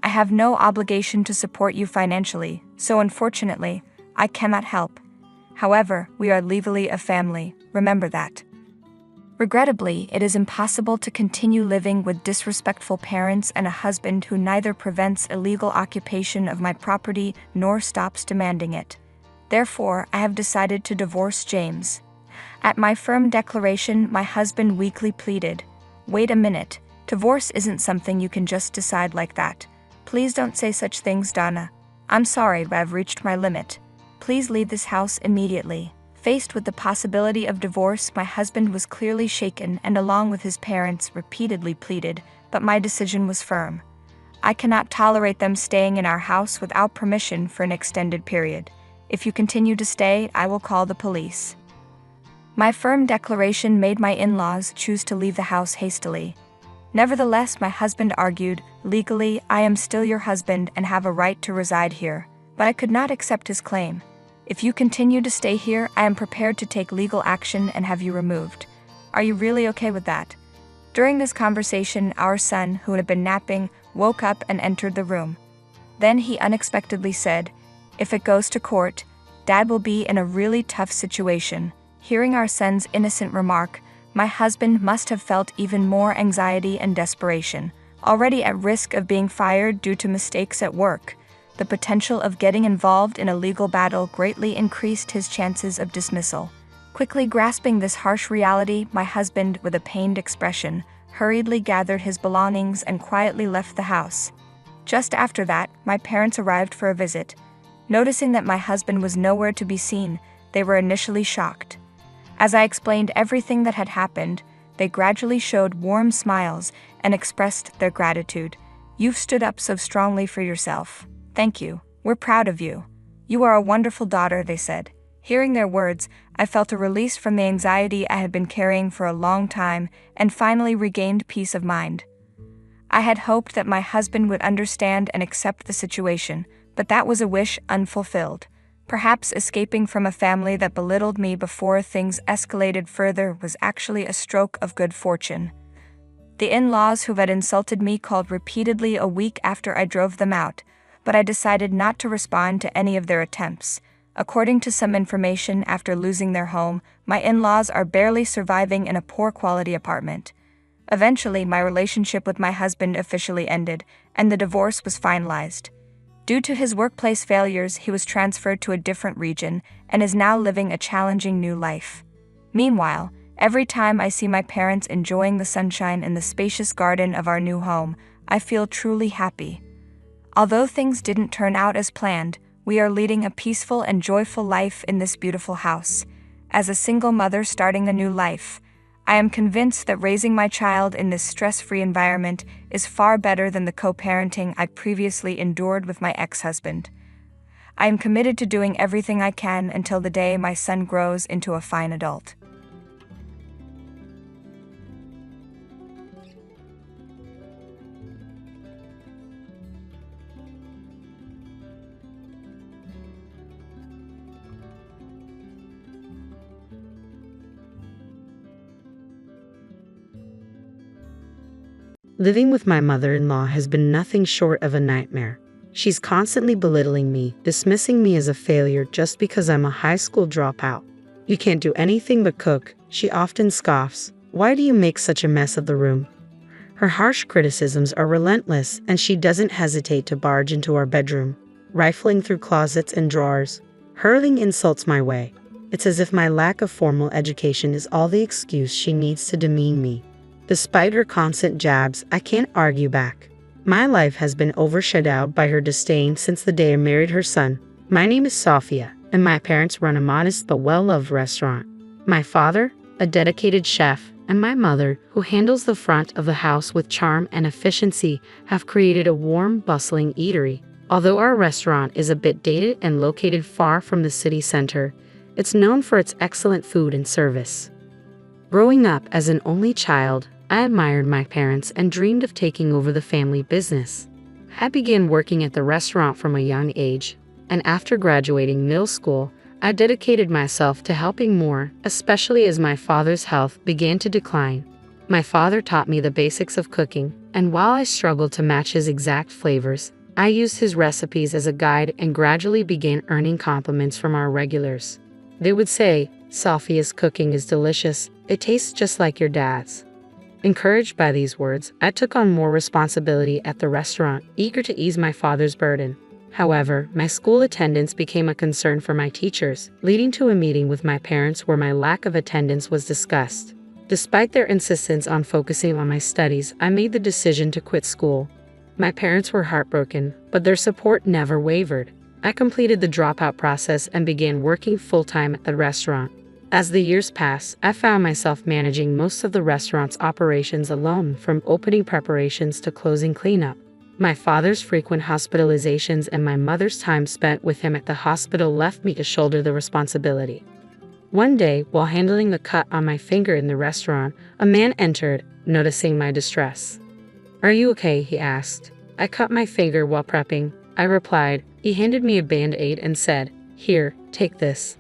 I have no obligation to support you financially, so unfortunately, I cannot help. However, we are legally a family, remember that. Regrettably, it is impossible to continue living with disrespectful parents and a husband who neither prevents illegal occupation of my property nor stops demanding it. Therefore, I have decided to divorce James." At my firm declaration, my husband weakly pleaded, "Wait a minute, divorce isn't something you can just decide like that. Please don't say such things, Donna. I'm sorry, but I've reached my limit. Please leave this house immediately. Faced with the possibility of divorce, my husband was clearly shaken and along with his parents repeatedly pleaded, but my decision was firm. I cannot tolerate them staying in our house without permission for an extended period. If you continue to stay, I will call the police. My firm declaration made my in-laws choose to leave the house hastily. Nevertheless, my husband argued, legally, I am still your husband and have a right to reside here, but I could not accept his claim. If you continue to stay here, I am prepared to take legal action and have you removed. Are you really okay with that? During this conversation, our son, who had been napping, woke up and entered the room. Then he unexpectedly said, "If it goes to court, Dad will be in a really tough situation." Hearing our son's innocent remark, my husband must have felt even more anxiety and desperation. Already at risk of being fired due to mistakes at work, the potential of getting involved in a legal battle greatly increased his chances of dismissal. Quickly grasping this harsh reality, my husband, with a pained expression, hurriedly gathered his belongings and quietly left the house. Just after that, my parents arrived for a visit. Noticing that my husband was nowhere to be seen, they were initially shocked. As I explained everything that had happened, they gradually showed warm smiles and expressed their gratitude. "You've stood up so strongly for yourself. Thank you. We're proud of you. You are a wonderful daughter," they said. Hearing their words, I felt a release from the anxiety I had been carrying for a long time and finally regained peace of mind. I had hoped that my husband would understand and accept the situation, but that was a wish unfulfilled. Perhaps escaping from a family that belittled me before things escalated further was actually a stroke of good fortune. The in-laws who had insulted me called repeatedly a week after I drove them out, but I decided not to respond to any of their attempts. According to some information, after losing their home, my in-laws are barely surviving in a poor-quality apartment. Eventually, my relationship with my husband officially ended, and the divorce was finalized. Due to his workplace failures, he was transferred to a different region and is now living a challenging new life. Meanwhile, every time I see my parents enjoying the sunshine in the spacious garden of our new home, I feel truly happy. Although things didn't turn out as planned, we are leading a peaceful and joyful life in this beautiful house. As a single mother starting a new life, I am convinced that raising my child in this stress-free environment is far better than the co-parenting I previously endured with my ex-husband. I am committed to doing everything I can until the day my son grows into a fine adult. Living with my mother-in-law has been nothing short of a nightmare. She's constantly belittling me, dismissing me as a failure just because I'm a high school dropout. "You can't do anything but cook," she often scoffs. "Why do you make such a mess of the room?" Her harsh criticisms are relentless, and she doesn't hesitate to barge into our bedroom, rifling through closets and drawers, hurling insults my way. It's as if my lack of formal education is all the excuse she needs to demean me. Despite her constant jabs, I can't argue back. My life has been overshadowed by her disdain since the day I married her son. My name is Sofia, and my parents run a modest but well-loved restaurant. My father, a dedicated chef, and my mother, who handles the front of the house with charm and efficiency, have created a warm, bustling eatery. Although our restaurant is a bit dated and located far from the city center, it's known for its excellent food and service. Growing up as an only child, I admired my parents and dreamed of taking over the family business. I began working at the restaurant from a young age, and after graduating middle school, I dedicated myself to helping more, especially as my father's health began to decline. My father taught me the basics of cooking, and while I struggled to match his exact flavors, I used his recipes as a guide and gradually began earning compliments from our regulars. They would say, "Sofia's cooking is delicious. It tastes just like your dad's." Encouraged by these words, I took on more responsibility at the restaurant, eager to ease my father's burden. However, my school attendance became a concern for my teachers, leading to a meeting with my parents where my lack of attendance was discussed. Despite their insistence on focusing on my studies, I made the decision to quit school. My parents were heartbroken, but their support never wavered. I completed the dropout process and began working full-time at the restaurant. As the years passed, I found myself managing most of the restaurant's operations alone, from opening preparations to closing cleanup. My father's frequent hospitalizations and my mother's time spent with him at the hospital left me to shoulder the responsibility. One day, while handling the cut on my finger in the restaurant, a man entered, noticing my distress. "Are you okay?" he asked. "I cut my finger while prepping," I replied. He handed me a Band-Aid and said, "Here, take this."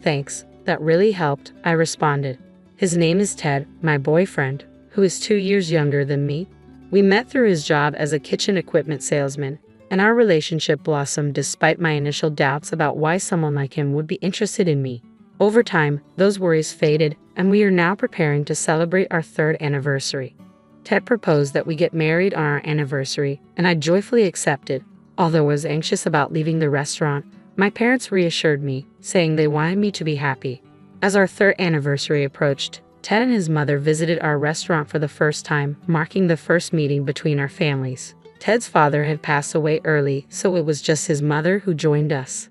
"Thanks, that really helped," I responded. His name is Ted, my boyfriend, who is 2 years younger than me. We met through his job as a kitchen equipment salesman, and our relationship blossomed despite my initial doubts about why someone like him would be interested in me. Over time, those worries faded, and we are now preparing to celebrate our 3rd anniversary. Ted proposed that we get married on our anniversary, and I joyfully accepted. Although I was anxious about leaving the restaurant, my parents reassured me, saying they wanted me to be happy. As our 3rd anniversary approached, Ted and his mother visited our restaurant for the first time, marking the first meeting between our families. Ted's father had passed away early, so it was just his mother who joined us.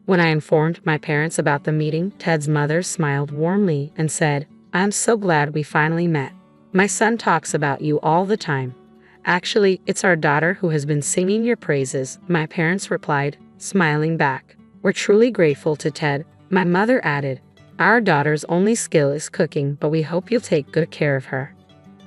When I informed my parents about the meeting, Ted's mother smiled warmly and said, "I'm so glad we finally met. My son talks about you all the time." "Actually, it's our daughter who has been singing your praises," my parents replied, smiling back. "We're truly grateful to Ted," my mother added. "Our daughter's only skill is cooking, but we hope you'll take good care of her."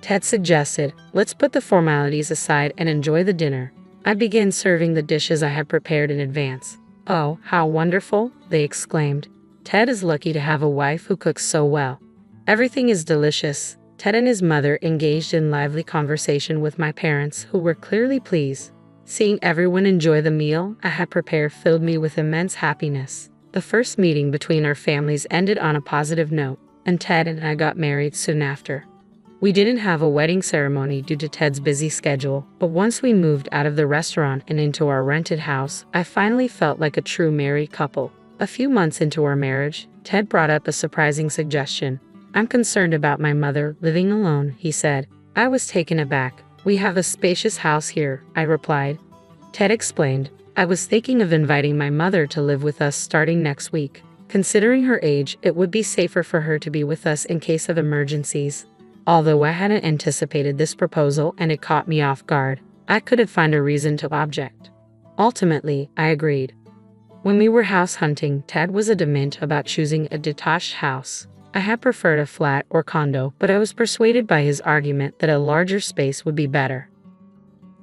Ted suggested, "Let's put the formalities aside and enjoy the dinner." I began serving the dishes I had prepared in advance. "Oh, how wonderful," they exclaimed. "Ted is lucky to have a wife who cooks so well." "Everything is delicious." Ted and his mother engaged in lively conversation with my parents, who were clearly pleased. Seeing everyone enjoy the meal I had prepared filled me with immense happiness. The first meeting between our families ended on a positive note, and Ted and I got married soon after. We didn't have a wedding ceremony due to Ted's busy schedule, but once we moved out of the restaurant and into our rented house, I finally felt like a true married couple. A few months into our marriage, Ted brought up a surprising suggestion. "I'm concerned about my mother living alone," he said. I was taken aback. "We have a spacious house here," I replied. Ted explained, "I was thinking of inviting my mother to live with us starting next week. Considering her age, it would be safer for her to be with us in case of emergencies." Although I hadn't anticipated this proposal and it caught me off guard, I couldn't find a reason to object. Ultimately, I agreed. When we were house hunting, Ted was adamant about choosing a detached house. I had preferred a flat or condo, but I was persuaded by his argument that a larger space would be better.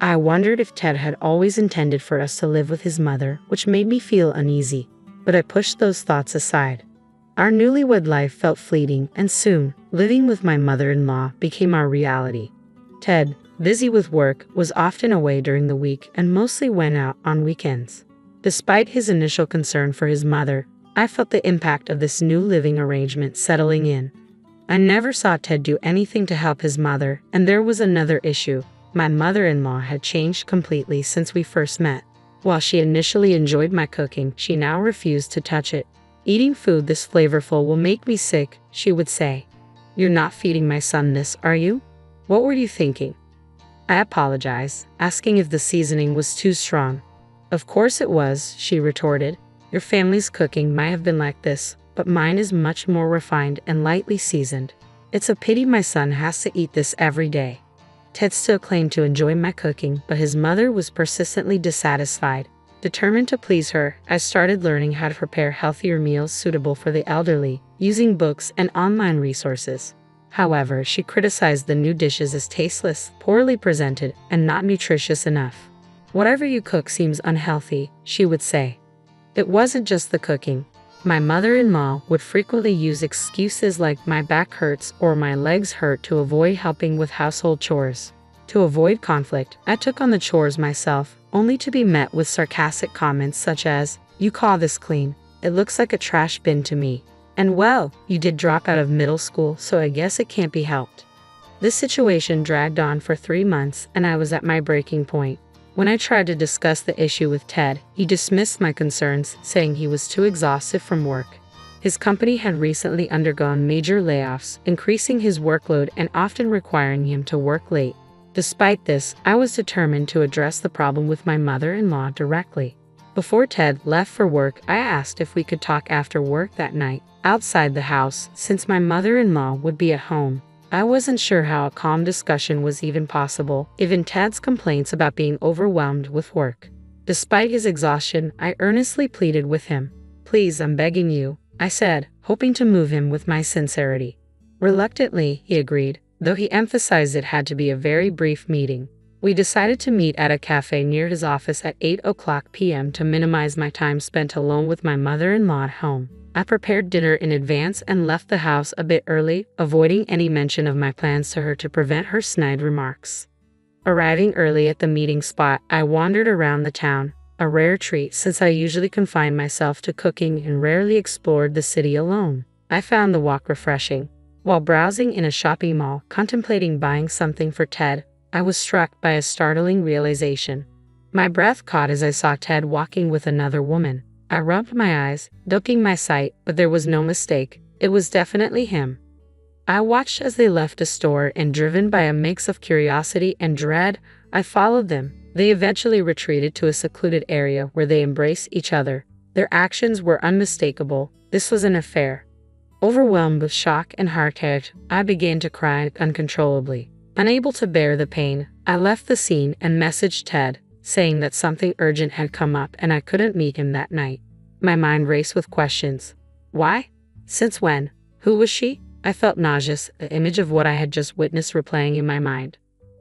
I wondered if Ted had always intended for us to live with his mother, which made me feel uneasy, but I pushed those thoughts aside. Our newlywed life felt fleeting, and soon, living with my mother-in-law became our reality. Ted, busy with work, was often away during the week and mostly went out on weekends. Despite his initial concern for his mother, I felt the impact of this new living arrangement settling in. I never saw Ted do anything to help his mother, and there was another issue. My mother-in-law had changed completely since we first met. While she initially enjoyed my cooking, she now refused to touch it. "Eating food this flavorful will make me sick," she would say. "You're not feeding my son this, are you? What were you thinking?" I apologized, asking if the seasoning was too strong. "Of course it was," she retorted. "Your family's cooking might have been like this, but mine is much more refined and lightly seasoned. It's a pity my son has to eat this every day." Ted still claimed to enjoy my cooking, but his mother was persistently dissatisfied. Determined to please her, I started learning how to prepare healthier meals suitable for the elderly, using books and online resources. However, she criticized the new dishes as tasteless, poorly presented, and not nutritious enough. "Whatever you cook seems unhealthy," she would say. It wasn't just the cooking. My mother-in-law would frequently use excuses like "my back hurts" or "my legs hurt" to avoid helping with household chores. To avoid conflict, I took on the chores myself, only to be met with sarcastic comments such as, "You call this clean? It looks like a trash bin to me." And "Well, you did drop out of middle school, so I guess it can't be helped." This situation dragged on for 3 months, and I was at my breaking point. When I tried to discuss the issue with Ted, he dismissed my concerns, saying he was too exhausted from work. His company had recently undergone major layoffs, increasing his workload and often requiring him to work late. Despite this, I was determined to address the problem with my mother-in-law directly. Before Ted left for work, I asked if we could talk after work that night, outside the house, since my mother-in-law would be at home. I wasn't sure how a calm discussion was even possible, given Ted's complaints about being overwhelmed with work. Despite his exhaustion, I earnestly pleaded with him. "Please, I'm begging you," I said, hoping to move him with my sincerity. Reluctantly, he agreed, though he emphasized it had to be a very brief meeting. We decided to meet at a cafe near his office at 8:00 p.m. to minimize my time spent alone with my mother-in-law at home. I prepared dinner in advance and left the house a bit early, avoiding any mention of my plans to her to prevent her snide remarks. Arriving early at the meeting spot, I wandered around the town, a rare treat since I usually confine myself to cooking and rarely explored the city alone. I found the walk refreshing. While browsing in a shopping mall, contemplating buying something for Ted, I was struck by a startling realization. My breath caught as I saw Ted walking with another woman. I rubbed my eyes, ducking my sight, but there was no mistake. It was definitely him. I watched as they left the store, and driven by a mix of curiosity and dread, I followed them. They eventually retreated to a secluded area where they embraced each other. Their actions were unmistakable. This was an affair. Overwhelmed with shock and heartache, I began to cry uncontrollably. Unable to bear the pain, I left the scene and messaged Ted, saying that something urgent had come up and I couldn't meet him that night. My mind raced with questions. Why? Since when? Who was she? I felt nauseous, the image of what I had just witnessed replaying in my mind.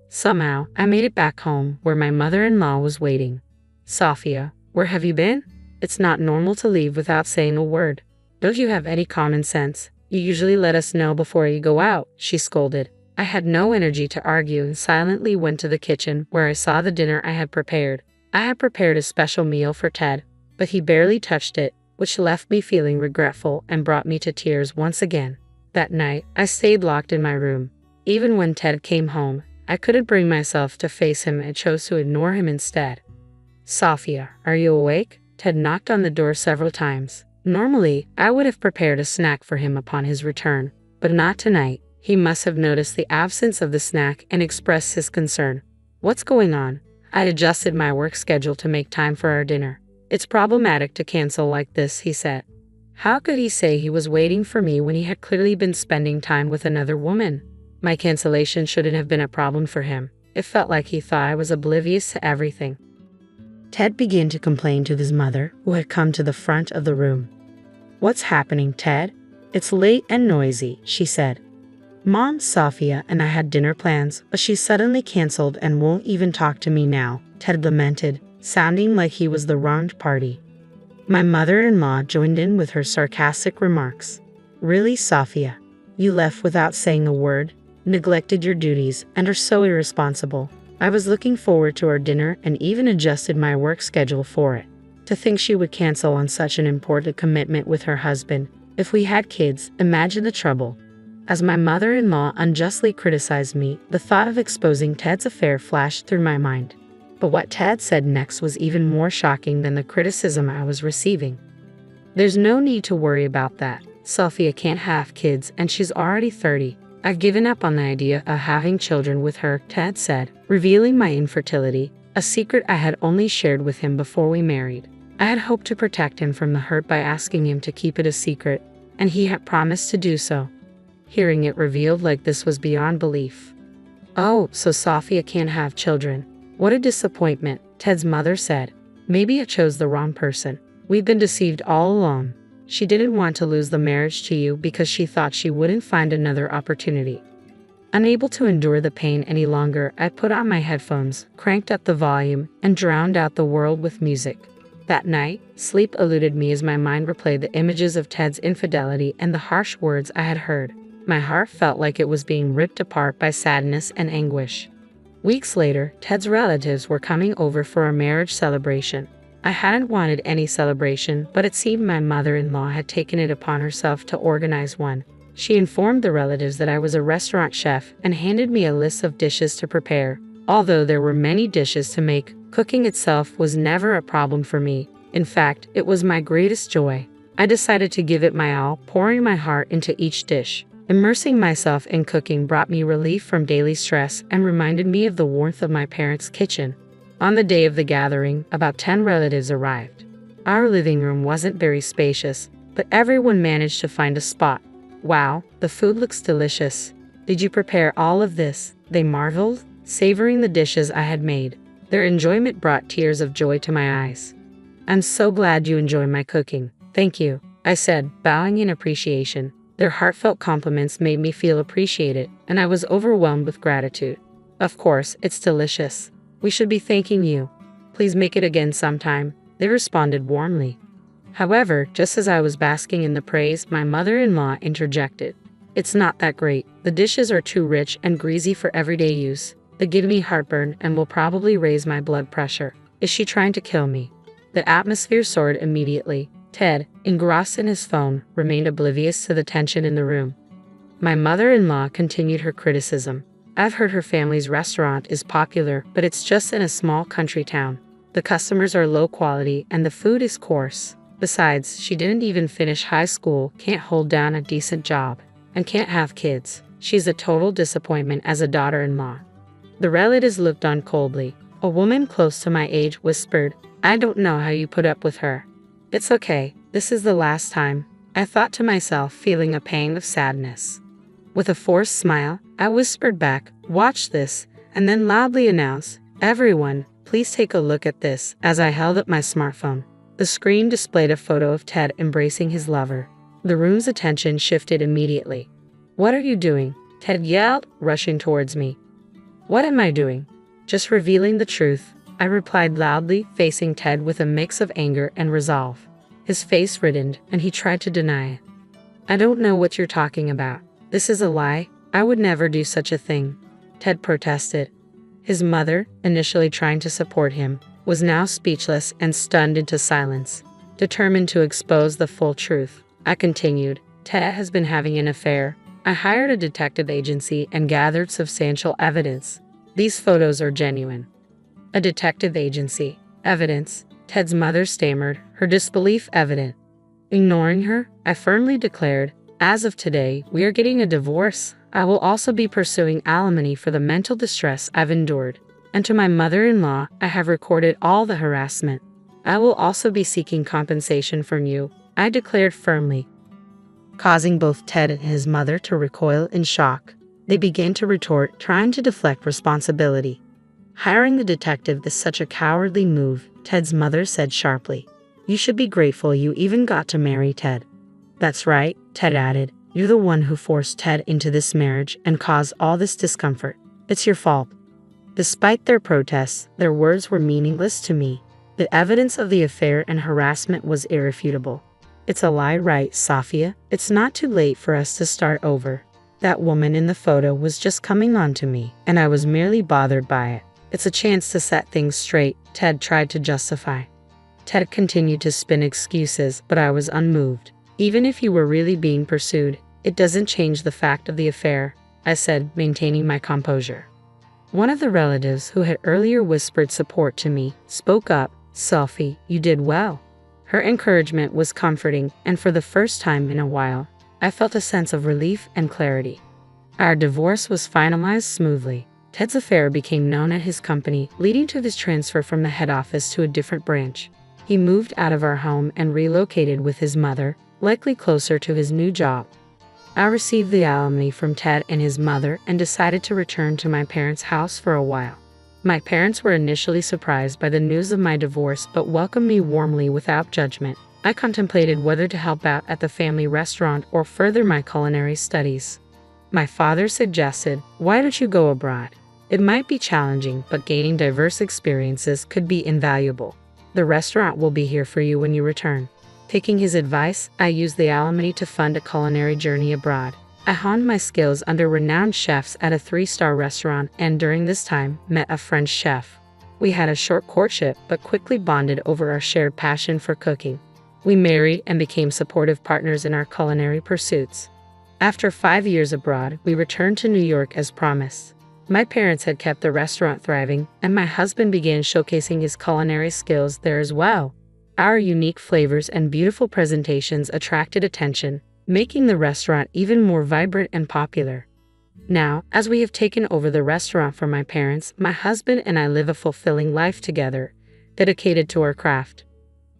Somehow, I made it back home, where my mother-in-law was waiting. "Sophia, where have you been? It's not normal to leave without saying a word. Don't you have any common sense? You usually let us know before you go out," she scolded. I had no energy to argue and silently went to the kitchen, where I saw the dinner I had prepared. I had prepared a special meal for Ted, but he barely touched it, which left me feeling regretful and brought me to tears once again. That night, I stayed locked in my room. Even when Ted came home, I couldn't bring myself to face him and chose to ignore him instead. "Sophia, are you awake?" Ted knocked on the door several times. Normally, I would have prepared a snack for him upon his return, but not tonight. He must have noticed the absence of the snack and expressed his concern. "What's going on?" I adjusted my work schedule to make time for our dinner. "It's problematic to cancel like this," he said. How could he say he was waiting for me when he had clearly been spending time with another woman? My cancellation shouldn't have been a problem for him. It felt like he thought I was oblivious to everything. Ted began to complain to his mother, who had come to the front of the room. "What's happening, Ted? It's late and noisy," she said. "Mom, Sophia and I had dinner plans, but she suddenly canceled and won't even talk to me now," Ted lamented, sounding like he was the wronged party. My mother-in-law joined in with her sarcastic remarks. "Really, Sophia? You left without saying a word, neglected your duties, and are so irresponsible. I was looking forward to our dinner and even adjusted my work schedule for it. To think she would cancel on such an important commitment with her husband. If we had kids, imagine the trouble." As my mother-in-law unjustly criticized me, the thought of exposing Ted's affair flashed through my mind. But what Ted said next was even more shocking than the criticism I was receiving. "There's no need to worry about that. Sophia can't have kids and she's already 30. I've given up on the idea of having children with her," Ted said, revealing my infertility, a secret I had only shared with him before we married. I had hoped to protect him from the hurt by asking him to keep it a secret, and he had promised to do so. Hearing it revealed like this was beyond belief. "Oh, so Sophia can't have children. What a disappointment," Ted's mother said. "Maybe I chose the wrong person. We've been deceived all along. She didn't want to lose the marriage to you because she thought she wouldn't find another opportunity." Unable to endure the pain any longer, I put on my headphones, cranked up the volume, and drowned out the world with music. That night, sleep eluded me as my mind replayed the images of Ted's infidelity and the harsh words I had heard. My heart felt like it was being ripped apart by sadness and anguish. Weeks later, Ted's relatives were coming over for a marriage celebration. I hadn't wanted any celebration, but it seemed my mother-in-law had taken it upon herself to organize one. She informed the relatives that I was a restaurant chef and handed me a list of dishes to prepare. Although there were many dishes to make, cooking itself was never a problem for me. In fact, it was my greatest joy. I decided to give it my all, pouring my heart into each dish. Immersing myself in cooking brought me relief from daily stress and reminded me of the warmth of my parents' kitchen. On the day of the gathering, about 10 relatives arrived. Our living room wasn't very spacious, but everyone managed to find a spot. "Wow, the food looks delicious. Did you prepare all of this?" they marveled, savoring the dishes I had made. Their enjoyment brought tears of joy to my eyes. "I'm so glad you enjoy my cooking. Thank you," I said, bowing in appreciation. Their heartfelt compliments made me feel appreciated, and I was overwhelmed with gratitude. "Of course, it's delicious. We should be thanking you. Please make it again sometime," they responded warmly. However, just as I was basking in the praise, my mother-in-law interjected. "It's not that great. The dishes are too rich and greasy for everyday use. They give me heartburn and will probably raise my blood pressure. Is she trying to kill me?" The atmosphere soared immediately. Ted, engrossed in his phone, remained oblivious to the tension in the room. My mother-in-law continued her criticism. "I've heard her family's restaurant is popular, but it's just in a small country town. The customers are low quality and the food is coarse. Besides, she didn't even finish high school, can't hold down a decent job, and can't have kids. She's a total disappointment as a daughter-in-law." The relatives looked on coldly. A woman close to my age whispered, "I don't know how you put up with her." "It's okay, this is the last time," I thought to myself, feeling a pang of sadness. With a forced smile, I whispered back, "Watch this," and then loudly announced, "Everyone, please take a look at this," as I held up my smartphone. The screen displayed a photo of Ted embracing his lover. The room's attention shifted immediately. "What are you doing?" Ted yelled, rushing towards me. "What am I doing?" "Just revealing the truth," I replied loudly, facing Ted with a mix of anger and resolve. His face reddened, and he tried to deny it. "I don't know what you're talking about. This is a lie. I would never do such a thing," Ted protested. His mother, initially trying to support him, was now speechless and stunned into silence. Determined to expose the full truth, I continued, "Ted has been having an affair. I hired a detective agency and gathered substantial evidence. These photos are genuine." "A detective agency? Evidence?" Ted's mother stammered, her disbelief evident. Ignoring her, I firmly declared, "As of today, we are getting a divorce. I will also be pursuing alimony for the mental distress I've endured. And to my mother-in-law, I have recorded all the harassment. I will also be seeking compensation from you," I declared firmly. Causing both Ted and his mother to recoil in shock, they began to retort, trying to deflect responsibility. "Hiring the detective is such a cowardly move," Ted's mother said sharply. "You should be grateful you even got to marry Ted." "That's right," Ted added. "You're the one who forced Ted into this marriage and caused all this discomfort. It's your fault." Despite their protests, their words were meaningless to me. The evidence of the affair and harassment was irrefutable. "It's a lie, right, Safia? It's not too late for us to start over. That woman in the photo was just coming on to me, and I was merely bothered by it. It's a chance to set things straight," Ted tried to justify. Ted continued to spin excuses, but I was unmoved. "Even if you were really being pursued, it doesn't change the fact of the affair," I said, maintaining my composure. One of the relatives, who had earlier whispered support to me, spoke up. "Sophie, you did well." Her encouragement was comforting, and for the first time in a while, I felt a sense of relief and clarity. Our divorce was finalized smoothly. Ted's affair became known at his company, leading to his transfer from the head office to a different branch. He moved out of our home and relocated with his mother, likely closer to his new job. I received the alimony from Ted and his mother and decided to return to my parents' house for a while. My parents were initially surprised by the news of my divorce but welcomed me warmly without judgment. I contemplated whether to help out at the family restaurant or further my culinary studies. My father suggested, "Why don't you go abroad? It might be challenging, but gaining diverse experiences could be invaluable. The restaurant will be here for you when you return." Taking his advice, I used the alimony to fund a culinary journey abroad. I honed my skills under renowned chefs at a 3-star restaurant and during this time met a French chef. We had a short courtship but quickly bonded over our shared passion for cooking. We married and became supportive partners in our culinary pursuits. After 5 years abroad, we returned to New York as promised. My parents had kept the restaurant thriving, and my husband began showcasing his culinary skills there as well. Our unique flavors and beautiful presentations attracted attention, making the restaurant even more vibrant and popular. Now, as we have taken over the restaurant from my parents, my husband and I live a fulfilling life together, dedicated to our craft.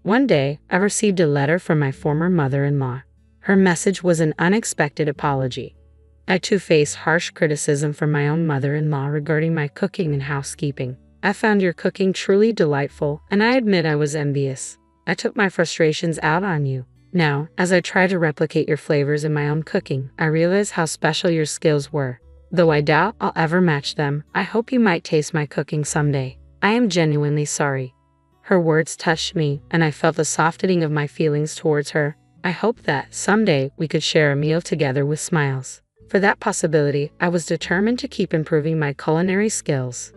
One day, I received a letter from my former mother-in-law. Her message was an unexpected apology. I too faced harsh criticism from my own mother-in-law regarding my cooking and housekeeping. I found your cooking truly delightful, and I admit I was envious. I took my frustrations out on you. Now, as I try to replicate your flavors in my own cooking, I realize how special your skills were. Though I doubt I'll ever match them, I hope you might taste my cooking someday. I am genuinely sorry. Her words touched me, and I felt the softening of my feelings towards her. I hoped that, someday, we could share a meal together with smiles. For that possibility, I was determined to keep improving my culinary skills.